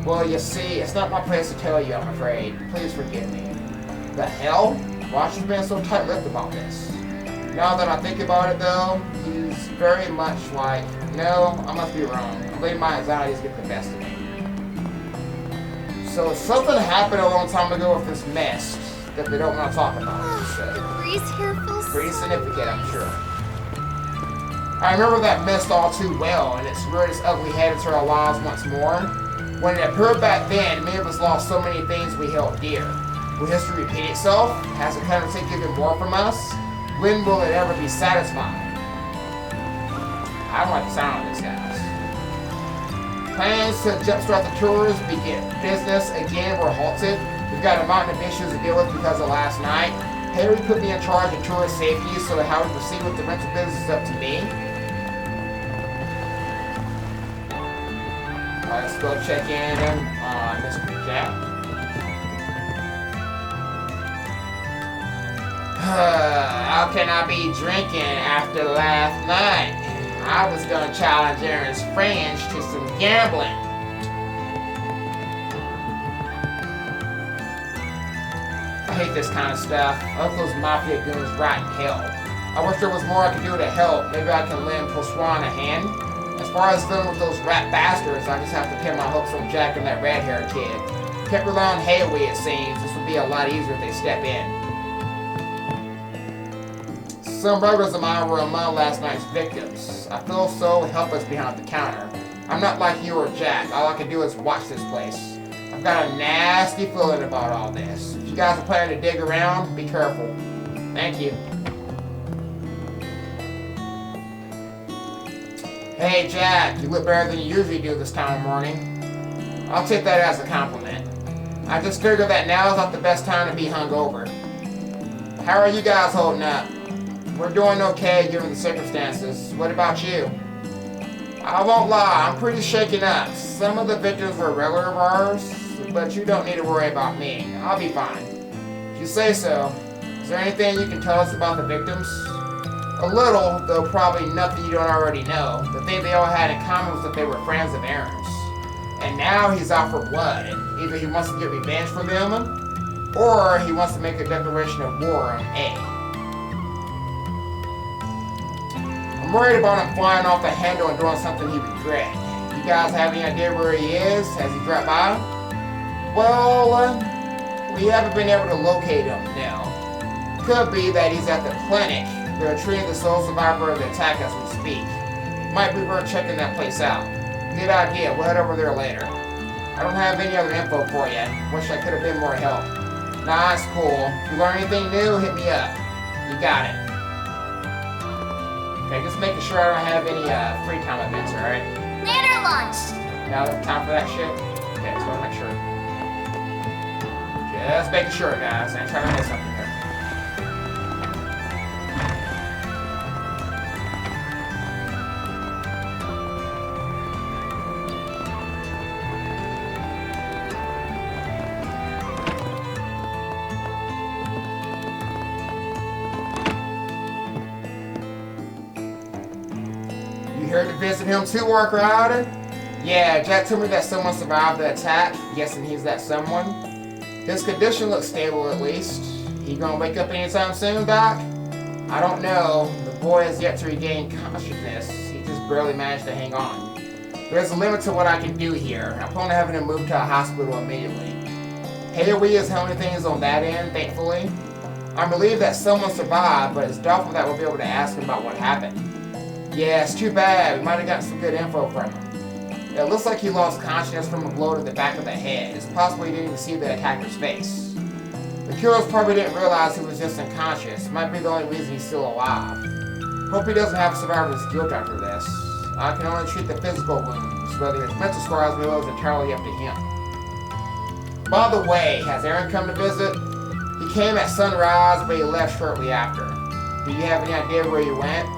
Well, you see, it's not my place to tell you, I'm afraid. Please forgive me. The hell? Why should you been so tight-lipped about this? Now that I think about it, though, he's very much like, no, I must be wrong. I'm letting my anxieties get the best of me. So something happened a long time ago with this mist that they don't want to talk about. So.
The breeze here feels
Pretty significant, I'm sure. I remember that mist all too well, and it's reared its ugly head into our lives once more. When it appeared back then, many of us lost so many things we held dear. Will history repeat itself? Has it come to take even more from us? When will it ever be satisfied? I don't like the sound of this, guys. Plans to jumpstart the tours, begin business again were halted. We've got a mountain of issues to deal with because of last night. Harry put me in charge of tourist safety, so how we proceed with the rental business is up to me. Let's go check in on Mr. Jack. How can I be drinking after last night? I was gonna challenge Aaron's friends to some gambling. I hate this kind of stuff. I hope those mafia goons rot in hell. I wish there was more I could do to help. Maybe I can lend Poswan a hand. As far as dealing with those rat bastards, I just have to pin my hopes on Jack and that red-haired kid. Can't rely on Hayway, it seems. This would be a lot easier if they step in. Some burglars of mine were among last night's victims. I feel so helpless behind the counter. I'm not like you or Jack. All I can do is watch this place. I've got a nasty feeling about all this. If you guys are planning to dig around, be careful. Thank you. Hey Jack, you look better than you usually do this time of morning. I'll take that as a compliment. I just figured that now is not the best time to be hungover. How are you guys holding up? We're doing okay given the circumstances. What about you? I won't lie, I'm pretty shaken up. Some of the victims were regular of ours, but you don't need to worry about me. I'll be fine. If you say so. Is there anything you can tell us about the victims? A little, though probably nothing you don't already know. The thing they all had in common was that they were friends of Aaron's. And now he's out for blood, and either he wants to get revenge for them, or he wants to make a declaration of war on A. I'm worried about him flying off the handle and doing something he regret. You guys have any idea where he is? Has he dropped by? Well, we haven't been able to locate him now. Could be that he's at the clinic. They're treating the sole survivor of the attack as we speak. Might be worth checking that place out. Good idea. We'll head over there later. I don't have any other info for you. Wish I could have been more help. Nah, it's cool. If you learn anything new, hit me up. You got it. Okay, just making sure I don't have any free time events, alright?
Later launch.
Now it's time for that shit? Okay, just want to make sure. Just making sure, guys. I'm trying to miss something here. Here to visit him too, Work Rider? Yeah, Jack told me that someone survived the attack. Guessing he's that someone. His condition looks stable at least. He gonna wake up anytime soon, Doc? I don't know. The boy has yet to regain consciousness. He just barely managed to hang on. There's a limit to what I can do here. I'm planning on having him moved to a hospital immediately. Hayway is handling things on that end, thankfully. I'm relieved that someone survived, but it's doubtful that we'll be able to ask him about what happened. Yeah, it's too bad. We might have gotten some good info from him. It looks like he lost consciousness from a blow to the back of the head. It's possible he didn't even see the attacker's face. The killers probably didn't realize he was just unconscious. Might be the only reason he's still alive. Hope he doesn't have survivor's guilt after this. I can only treat the physical wounds. Whether his mental scars will is entirely up to him. By the way, has Aaron come to visit? He came at sunrise, but he left shortly after. Do you have any idea where he went?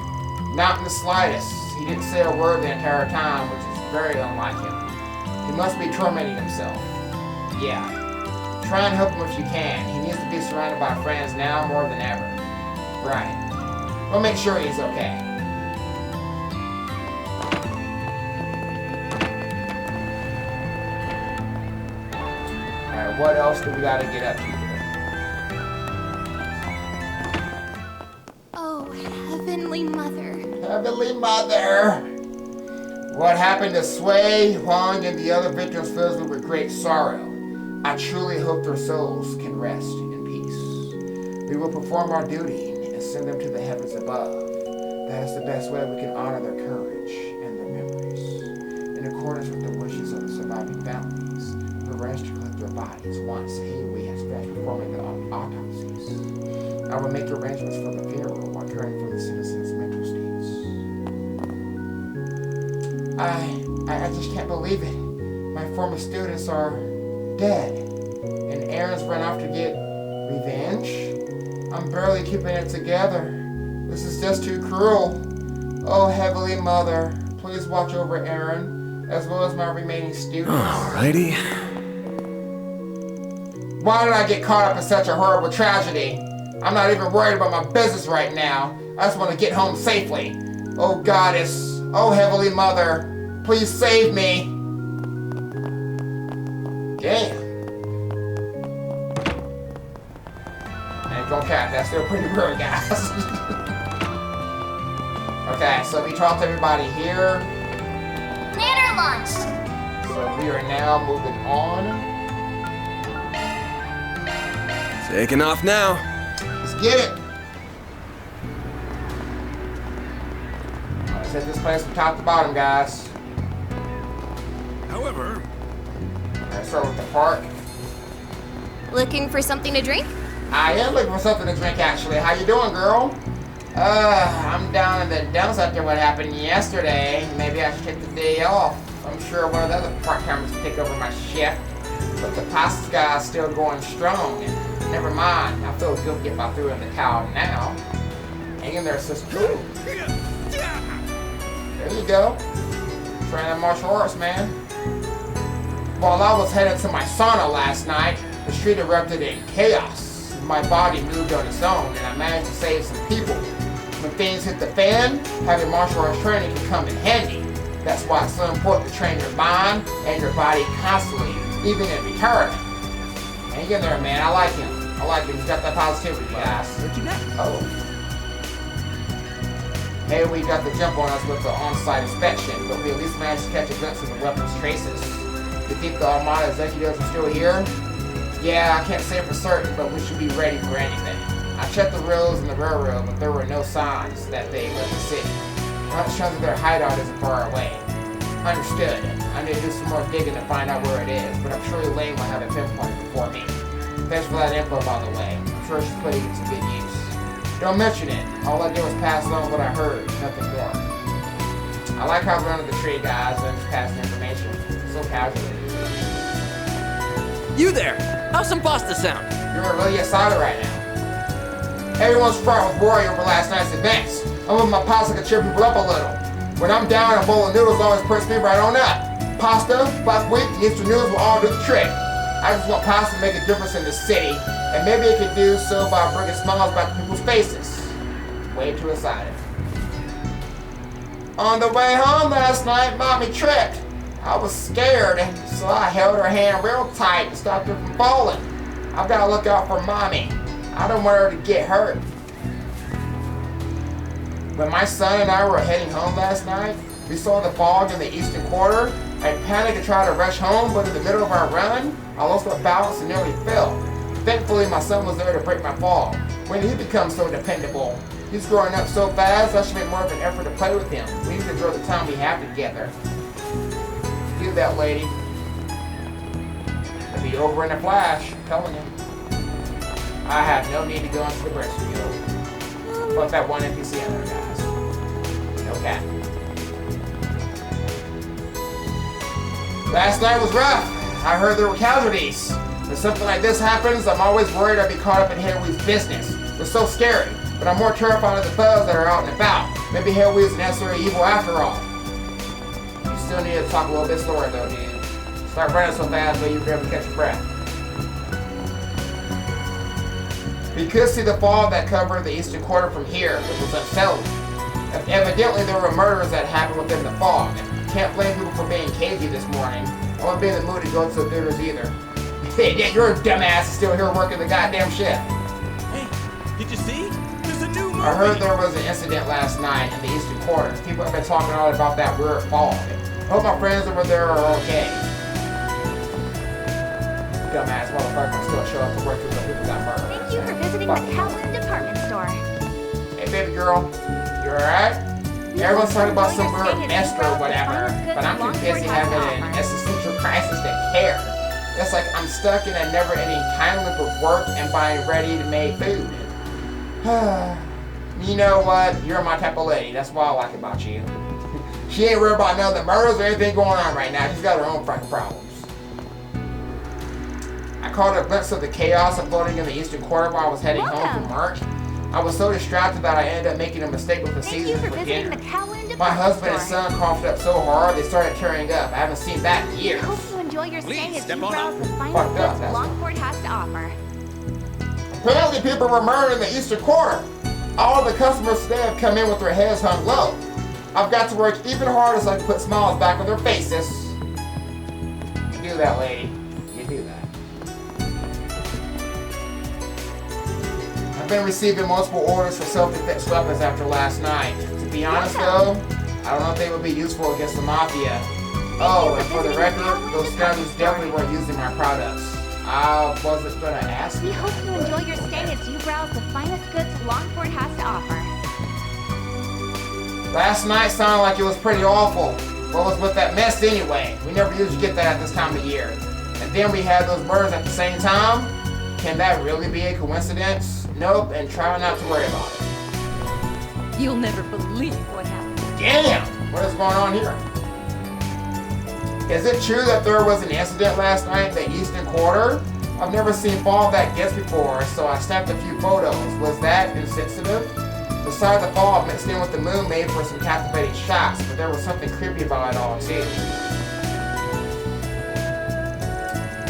Not in the slightest. He didn't say a word the entire time, which is very unlike him. He must be tormenting himself. Yeah. Try and help him if you can. He needs to be surrounded by friends now more than ever. Right. We'll make sure he's okay. Alright, what else do we gotta get up to here?
Oh, Heavenly Mother.
Heavenly Mother! What happened to Sui, Huang, and the other victims fills me with great sorrow. I truly hope their souls can rest in peace. We will perform our duty and send them to the heavens above. That is the best way we can honor their courage and their memories. In accordance with the wishes of the surviving families, we arrange to collect their bodies once Hayway has finished performing the autopsies. I will make arrangements for the funeral while caring for the citizens' mental states. I just can't believe it. My former students are dead, and Aaron's run off to get revenge? I'm barely keeping it together. This is just too cruel. Oh, Heavenly Mother, please watch over Aaron, as well as my remaining students.
Alrighty.
Why did I get caught up in such a horrible tragedy? I'm not even worried about my business right now. I just want to get home safely. Oh, Goddess. Oh, Heavenly Mother. Please save me. Damn. And go cat. That's still pretty rude, guys. Okay, so we talked to everybody here.
Later launch.
So we are now moving on.
Taking off now.
Let's get it. Let's hit this place from top to bottom, guys.
However,
Let's start with the park.
Looking for something to drink?
I am looking for something to drink, actually. How you doing, girl? I'm down in the dumps after what happened yesterday. Maybe I should take the day off. I'm sure one of the other part-timers will take over my shift. But the pasta guy's still going strong. And never mind. I feel guilty if I threw in the towel now. Hang in there, sister. There you go. Training martial arts, man. While I was headed to my sauna last night, the street erupted in chaos. My body moved on its own, and I managed to save some people. When things hit the fan, having martial arts training can come in handy. That's why it's so important to train your mind and your body constantly, even in retirement. Hang in there, man. I like him. I like him. He's got that positivity, guys. Oh. Maybe we got the jump on us with the on-site inspection, but we at least managed to catch a glimpse of the weapon's traces. You think the Armada executives are still here? Yeah, I can't say for certain, but we should be ready for anything. I checked the rails and the railroad, but there were no signs that they left the city. Perhaps shows that their hideout isn't far away. Understood. I need to do some more digging to find out where it is, but I'm sure Elaine will have it pinpointed before me. Thanks for that info, by the way. I'm sure she's putting it to good use. Don't mention it. All I did was pass on what I heard, nothing more. I like how we're under the tree, guys, and just passing information so casually.
You there! How's some pasta sound?
You're really excited right now. Everyone's fraught with worry over last night's events. I'm with my pasta can cheer people up a little. When I'm down, a bowl of noodles always perks me right on up. Pasta, buckwheat, and Easter noodles will all do the trick. I just want pasta to make a difference in the city, and maybe it could do so by bringing smiles back to people's faces. Way too excited. On the way home last night, Mommy tripped. I was scared, so I held her hand real tight to stop her from falling. I've got to look out for Mommy. I don't want her to get hurt. When my son and I were heading home last night, we saw the fog in the eastern quarter. I panicked to try to rush home, but in the middle of our run, I lost my balance and nearly fell. Thankfully, my son was there to break my fall. When did he become so dependable? He's growing up so fast, I should make more of an effort to play with him. We need to enjoy the time we have together. Do that, lady. It'll be over in a flash, I'm telling you. I have no need to go into the breast field. Fuck that one NPC in there, guys. No cap. Last night was rough. I heard there were casualties. When something like this happens, I'm always worried I'll be caught up in Hailwee's business. They're so scary, but I'm more terrified of the foes that are out and about. Maybe Hailwee isn't necessarily evil after all. You still need to talk a little bit slower though, dude. Start running so fast that you barely catch your breath. We could see the fog that covered the eastern quarter from here, which was unsettled. Evidently, there were murders that happened within the fog. Can't blame people for being cagey this morning. I won't be in the mood to go to the theaters either. Yeah, your dumbass is still here working the goddamn shift.
Hey, did you see? There's a new movie.
I heard there was an incident last night in the eastern quarter. People have been talking all about that weird fog. I hope my friends over there are okay. Dumbass motherfucker will still show up to work with the people that murdered.
Thank you for visiting the Calvin department store.
Hey, baby girl. You alright? Everyone's talking about some weird mess or whatever, but I'm too busy having an existential crisis to care. It's like I'm stuck in a never-ending time loop of work and buying ready-to-made food. You know what? You're my type of lady. That's what I like about you. She ain't worried about none of the murders or anything going on right now. She's got her own fucking problems. I caught a glimpse of the chaos unfolding in the eastern quarter while I was heading home from work. I was so distracted that I ended up making a mistake with the seasons for dinner. My husband and son coughed up so hard they started tearing up. I haven't seen that in years.
I hope you enjoy your stay as you browse the
Fucked
finest
up,
goods
that's
Longport has to offer.
Apparently people were murdered in the eastern quarter. All the customers today have come in with their heads hung low. I've got to work even harder so I can put smiles back on their faces. You do that, lady. You do that. I've been receiving multiple orders for self-defense weapons after last night. To be honest though, I don't know if they would be useful against the Mafia. Oh, and for the record, those scoundrels definitely weren't using my products. I wasn't gonna ask.
We hope you enjoy your stay as you browse the finest goods Longport has to offer.
Last night sounded like it was pretty awful. What was with that mess anyway? We never usually get that at this time of year. And then we had those murders at the same time? Can that really be a coincidence? Nope, and try not to worry about it.
You'll never believe what happened.
Damn! What is going on here? Is it true that there was an incident last night in the Eastern Quarter? I've never seen fall that gets before, so I snapped a few photos. Was that insensitive? Besides the fall mixed in with the moon made for some captivating shots, but there was something creepy about it all too.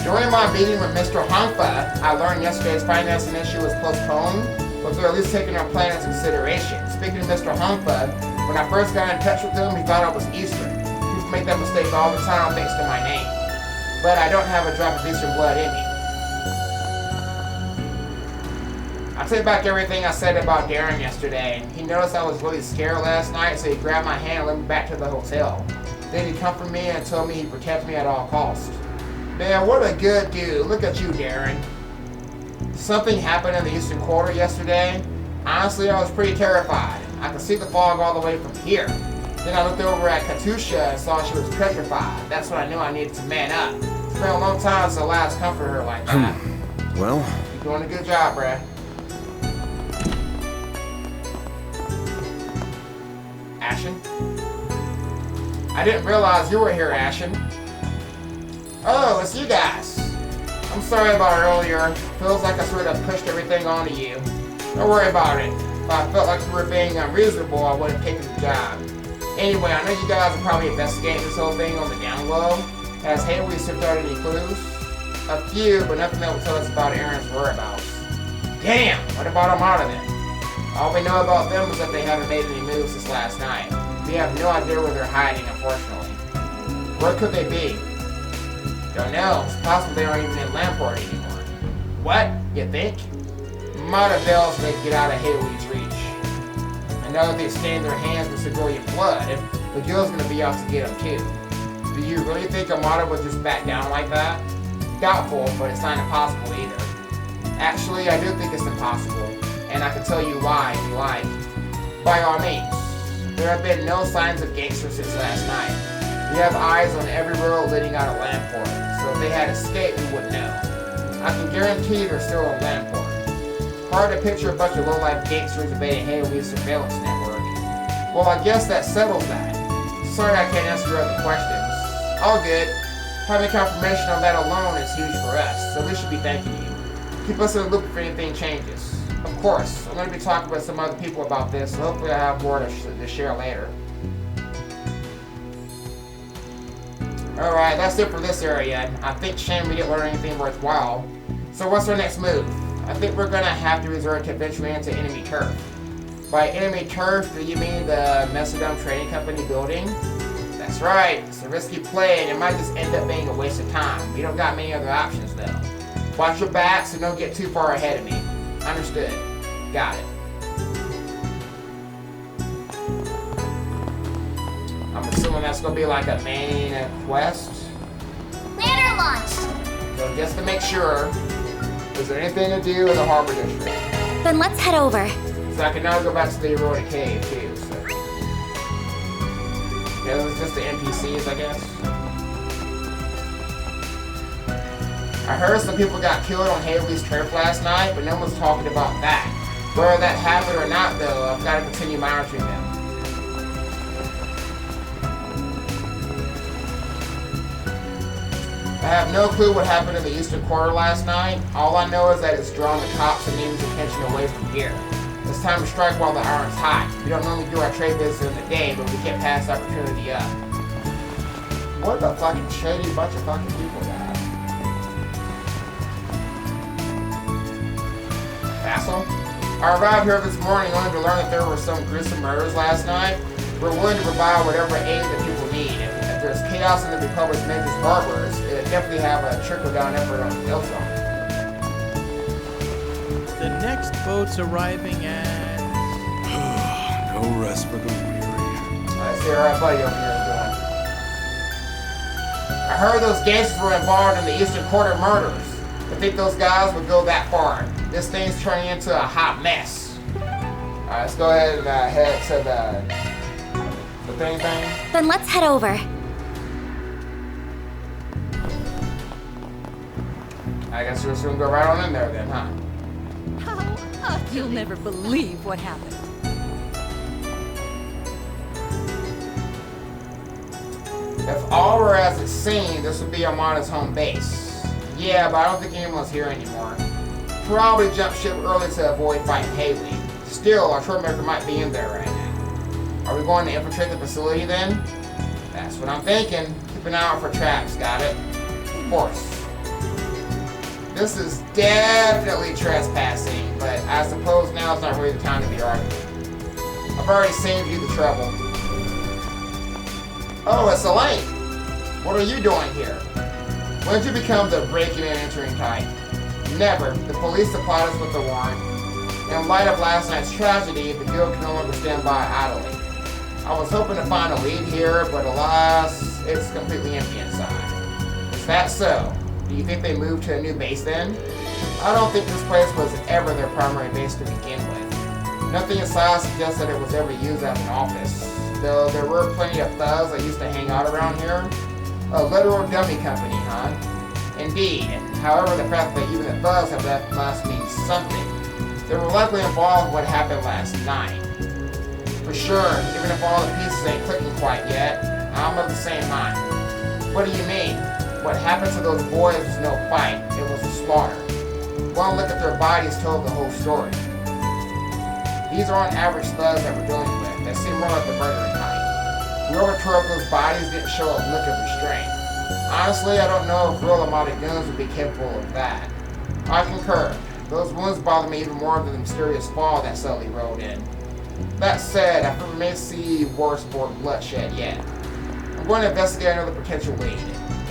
During my meeting with Mr. Hanfa, I learned yesterday's financing issue was postponed, but they're at least taking our plan into consideration. Speaking of Mr. Hanfa, when I first got in touch with him, he thought I was Eastern. He used to make that mistake all the time thanks to my name. But I don't have a drop of Eastern blood in me. I take back everything I said about Darren yesterday. He noticed I was really scared last night, so he grabbed my hand and led me back to the hotel. Then he comforted me and told me he'd protect me at all costs. Man, what a good dude. Look at you, Darren. Something happened in the Eastern Quarter yesterday. Honestly, I was pretty terrified. I could see the fog all the way from here. Then I looked over at Katusha and saw she was petrified. That's when I knew I needed to man up. It's been a long time since I last comforted her like that.
Well,
You're doing a good job, bruh. Ashen? I didn't realize you were here, Ashen. Oh, it's you guys. I'm sorry about earlier. Feels like I sort of pushed everything onto you. Don't worry about it. If I felt like you were being unreasonable, I would have taken the job. Anyway, I know you guys are probably investigating this whole thing on the down low. Has Haley slipped out any clues? A few, but nothing that will tell us about Aaron's whereabouts. Damn! What about Armada then? All we know about them is that they haven't made any moves since last night. We have no idea where they're hiding, unfortunately. Where could they be? Don't know. It's possible they aren't even in Lamport anymore. What? You think? Might avail so they can get out of Haley's reach. I know that they stain their hands with civilian blood, but Gil's gonna be out to get them too. Do you really think Armada would just back down like that? Doubtful, but it's not impossible either. Actually, I do think it's impossible, and I can tell you why if you like. By all means. There have been no signs of gangsters since last night. We have eyes on every road leading out of Lamport, so if they had escaped, we wouldn't know. I can guarantee they're still in Lamport. Hard to picture a bunch of low-life gangsters evading Haley's surveillance network. Well, I guess that settles that. Sorry I can't answer your other questions. All good. Having confirmation on that alone is huge for us, so we should be thanking you. Keep us in the loop if anything changes. Of course, I'm going to be talking with some other people about this, so hopefully I have more to share later. Alright, that's it for this area. I think shame we didn't learn anything worthwhile. So what's our next move? I think we're going to have to resort to venturing into enemy turf. By enemy turf, do you mean the Mesodome Trading Company building? That's right, it's a risky play and it might just end up being a waste of time. We don't got many other options though. Watch your backs and don't get too far ahead of me. Understood. Got it. I'm assuming that's going to be like a main quest.
Ladder launch!
So just to make sure, is there anything to do in the Harbor District?
Then let's head over.
So I can now go back to the Aurora Cave too, so. Yeah, those are just the NPCs, I guess. I heard some people got killed on Haley's turf last night, but no one's talking about that. Whether that happened or not, though, I've got to continue monitoring them. I have no clue what happened in the Eastern Quarter last night. All I know is that it's drawn the cops and needs attention away from here. It's time to strike while the iron's hot. We don't normally do our trade business in the day, but we can't pass the opportunity up. What a fucking shady bunch of fucking people, guys. Asshole. I arrived here this morning only to learn that there were some gruesome murders last night. We're willing to provide whatever aid that people need. If there's chaos in the Republic's Major's Barbers, it'll definitely have a trickle-down effort on the Hillsong.
The next boat's arriving at...
No rest for the weary.
I see our buddy over here is doing. I heard those gangsters were involved in the Eastern Quarter murders. I think those guys would go that far. This thing's turning into a hot mess. Alright, let's go ahead and head to the thing.
Then let's head over.
I guess we're just gonna go right on in there then, huh?
You'll never believe what happened.
If all were as it seemed, this would be Armada's home base. Yeah, but I don't think anyone's here anymore. Probably jumped ship early to avoid fighting Haley. Still, our troublemaker might be in there right now. Are we going to infiltrate the facility then? That's what I'm thinking. Keep an eye out for traps, got it? Of course. This is definitely trespassing, but I suppose now is not really the time to be arguing. I've already saved you the trouble. Oh, it's Elaine! What are you doing here? When did you become the breaking and entering type? Never. The police supplied us with a warrant. In light of last night's tragedy, the guild can no longer stand by idly. I was hoping to find a lead here, but alas, it's completely empty inside. Is that so? Do you think they moved to a new base then? I don't think this place was ever their primary base to begin with. Nothing inside suggests that it was ever used as an office, though there were plenty of thugs that used to hang out around here. A literal dummy company, huh? Indeed. However, the fact that even the thugs have left must mean something. They were likely involved in what happened last night. For sure, even if all the pieces ain't clicking quite yet, I'm of the same mind. What do you mean? What happened to those boys was no fight, it was a slaughter. One look at their bodies told the whole story. These aren't average thugs that we're dealing with. They seem more like the murdering kind. Whoever tore up those bodies didn't show a lick of restraint. Honestly, I don't know if real Armada guns would be capable of that. I concur. Those wounds bother me even more than the mysterious fall that suddenly rolled in. That said, I fear we may see worse bloodshed yet. I'm going to investigate another potential lead.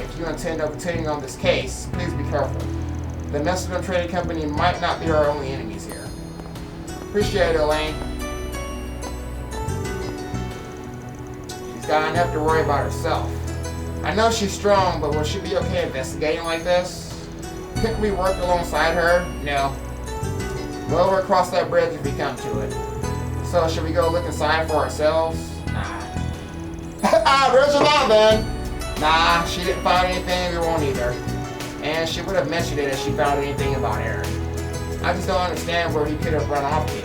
If you intend on continuing on this case, please be careful. The Messenger Trading Company might not be our only enemies here. Appreciate it, Elaine. She's got enough to worry about herself. I know she's strong, but will she be okay investigating like this? Couldn't we work alongside her? No. Well, we'll cross that bridge if we come to it. So, should we go look inside for ourselves? Nah. There's your mom then! Nah, she didn't find anything, we won't either. And she would have mentioned it if she found anything about Aaron. I just don't understand where he could have run off to.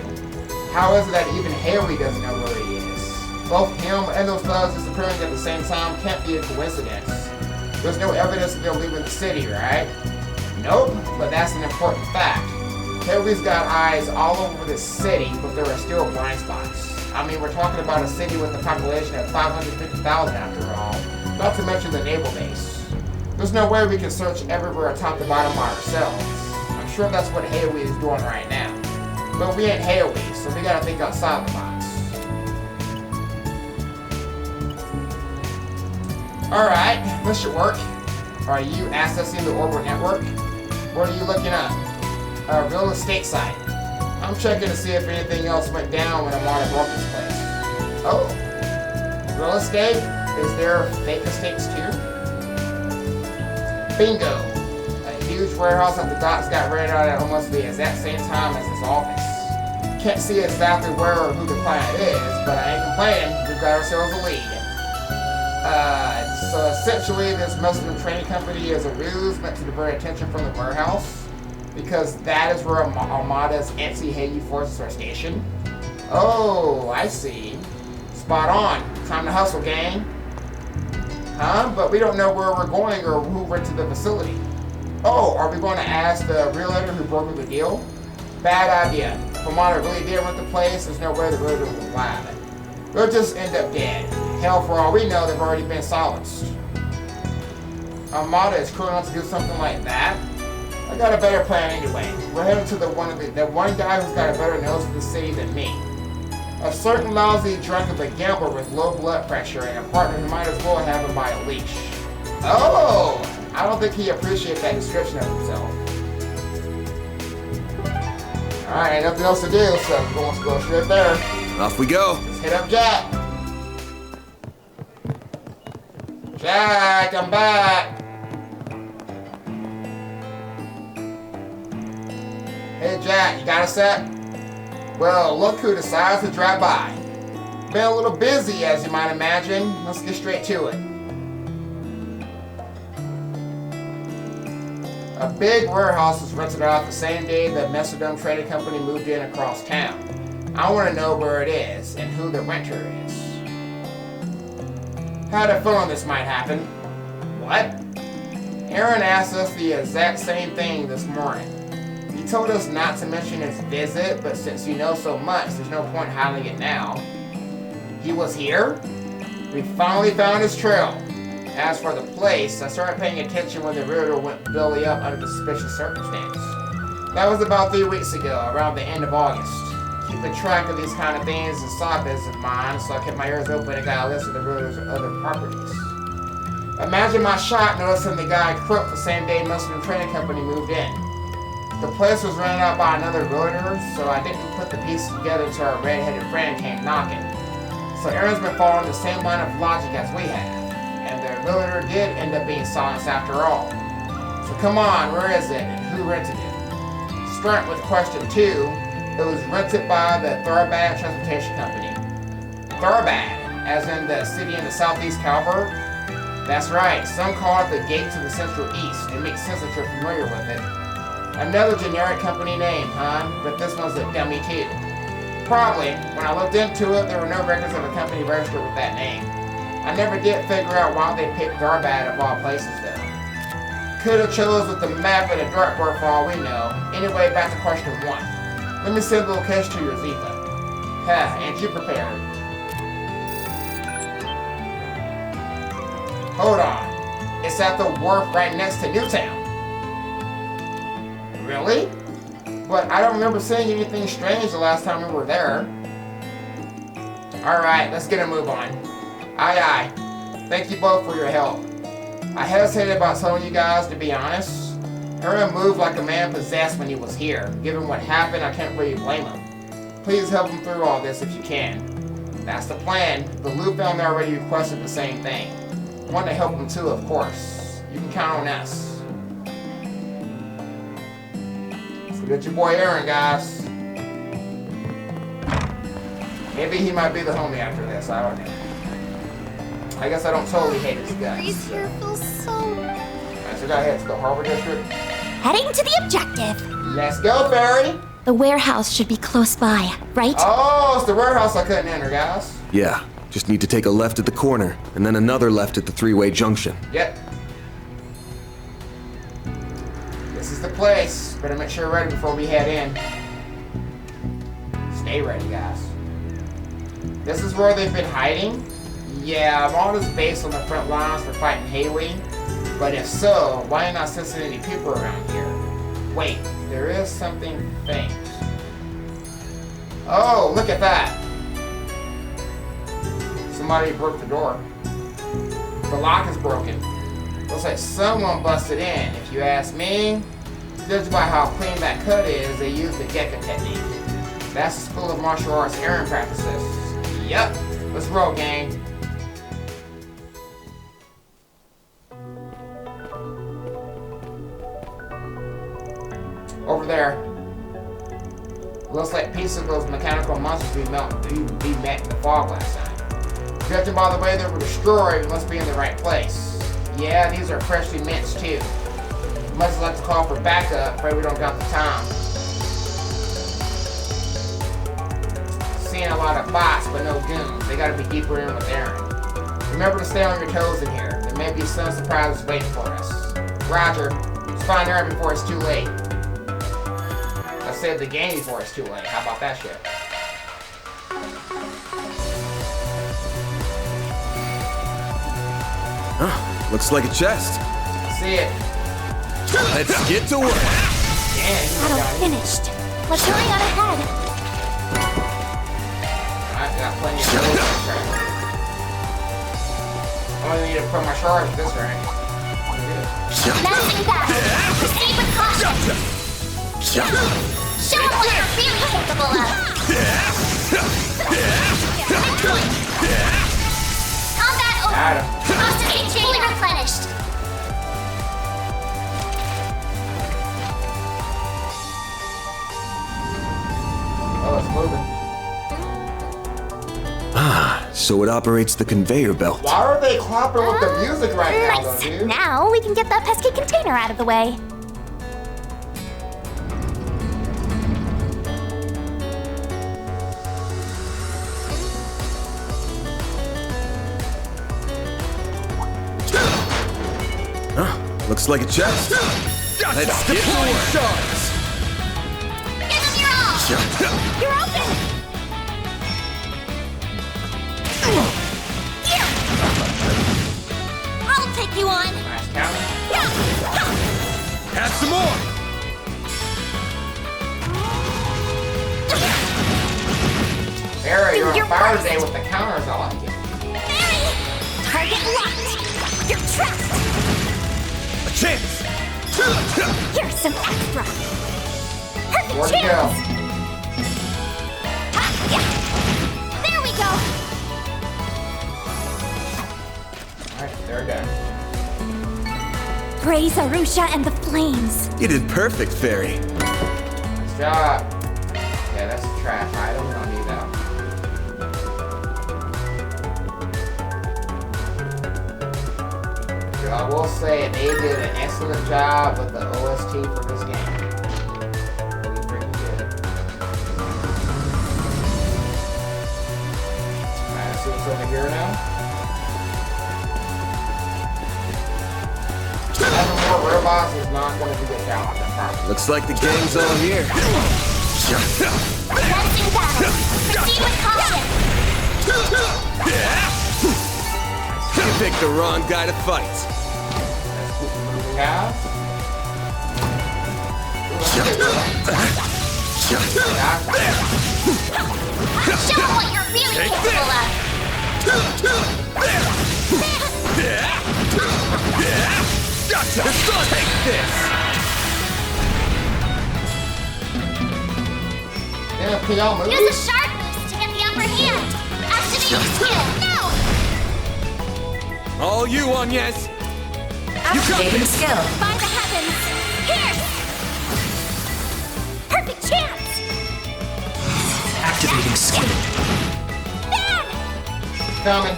How is it that even Haley doesn't know where he is? Both him and those thugs disappearing at the same time can't be a coincidence. There's no evidence that they're leaving the city, right? Nope, but that's an important fact. Haley's got eyes all over the city, but there are still blind spots. I mean, we're talking about a city with a population of 550,000 after all, not to mention the naval base. There's no way we can search everywhere top to bottom by ourselves. I'm sure that's what Haley is doing right now. But we ain't Haley, so we gotta think outside the box. Alright, this should work. Are you accessing the orbital network? What are you looking up? A real estate site. I'm checking to see if anything else went down when Armada broke this place. Oh, real estate? Is there fake estates too? Bingo! A huge warehouse at the docks got rented out at almost the exact same time as this office. Can't see exactly where or who the client is, but I ain't complaining. We've got ourselves a lead. So essentially this Muslim training company is a ruse meant to divert attention from the warehouse, because that is where Armada's anti-Hayu forces are stationed. Oh, I see. Spot on. Time to hustle, gang. Huh? But we don't know where we're going or who rented the facility. Oh, are we going to ask the realtor who brokered the deal? Bad idea. If Armada really did rent the place, there's no way the realtor will lie. We'll just end up dead. Hell, for all we know, they've already been silenced. Armada is cruel enough to do something like that? I got a better plan anyway. We're headed to the one guy who's got a better nose for the city than me. A certain lousy drunk of a gambler with low blood pressure and a partner who might as well have him by a leash. Oh! I don't think he appreciates that description of himself. Alright, nothing else to do, so let's go straight there.
Off we go.
Let's hit up Jack. Jack, I'm back. Hey Jack, you got a sec? Well, look who decides to drive by. Been a little busy, as you might imagine. Let's get straight to it. A big warehouse was rented out the same day the Macedon Trading Company moved in across town. I want to know where it is and who the renter is. Had a feeling this might happen. What? Aaron asked us the exact same thing this morning. He told us not to mention his visit, but since you know so much, there's no point hiding it now. He was here? We finally found his trail. As for the place, I started paying attention when the realtor went belly up under suspicious circumstances. That was about 3 weeks ago, around the end of August. Keeping track of these kind of things is a side business of mine, so I kept my ears open and got a list of the realtor's other properties. Imagine my shock noticing the guy crooked the same day Macedon Trading Company moved in. The place was rented out by another realtor, so I didn't put the pieces together until our red-headed friend came knocking. So Aaron's been following the same line of logic as we have, and the realtor did end up being silenced after all. So come on, where is it, and who rented it? Starting with question 2, it was rented by the Thoroughbad Transportation Company. Thoroughbad, as in the city in the southeast Calvert? That's right, some call it the gate to the Central East. It makes sense that you're familiar with it. Another generic company name, huh? But this one's a dummy too. Probably. When I looked into it, there were no records of a company registered with that name. I never did figure out why they picked Thoroughbad of all places though. Could have chose with the map and a dartboard for all we know. Anyway, back to question 1. Let me send the location to your Ziva. And you prepared. Hold on. It's at the wharf right next to Newtown. Really? But I don't remember seeing anything strange the last time we were there. Alright, let's get a move on. Aye aye. Thank you both for your help. I hesitated about telling you guys, to be honest. Aaron moved like a man possessed when he was here. Given what happened, I can't really blame him. Please help him through all this if you can. That's the plan. The Lou family already requested the same thing. Want to help him too, of course. You can count on us. So get your boy Aaron, guys. Maybe he might be the homie after this, I don't know. I guess I don't totally hate his guts.
Breeze here feels so...
Alright, so gotta head to the Harbor District.
Heading to the objective.
Let's go, Barry!
The warehouse should be close by, right?
Oh, it's the warehouse I couldn't enter, guys.
Yeah, just need to take a left at the corner, and then another left at the three-way junction.
Yep. This is the place. Better make sure you're ready before we head in. Stay ready, guys. This is where they've been hiding? Yeah, I'm is based on the front lines for fighting Haley. But if so, why not sensing any people around here? Wait, there is something faint. Oh, look at that! Somebody broke the door. The lock is broken. Looks like someone busted in, if you ask me. Judged by how clean that cut is, they use the Gekka technique. That's the school of martial arts Aaron practices. Yep, let's roll, gang. Over there. Looks like pieces of those mechanical monsters we met in the fog last time. Judging by the way they were destroyed, we must be in the right place. Yeah, these are freshly minced too. Much as like to call for backup, afraid we don't got the time. Seeing a lot of bots, but no goons. They gotta be deeper in with Aaron. Remember to stay on your toes in here. There may be some surprises waiting for us. Roger. Let's find Aaron before it's too late. Let's save the game before it's too late. How about that shit?
Looks like a chest.
See it.
Let's get to work.
Battle finished. Let's hurry on ahead.
I've got plenty of those this rank. I only need to put my charge this rank.
Let's do that. Proceed with caution. Show them what you're really capable of. Combat over. Oxygen fully replenished.
moving.
Ah, so it operates the conveyor belt.
Why are they clapping with the music right now, though,
Nice.
dude?
Now we can get that pesky container out of the way.
Huh, looks like a chest. Let's get to work.
Give them your all! You're open! Here! I'll take you on!
Nice counter.
Have some more.
Barry, you're
You're
on fire
first.
today with the counters. I like it.
Target locked! You're trapped!
A chance.
Here's some extra! Perfect
Where'd it go?
chance! Ha, yeah. There we go!
Alright, there we go.
Praise Arusha and the flames!
You did perfect, Fairy.
Nice job. Yeah, that's a trash item. We don't need that. So I will say they did an excellent job with the OST for this game. Really freaking good. Alright, let's see what's over here now. 7 more robots is not going to be a challenge, I promise.
Looks like the gang's all here.
Commencing battle! Proceed with caution!
You picked the wrong guy to fight.
Let's keep moving out.
Show them what you're really capable of!
Gotcha! Take this!
Yeah, can y'all move?
Use a shark boost to get the upper hand! Activate your skill, now!
All you, Agnes!
Activating skill.
By the heavens! Here! Perfect chance!
Activating skill.
Fan!
Coming.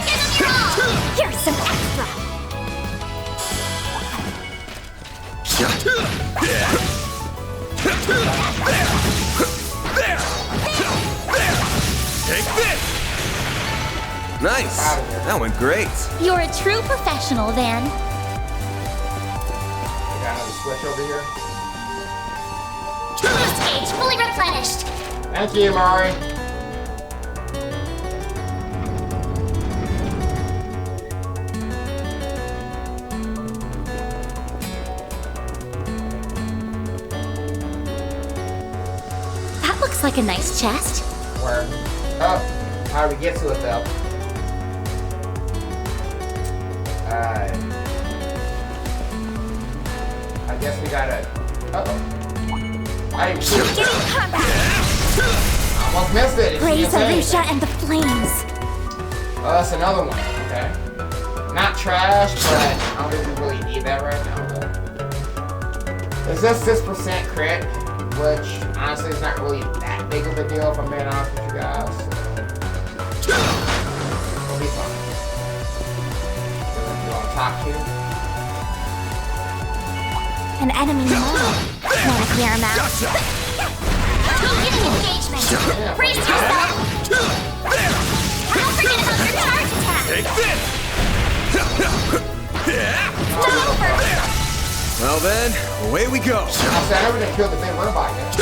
Give them your all! Here's some extra!
Take this! Nice! That went great.
You're a true professional, Van.
We got another switch over here.
Boost gauge fully replenished.
Thank you, Mari.
That looks like a nice chest.
Where? Oh, how do we get to it though? I guess we gotta. Uh-oh. I didn't shoot it.
Getting combat!
I almost missed it.
Praise Arusha and the flames.
Oh, that's another one. Okay. Not trash, but I don't think we really need that right now, though. It's just 6% crit, which honestly is not really that big of a deal if I'm being honest with you guys. So. It'll be fun. You want to talk to?
An enemy mole. Wanna clear him out? Beginning engagement. Brace yourself. Don't forget about your charge attack.
Take this!
It's not over.
Well then, away we go.
I said I never did kill the big robot yet.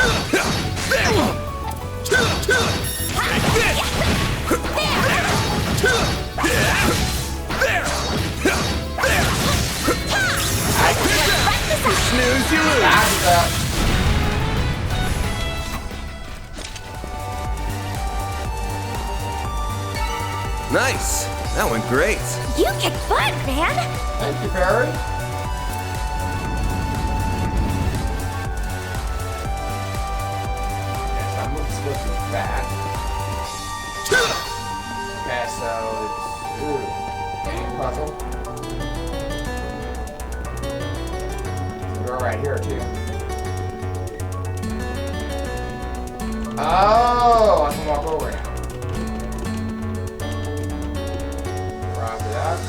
Snooze, you lose. Nice. That went great.
You kick butt, Van.
Thank you, Barry. Yes, I'm supposed to be back. Okay, so it's game puzzle. Go right here too. Oh, swap over now. Roger that.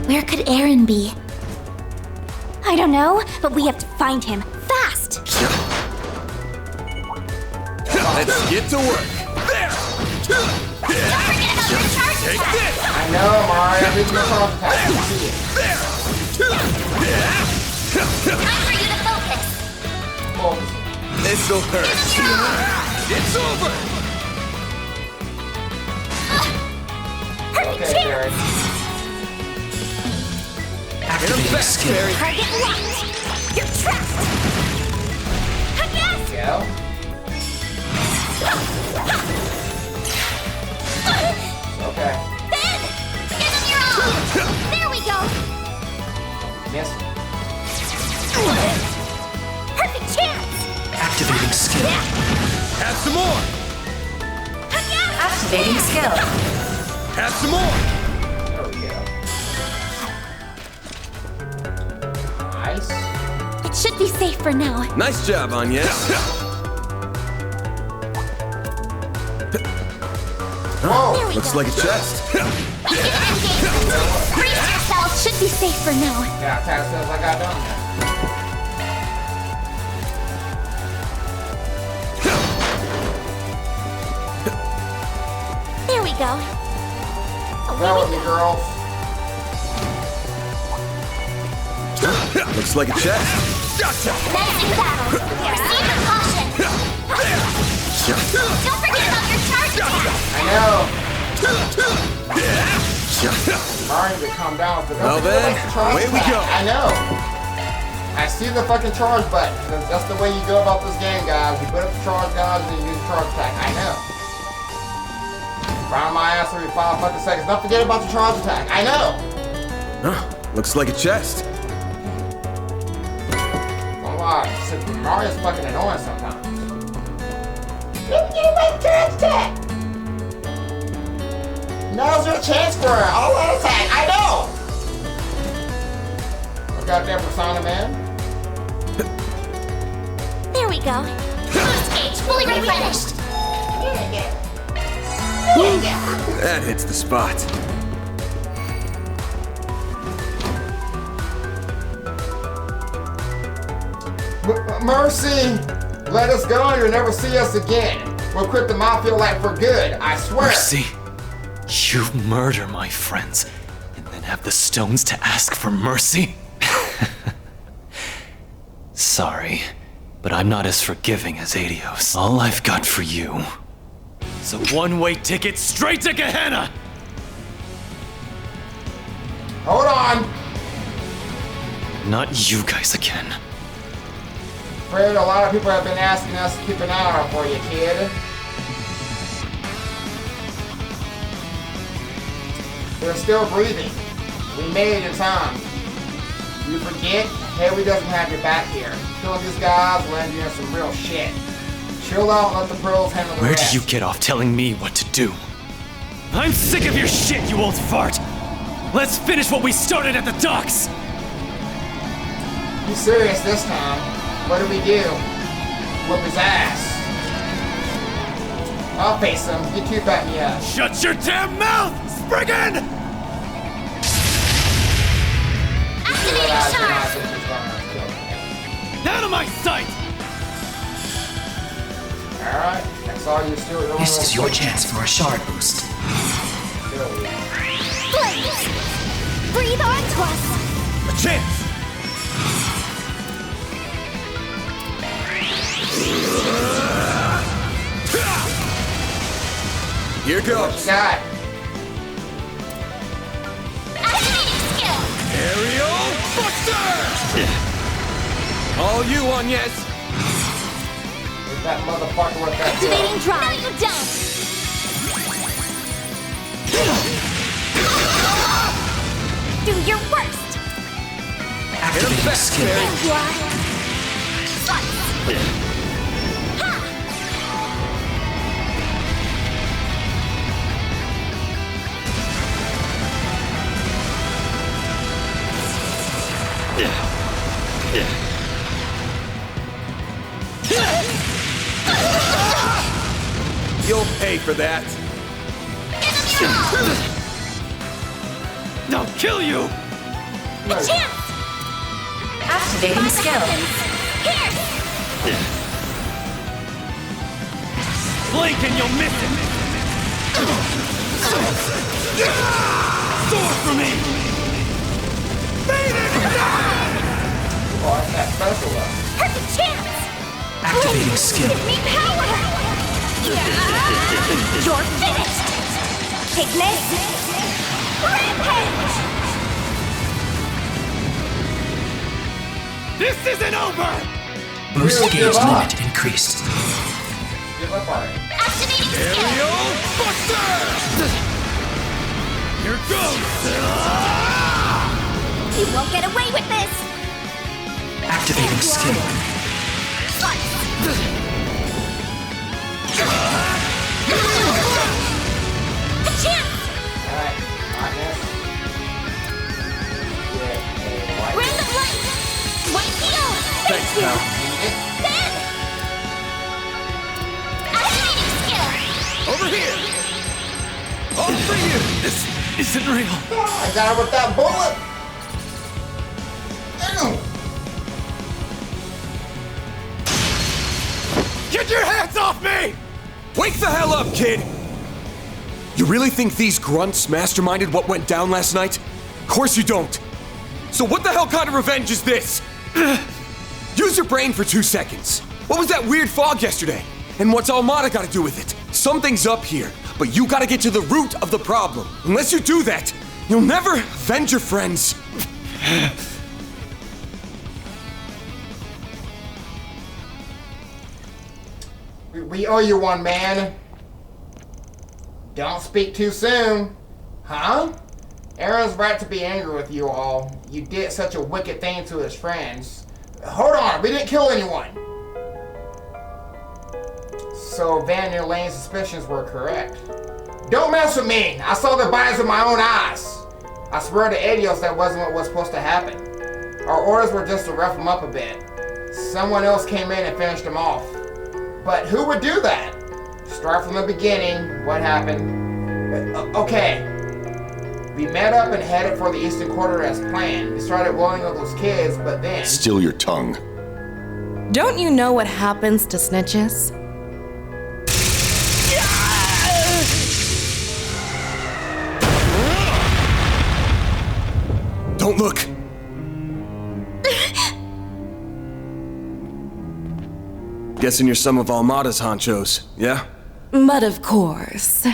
Where could Aaron be? I don't know, but we have to find him fast.
Let's get to work. There!
Don't forget about your charge
Take
attack.
this!
I know, Mario. I'm using my cross attack. I can see it.
Time for you to focus.
Focus.
This'll hurt. It's over!
Perfect
Okay,
chance.
Barry.
Hit him fast, Barry.
Target locked. You're trapped. Yes.
Go. Okay.
Ben, give him your all. There we go.
Miss.
Perfect chance.
Activating skill.
Have some more!
Activating skill.
Have some more!
There we go. Nice.
It should be safe for now.
Nice job, Agnes.
Whoa.
There we
Looks
go.
like a chest.
Give it engagement. Brace yourselves. Should be safe for now.
Yeah, attack says I got done there.
There we go.
That was me, girls.
Looks like a chest. Gotcha!
Menacing battle. Proceed with caution. Don't forget about your charge attack.
I know. Mario, to calm down.
Well then, away we go.
I know. I see the fucking charge button. That's the way you go about this game, guys. You put up the charge, guys, and you use the charge attack. I know. Round my ass every 5 fucking seconds. Don't forget about the charge attack. I know.
Looks like a chest.
Don't lie. Mario's fucking annoying sometimes. Let me get my charge attack. Now's your chance for an all-out attack. I know. Look out there, Persona Man.
There we go. Boost gauge fully replenished.
That hits the spot.
Mercy! Let us go and you'll never see us again. We'll quit the Mafia life for good, I swear.
Mercy, you murder my friends and then have the stones to ask for mercy? Sorry, but I'm not as forgiving as Adios. All I've got for you is a one-way ticket straight to Gehenna!
Hold on.
Not you guys again.
Afraid a lot of people have been asking us to keep an eye out for you, kid. They're still breathing. We made it in time. You forget? Haley doesn't have your back here. Killing these guys will end you in some real shit. Chill out and let the pros handle the
Where
rest.
do you get off telling me what to do? I'm sick of your shit, you old fart! Let's finish what we started at the docks!
Be serious this time. What do we do? Whoop his ass. I'll face him. You two back me up.
Shut your damn mouth, Spriggan!
Activating charge.
Out of my sight!
Alright, that's all you still doing.
This is your chance for a shard boost.
Blaze. Breathe onto us.
A chance! Here goes.
Got.
Activating skill.
Aerial Buster! All you, Agnes.
Get that motherfucker with that
Activating drive. Now you don't. Do your worst.
Activating skill.
There you are. Slice. Ha!
You'll pay for that.
I'll kill you!
A chance!
Activating skill.
Here!
Blink and you'll miss it! Sword for me!
Oh, that's that special though.
Perfect chance!
Activating skill.
Give me power! You're finished! Take this! Rampage!
This isn't over!
Boost gauge limit increased.
Give up on it.
Activating skill!
Aerial Buster!
Here goes!
You won't get away with this!
Activating skill.
A chance!
Alright, Magnus. Get a white.
Random light! White heal!
Thanks, pal.
Then! Activating skill!
Over here! All for you!
This isn't real.
I got her with that bullet! Ew.
Get your hands off me! Wake the hell up, kid! You really think these grunts masterminded what went down last night? Of course you don't. So what the hell kind of revenge is this? Use your brain for 2 seconds. What was that weird fog yesterday? And what's Almada got to do with it? Something's up here, but you got to get to the root of the problem. Unless you do that, you'll never avenge your friends.
We owe you one, man. Don't speak too soon. Huh? Aaron's right to be angry with you all. You did such a wicked thing to his friends. Hold on, we didn't kill anyone. So Van der Lane's suspicions were correct. Don't mess with me. I saw their bodies with my own eyes. I swear to Adios that wasn't what was supposed to happen. Our orders were just to rough them up a bit. Someone else came in and finished them off. But who would do that? Start from the beginning. What happened? Okay. We met up and headed for the Eastern Quarter as planned. We started rolling up those kids, but then...
Still your tongue.
Don't you know what happens to snitches?
Don't look. Guessing you're some of Almada's honchos, yeah?
But of course.
They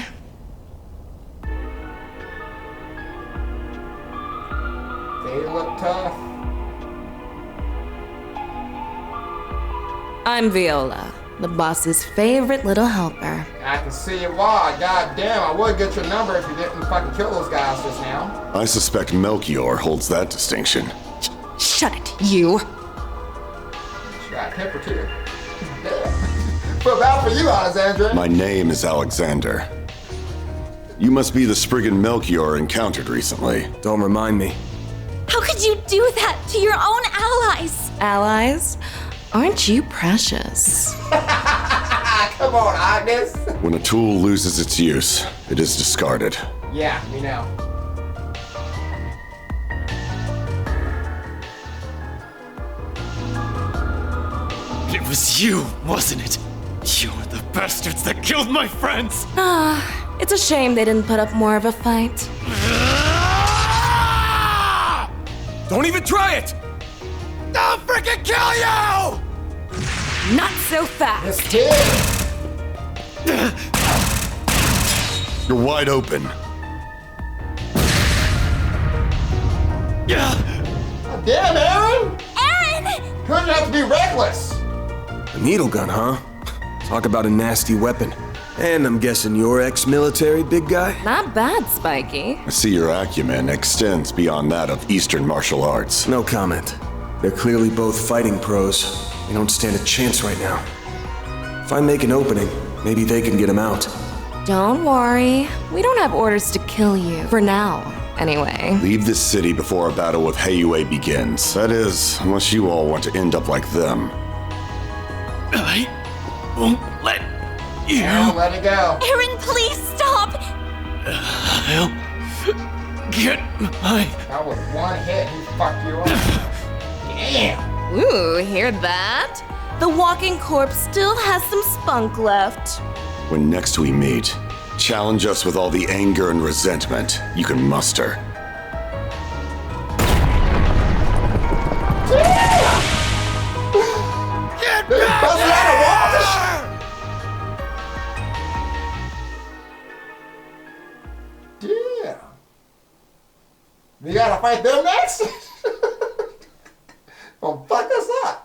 look tough.
I'm Viola, the boss's favorite little helper.
I can see why. God damn, I would get your number if you didn't fucking kill those guys just now.
I suspect Melchior holds that distinction.
Shut it, you.
She got pepper too. Feel bad for you, Alexandra.
My name is Alexander. You must be the Spriggan Melchior encountered recently.
Don't remind me.
How could you do that to your own allies?
Allies? Aren't you precious?
Come on, Agnes.
When a tool loses its use, it is discarded.
Yeah, we know.
It was you, wasn't it? You were the bastards that killed my friends!
Ah, it's a shame they didn't put up more of a fight.
Don't even try it! I'll freaking kill you!
Not so fast!
This kid!
You're wide open.
Oh, damn, Aaron!
Aaron!
Couldn't have to be reckless.
A needle gun, huh? Talk about a nasty weapon. And I'm guessing you're ex-military, big guy?
Not bad, Spiky.
I see your acumen extends beyond that of Eastern martial arts.
No comment. They're clearly both fighting pros. They don't stand a chance right now. If I make an opening, maybe they can get him out.
Don't worry. We don't have orders to kill you. For now, anyway.
Leave this city before a battle with Heiyue begins. That is, unless you all want to end up like them.
I won't let
Now let it go.
Aaron, please stop!
I'll get my...
That was one hit. He fucked you up. Damn.
Ooh, hear that? The walking corpse still has some spunk left.
When next we meet, challenge us with all the anger and resentment you can muster.
Get back! Yeah. We gotta fight them next? Well, fuck us up.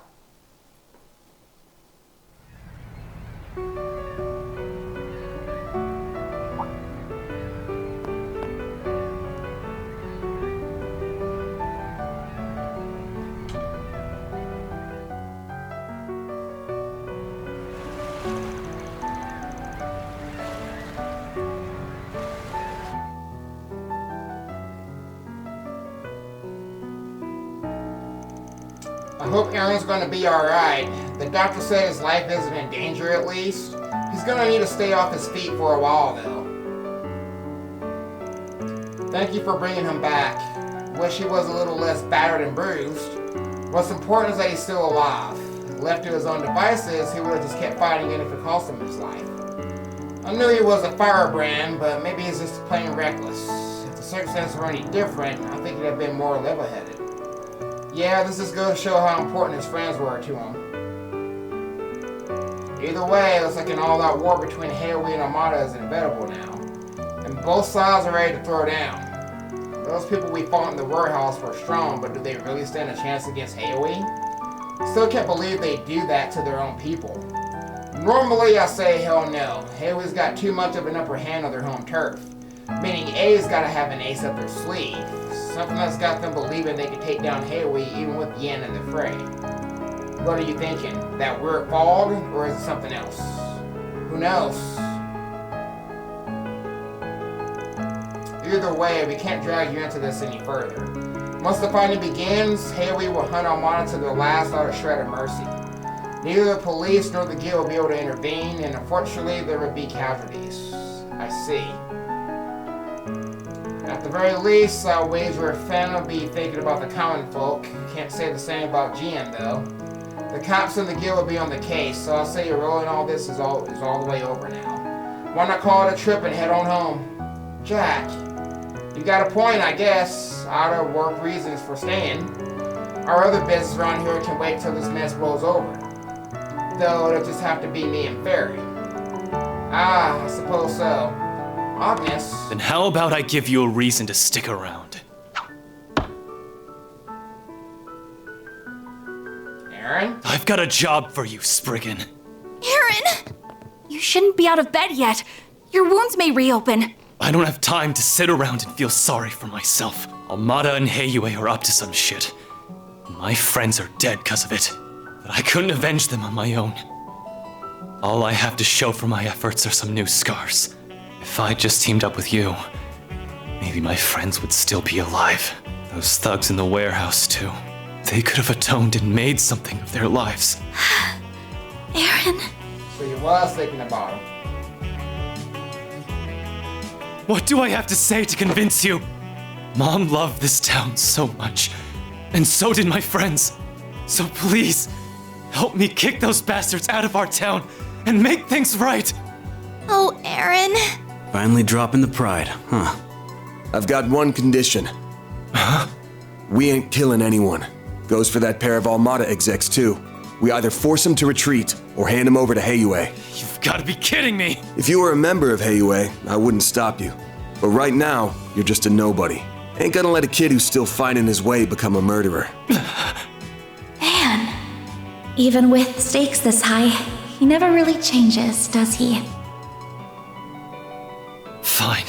I hope Aaron's gonna be alright. The doctor said his life isn't in danger at least. He's gonna need to stay off his feet for a while though. Thank you for bringing him back. Wish he was a little less battered and bruised. What's important is that he's still alive. Left to his own devices, he would have just kept fighting it if it cost him his life. I knew he was a firebrand, but maybe he's just plain reckless. If the circumstances were any different, I think he'd have been more level-headed. Yeah, this is going to show how important his friends were to him. Either way, it looks like an all-out war between Heioi and Armada is inevitable now. And both sides are ready to throw down. Those people we fought in the warehouse were strong, but do they really stand a chance against Heioi? Still can't believe they do that to their own people. Normally I say hell no. Heioi's got too much of an upper hand on their home turf. Meaning A's gotta have an ace up their sleeve. Something that's got them believing they can take down Heioi even with Yen in the fray. What are you thinking? That we're at fault, or is it something else? Who knows? Either way, we can't drag you into this any further. Once the fighting begins, Heioi will hunt Armada to their last outer shred of mercy. Neither the police nor the guild will be able to intervene, and unfortunately there will be casualties. I see. At the very least, I wager Fang will be thinking about the common folk. Can't say the same about Jian, though. The cops and the guild will be on the case, so I'll say your role in all this is all the way over now. Why not call it a trip and head on home? Jack, you got a point, I guess. Out of work reasons for staying. Our other business around here can wait till this mess blows over. Though it'll just have to be me and Fairy. Ah, I suppose so. Agnes.
Then how about I give you a reason to stick around?
Aaron?
I've got a job for you, Spriggan.
Aaron! You shouldn't be out of bed yet. Your wounds may reopen.
I don't have time to sit around and feel sorry for myself. Armada and Heioi are up to some shit. My friends are dead because of it. But I couldn't avenge them on my own. All I have to show for my efforts are some new scars. If I just teamed up with you, maybe my friends would still be alive. Those thugs in the warehouse, too. They could have atoned and made something of their lives.
Aaron.
So you was thinking about him.
What do I have to say to convince you? Mom loved this town so much, and so did my friends. So please, help me kick those bastards out of our town and make things right.
Oh, Aaron.
Finally dropping the pride, huh?
I've got one condition.
Huh?
We ain't killing anyone. Goes for that pair of Armada execs, too. We either force them to retreat or hand them over to Heioi.
You've got to be kidding me!
If you were a member of Heioi, I wouldn't stop you. But right now, you're just a nobody. Ain't gonna let a kid who's still finding his way become a murderer.
Man, even with stakes this high, he never really changes, does he?
Fine.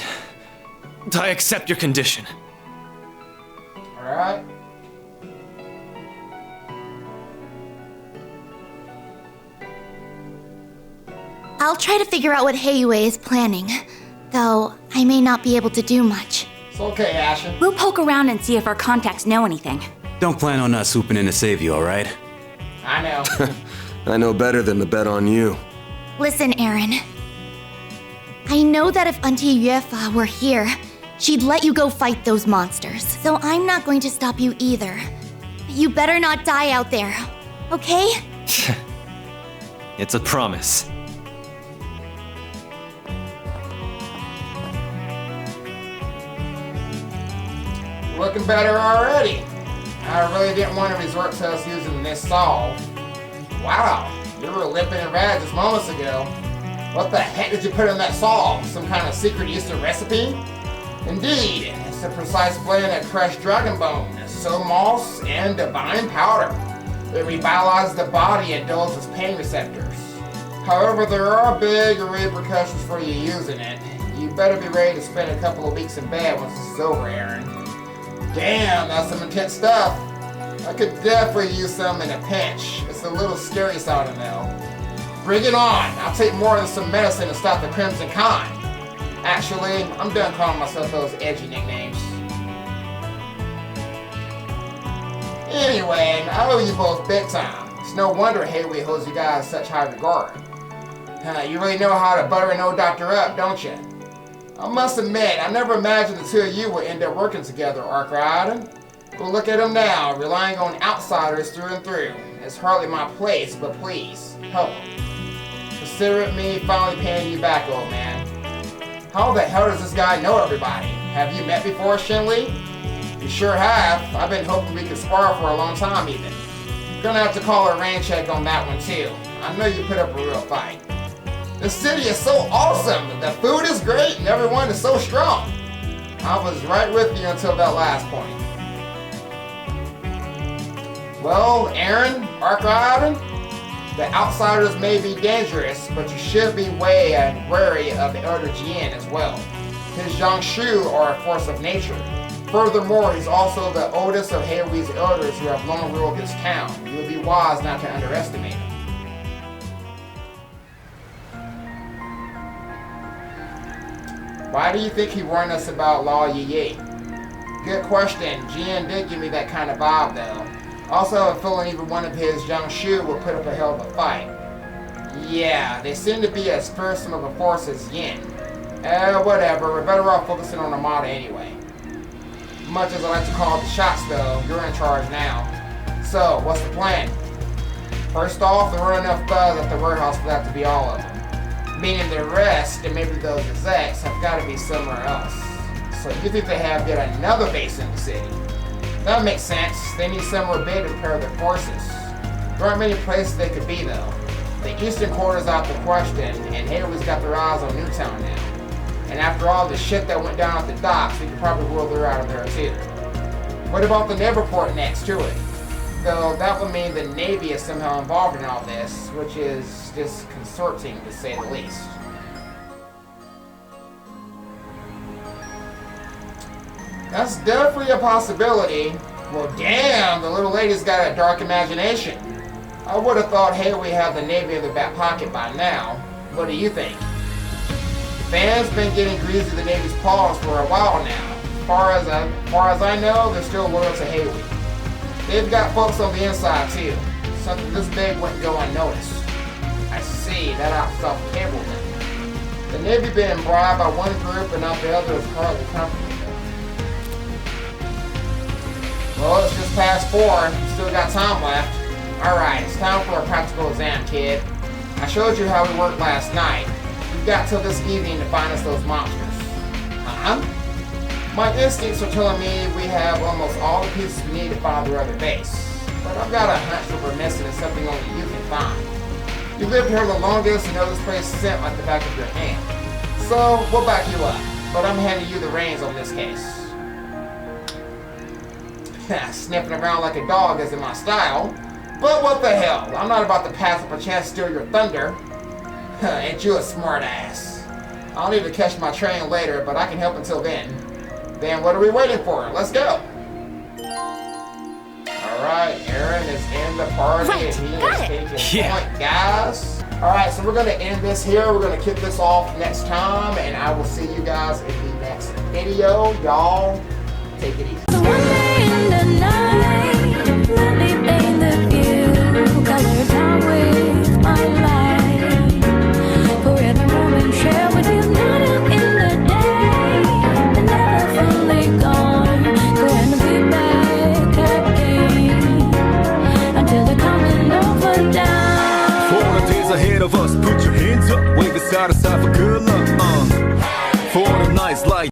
I accept your condition.
Alright.
I'll try to figure out what Heioi is planning, though I may not be able to do much.
It's okay, Ashen.
We'll poke around and see if our contacts know anything.
Don't plan on us swooping in to save you, all right?
I know.
I know better than to bet on you.
Listen, Aaron. I know that if Auntie Yuefa were here, she'd let you go fight those monsters. So I'm not going to stop you either. You better not die out there, okay?
It's a promise.
Looking better already. I really didn't want to resort to us using this solve. Wow, you were lipping and red just moments ago. What the heck did you put in that solve? Some kind of secret Eastern recipe? Indeed, it's a precise blend of crushed dragon bone, soul moss, and divine powder. It revitalizes the body and dulls its pain receptors. However, there are big repercussions for you using it. You better be ready to spend a couple of weeks in bed once this is over, Aaron. Damn, that's some intense stuff. I could definitely use some in a pinch. It's a little scary sounding though. Bring it on. I'll take more than some medicine to stop the Crimson Con. Actually, I'm done calling myself those edgy nicknames. Anyway, I owe you both big time. It's no wonder Hayway holds you guys in such high regard. You really know how to butter an old doctor up, don't you? I must admit, I never imagined the two of you would end up working together, Arkwright. Well, look at him now, relying on outsiders through and through. It's hardly my place, but please, help him. Consider it me finally paying you back, old man. How the hell does this guy know everybody? Have you met before, Shinli? You sure have. I've been hoping we could spar for a long time, even. Gonna have to call a rain check on that one, too. I know you put up a real fight. The city is so awesome! The food is great and everyone is so strong! I was right with you until that last point. Well, Aaron, Arkwright, the outsiders may be dangerous, but you should be wary of the Elder Jian as well. His Jiangshu are a force of nature. Furthermore, he's also the oldest of Hayway's elders who have long ruled this town. You would be wise not to underestimate him. Why do you think he warned us about Law Yi? Good question. Jian did give me that kind of vibe though. Also, I have a feeling even one of his Jiangshu will put up a hell of a fight. Yeah, they seem to be as fearsome of a force as Yin. Whatever, we're better off focusing on Armada anyway. Much as I like to call the shots though, you're in charge now. So, what's the plan? First off, there weren't enough thugs at the warehouse for that to be all of them. Meaning the rest, and maybe those execs, have got to be somewhere else. So you think they have yet another base in the city? That makes sense. They need somewhere big to prepare their forces. There aren't many places they could be though. The eastern quarter's out the question, and Hayway's got their eyes on Newtown now. And after all the shit that went down at the docks, we could probably rule her out of there too. What about the Neverport next to it? Though that would mean the Navy is somehow involved in all this, which is disconcerting to say the least. That's definitely a possibility. Well, damn, the little lady's got a dark imagination. I would have thought Hayway had the Navy in their back pocket by now. What do you think? Fang's been getting greasy to the Navy's paws for a while now. As far as I know, they're still loyal to Hayway. They've got folks on the inside too. Something this big wouldn't go unnoticed. I see, that out's off the table then. The Navy being bribed by one group and not the other is hardly comfortable. Well, it's just past 4. You still got time left. Alright, it's time for a practical exam, kid. I showed you how we worked last night. You've got till this evening to find us those monsters. Huh? My instincts are telling me we have almost all the pieces we need to find their other base. But I've got a hunch that we're missing is something only you can find. You lived here the longest and know this place scent like the back of your hand. So, we'll back you up. But I'm handing you the reins on this case. Sniffing around like a dog isn't my style. But what the hell? I'm not about to pass up a chance to steal your thunder. Ain't you a smart ass? I'll need to catch my train later, but I can help until then. Then what are we waiting for? Let's go! Alright, Aaron is in the party and he is taking point, guys. Alright, so we're going to end this here. We're going to kick this off next time, and I will see you guys in the next video. Y'all, take it easy.
Let me paint the view, color down with my light. For every moment share with you.
set aside for good luck, for the nights like